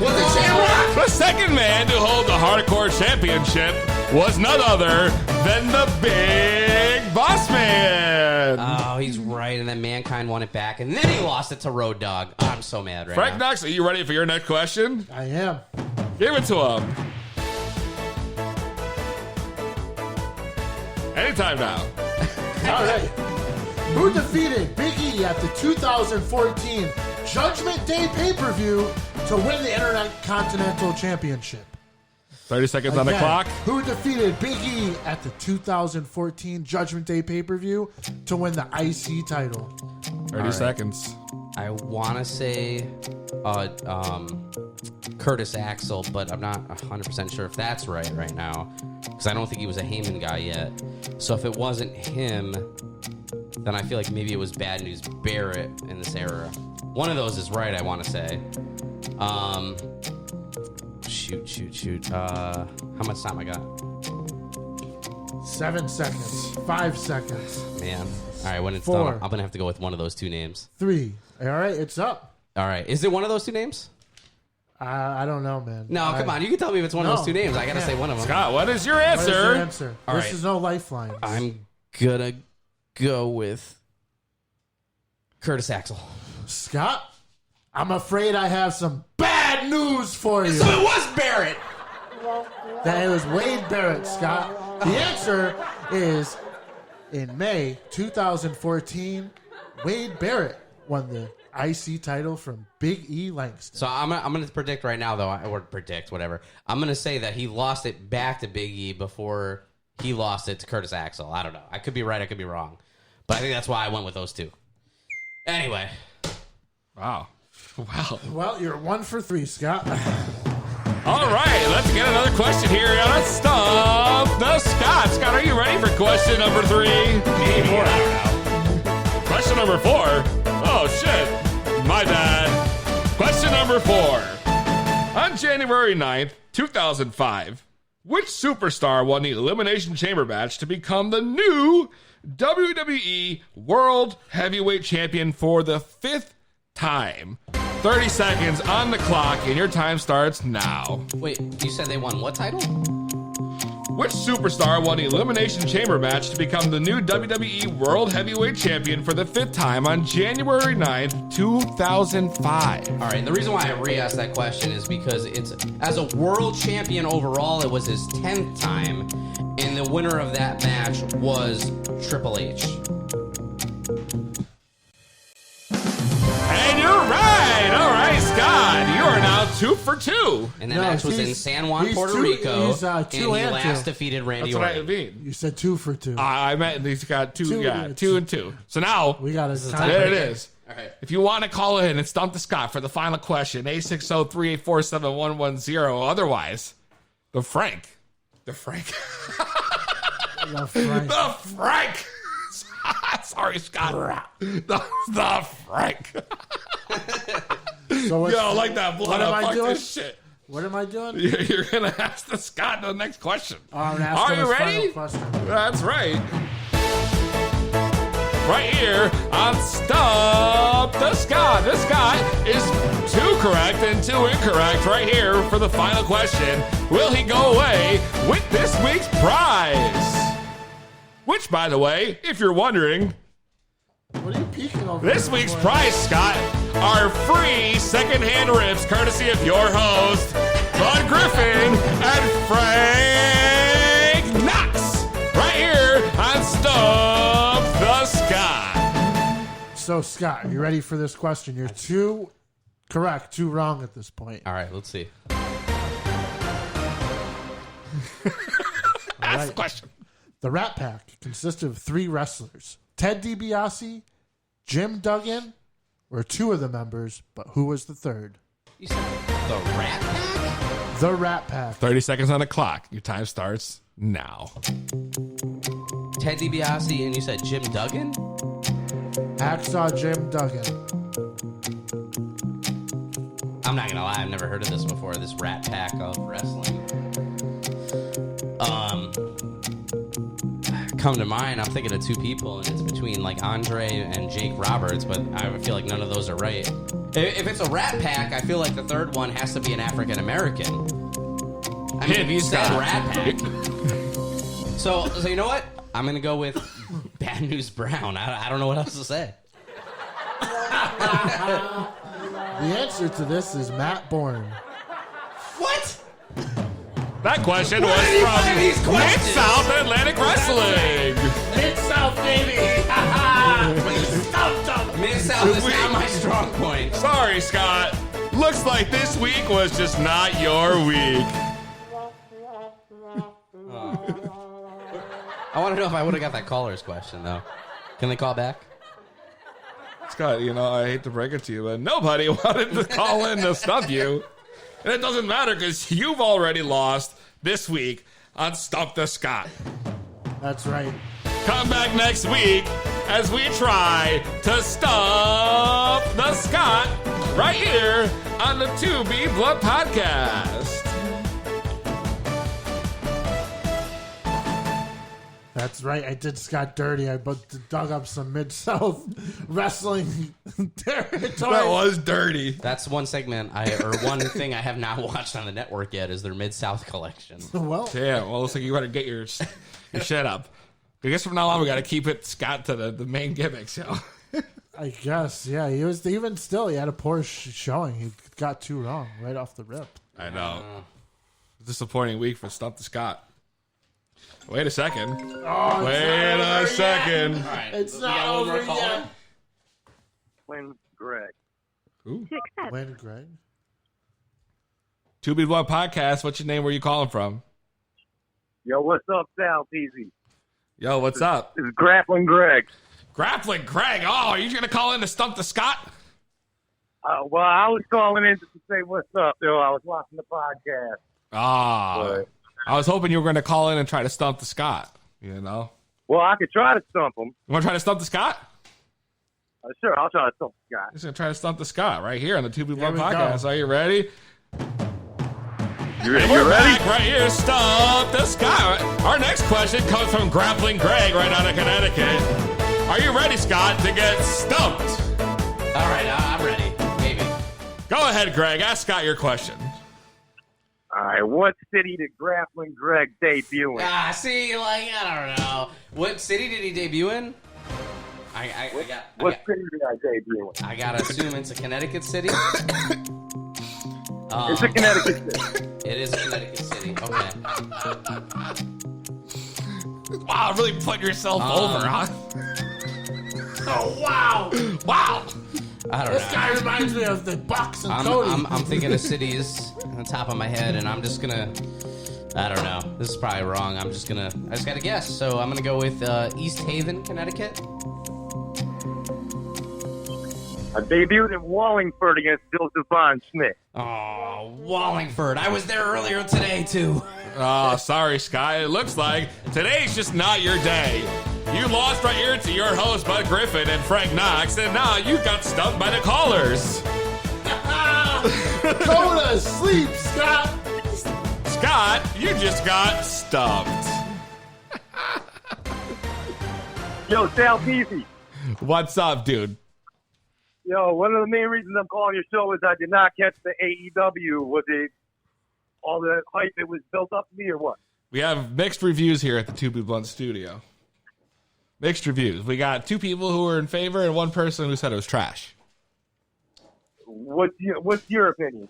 Was it Shamrock? The second man to hold the Hardcore Championship was none other than the Big Boss Man. Oh, he's right. And then Mankind won it back. And then he lost it to Road Dogg. I'm so mad right Frank now. Knox, are you ready for your next question? I am. Give it to him. Anytime now. All right. Who defeated Big E at the 2014 Judgment Day pay-per-view to win the Intercontinental Championship? 30 seconds on the clock. Who defeated Big E at the 2014 Judgment Day pay-per-view to win the IC title? 30 seconds. I want to say Curtis Axel, but I'm not 100% sure if that's right now, because I don't think he was a Heyman guy yet. So if it wasn't him, then I feel like maybe it was Bad News Barrett in this era. One of those is right, I want to say. Shoot. How much time I got? 7 seconds. 5 seconds. Man. All right, when it's 4. done, I'm going to have to go with one of those two names. 3. All right, it's up. All right. Is it one of those two names? I don't know, man. No, come on. You can tell me if it's one of those two names. I got to say one of them. Scott, what is your answer? What is your answer? All This right. is no lifeline. I'm going to go with Curtis Axel. Scott, I'm afraid I have some bad news for you. So it was Barrett. That it was Wade Barrett, Scott. The answer is in May 2014, Wade Barrett won the IC title from Big E Langston. So I'm going to predict right now, though, or predict, whatever. I'm going to say that he lost it back to Big E before he lost it to Curtis Axel. I don't know. I could be right. I could be wrong. But I think that's why I went with those two. Anyway. Wow. Well, you're 1 for 3, Scott. All right, let's get another question here. Let's stump the Scott. Scott, are you ready for question number 3? Maybe. I don't know. Question number 4. Oh, shit. My bad. Question number 4. On January 9th, 2005, which superstar won the Elimination Chamber match to become the new WWE World Heavyweight Champion for the 5th time? 30 seconds on the clock, and your time starts now. Wait, you said they won what title? Which superstar won the Elimination Chamber match to become the new WWE World Heavyweight Champion for the 5th time on January 9th, 2005? All right, and the reason why I re-asked that question is because it's, as a world champion overall, it was his 10th time, and the winner of that match was Triple H. And you're right. All right, Scott, you are now 2 for 2. And that match was in San Juan, Puerto Rico, and he last defeated Randy That's what I Orton. mean. You said 2 for 2. I meant he's got 2 and 2. So now, we got there it is. All right. If you want to call in and stump the Scott for the final question, 860-384-7110. Otherwise, the Frank. The Frank. Sorry, Scott. The Frank. So Yo, like that blood. What am I doing? This shit. What am I doing? You're going to ask the Scott the next question. Are you ready? That's right. Right here on Stump the Scott. This guy is 2 correct and 2 incorrect right here for the final question. Will he go away with this week's prize? Which, by the way, if you're wondering, what are you peeking over? This week's prize, Scott, are free secondhand rips courtesy of your host, Bud Griffin and Frank Knox. Right here on Stump the Scott. So, Scott, are you ready for this question? You're 2 correct, 2 wrong at this point. All right, let's see. Ask the question. The Rat Pack consisted of 3 wrestlers: Ted DiBiase, Jim Duggan, were 2 of the members, but who was the 3rd? You said the Rat Pack? The Rat Pack. 30 seconds on the clock. Your time starts now. Ted DiBiase, and you said Jim Duggan? Hacksaw Jim Duggan. I'm not gonna lie, I've never heard of this before. This Rat Pack of wrestling. Come to mind, I'm thinking of 2 people, and it's between like Andre and Jake Roberts, but I feel like none of those are right. If it's a Rat Pack, I feel like the 3rd one has to be an African American. I mean, you said Rat Pack. So you know what? I'm gonna go with Bad News Brown. I don't know what else to say. The answer to this is Matt Bourne. What? That question was from Mid-South Atlantic Wrestling. Mid-South, baby. Stumped them. Mid-South is not my strong point. Sorry, Scott. Looks like this week was just not your week. I want to know if I would have got that caller's question, though. Can they call back? Scott, I hate to break it to you, but nobody wanted to call in to stump you. And it doesn't matter because you've already lost this week on Stump the Scott. That's right. Come back next week as we try to stump the Scott right here on the 2B Blood Podcast. That's right. I did Scott dirty. I dug up some Mid-South wrestling territory. That was dirty. That's one segment one thing I have not watched on the network yet is their Mid-South collection. Well, damn. Well, looks like you better get your shit up. I guess from now on we got to keep it Scott to the main gimmicks. I guess, yeah. He was even still. He had a poor showing. He got 2 wrong right off the rip. I know. Disappointing week for Stump the Scott. Wait a second. Oh, wait a second. All right. It's not over yet. When Greg. Ooh. When Greg. 2B Blood Podcast. What's your name? Where you calling from? Yo, what's up, Sal Peasy? Yo, what's up? It's Grappling Greg. Grappling Greg. Oh, are you going to call in to Stump the Scott? Well, I was calling in just to say what's up, yo. I was watching the podcast. Ah. I was hoping you were going to call in and try to stump the Scott, Well, I could try to stump him. You want to try to stump the Scott? Sure, I'll try to stump the Scott. He's going to try to stump the Scott right here on the 2B Blood we Podcast. go. Are you ready? You ready? We're back right here, Stump the Scott. Our next question comes from Grappling Greg right out of Connecticut. Are you ready, Scott, to get stumped? All right, I'm ready. Maybe. Go ahead, Greg. Ask Scott your question. All right, what city did Grappling Greg debut in? I don't know. What city did he debut in? What city did I debut in? I gotta assume it's a Connecticut city. It's a Connecticut city. It is a Connecticut city. Okay. Wow, really putting yourself over, huh? Oh, wow. Wow. I don't know. This guy reminds me of the Bucks and Cody. I'm thinking of cities on the top of my head, and I'm just gonna. I don't know. This is probably wrong. I just gotta guess. So I'm gonna go with East Haven, Connecticut. I debuted in Wallingford against Joseph Von Smith. Oh, Wallingford. I was there earlier today, too. Oh, sorry, Scott. It looks like today's just not your day. You lost right here to your host, Bud Griffin and Frank Knox, and now you got stumped by the callers. Go to sleep, Scott. Scott, you just got stumped. Yo, Sal Peasy. What's up, dude? Yo, one of the main reasons I'm calling your show is I did not catch the AEW. Was it all the hype that was built up to me or what? We have mixed reviews here at the 2B Blunt studio. Mixed reviews. We got 2 people who were in favor and 1 person who said it was trash. What's your opinion?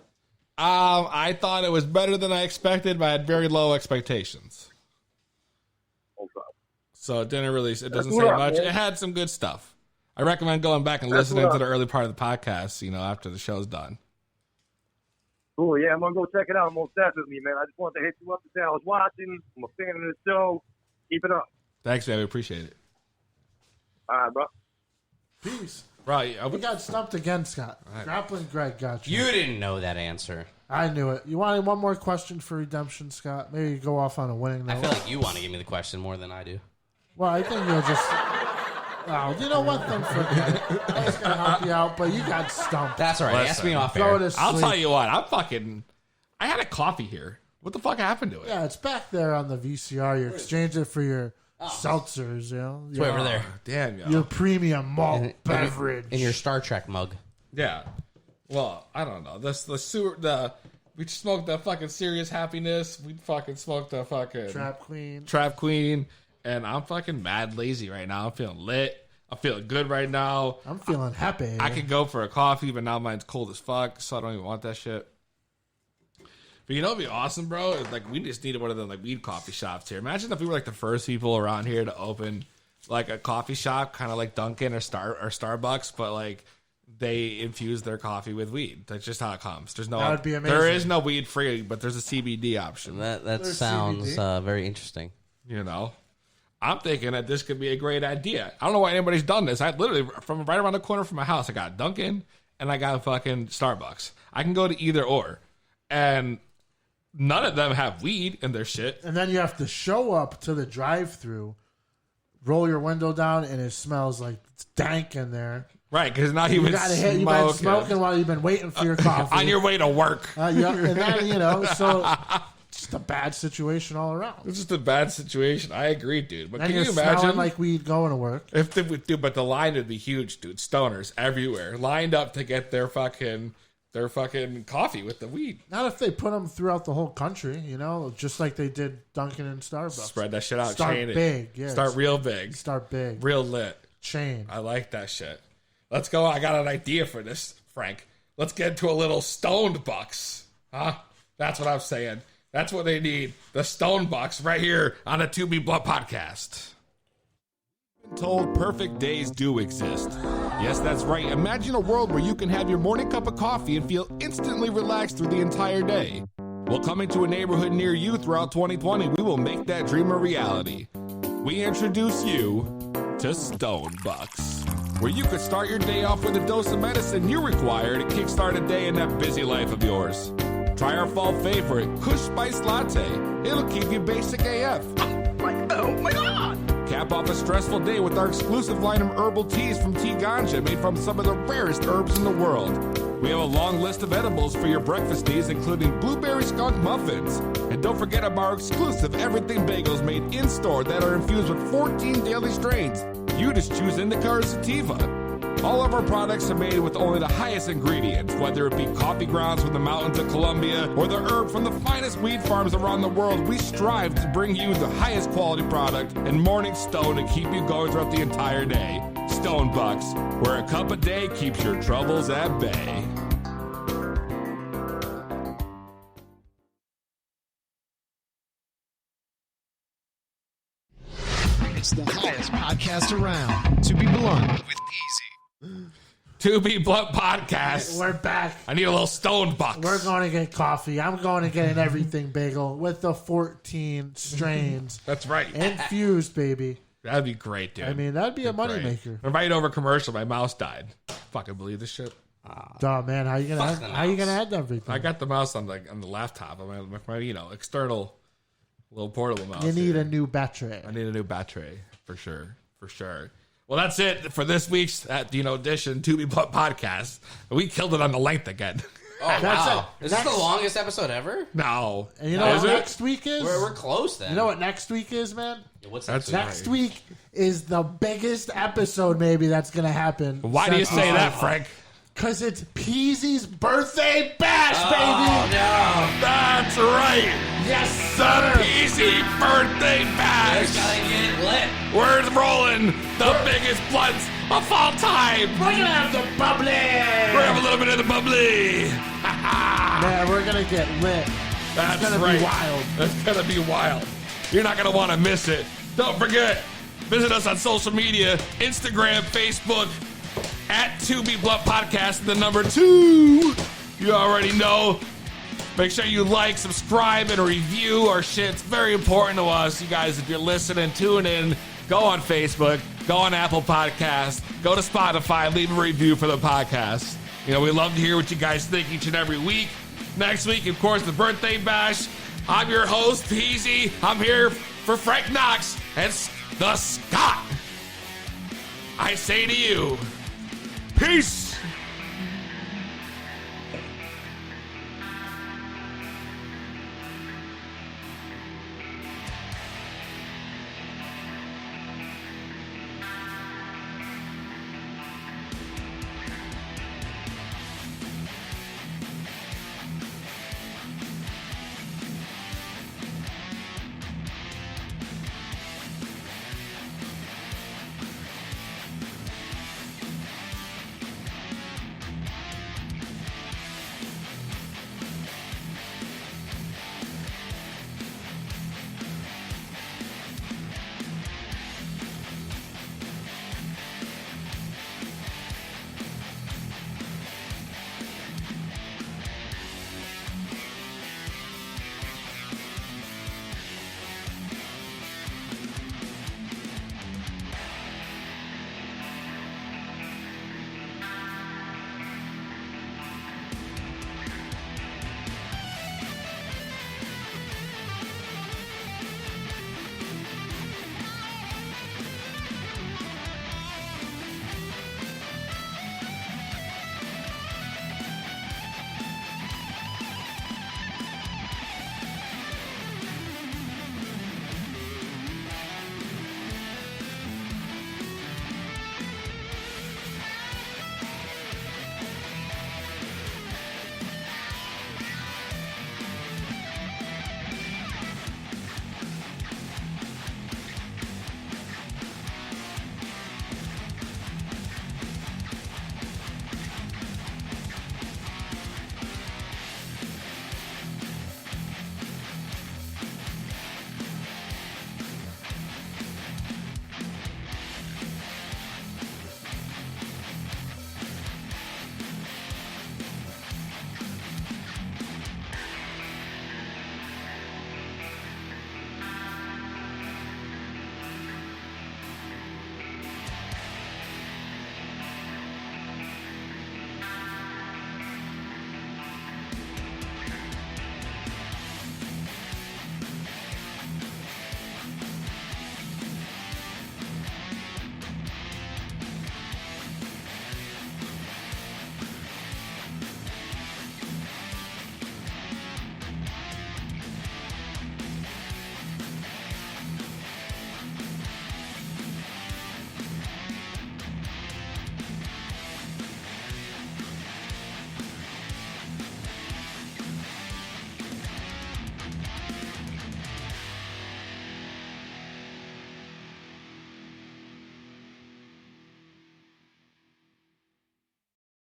I thought it was better than I expected, but I had very low expectations. Okay. So it doesn't That's say rough, much. man. It had some good stuff. I recommend going back and That's listening rough. to the early part of the podcast, after the show's done. Cool, yeah, I'm going to go check it out most definitely, man. I just wanted to hit you up to say I was watching. I'm a fan of the show. Keep it up. Thanks, man. We appreciate it. All right, bro. Peace. Right. We got stumped again, Scott. Right. Grappling Greg got you. You didn't know that answer. I knew it. You wanted one more question for redemption, Scott? Maybe you go off on a winning note. I feel like you want to give me the question more than I do. Well, I think you'll just... Oh, you know what? Then forget it. I was going to help you out, but you got stumped. That's all right. Ask me off Go air. to sleep. I'll tell you what. I had a coffee here. What the fuck happened to it? Yeah, it's back there on the VCR. You exchange it for your seltzers, It's way over there. Damn, yo. Your premium malt beverage. In your Star Trek mug. Yeah. Well, I don't know. We smoked the fucking Serious Happiness. We fucking smoked the fucking Trap Queen. And I'm fucking mad lazy right now. I'm feeling lit. I'm feeling good right now. I'm feeling happy. I could go for a coffee, but now mine's cold as fuck, so I don't even want that shit. But you know what'd be awesome, bro? Is like we just needed one of the like weed coffee shops here. Imagine if we were like the first people around here to open like a coffee shop, kind of like Dunkin' or Starbucks, but like they infuse their coffee with weed. That's just how it comes. There's no, that would be amazing. There is no weed free, but there's a CBD option. That sounds very interesting. You know, I'm thinking that this could be a great idea. I don't know why anybody's done this. I literally from right around the corner from my house, I got Dunkin' and I got fucking Starbucks. I can go to either or, and none of them have weed in their shit. And then you have to show up to the drive-thru, roll your window down, and it smells like it's dank in there. Right, because now you've been smoking while you've been waiting for your coffee. On your way to work. Yeah, and then, you know, so just a bad situation all around. It's just a bad situation. I agree, dude. But and can you smelling imagine? like weed going to work. If they would do, but the line would be huge, dude. Stoners everywhere lined up to get their fucking coffee with the weed. Not if they put them throughout the whole country, you know, just like they did Dunkin' and Starbucks. Spread that shit out. Start chain big. it. Yeah, Start real big. Start big. Real lit. Chain. I like that shit. Let's go. I got an idea for this, Frank. Let's get into a little StonedBucks. Huh? That's what I'm saying. That's what they need. The StonedBucks right here on the 2B Blunt podcast. Told perfect days do exist. Yes, that's right. Imagine a world where you can have your morning cup of coffee and feel instantly relaxed through the entire day. Well, coming to a neighborhood near you throughout 2020, we will make that dream a reality. We introduce you to StonedBucks, where you could start your day off with a dose of medicine you require to kickstart a day in that busy life of yours. Try our fall favorite, Kush Spice Latte. It'll keep you basic AF. Oh my God! Cap off a stressful day with our exclusive line of herbal teas from Tea Ganja, made from some of the rarest herbs in the world. We have a long list of edibles for your breakfast needs, including blueberry skunk muffins. And don't forget about our exclusive everything bagels made in-store that are infused with 14 daily strains. You just choose indica or sativa. All of our products are made with only the highest ingredients, whether it be coffee grounds from the mountains of Colombia or the herb from the finest weed farms around the world. We strive to bring you the highest quality product and morning stone to keep you going throughout the entire day. StonedBucks, where a cup a day keeps your troubles at bay. It's the highest podcast around. To be blunt with Peasy. 2B Blunt podcast. We're back. I need a little StonedBucks. We're going to get coffee. I'm going to get an everything bagel with the 14 strains. That's right. Infused, baby. That'd be great, dude. I mean, that'd be a moneymaker. Right over commercial, my mouse died. Fucking believe this shit. Oh man, how you gonna add everything? I got the mouse on the laptop. On my external little portable mouse. You need a new battery. I need a new battery for sure. Well, that's it for this week's edition 2B Blunt podcast. We killed it on the length again. Oh, wow. Is this the longest episode ever? No. And you know what next week is? We're close then. You know what next week is, man? What's next week is the biggest episode maybe that's going to happen. Why do you say that, Frank? Because it's Peasy's birthday bash, baby! Oh, no. That's right! Yes, sir! The Peasy birthday bash! We're gonna get lit! We're rolling the biggest blunts of all time! We're gonna have the bubbly! We're gonna have a little bit of the bubbly! Man, we're gonna get lit. That's gonna right. be wild. That's gonna be wild. You're not gonna want to miss it. Don't forget, visit us on social media, Instagram, Facebook, at 2B Blunt Podcast, the number 2. You already know. Make sure you like, subscribe, and review our shit. It's very important to us. You guys, if you're listening, tune in. Go on Facebook. Go on Apple Podcasts. Go to Spotify. Leave a review for the podcast. You know, we love to hear what you guys think each and every week. Next week, of course, the birthday bash. I'm your host, Peasy. I'm here for Frank Knox and the Scott. I say to you, peace.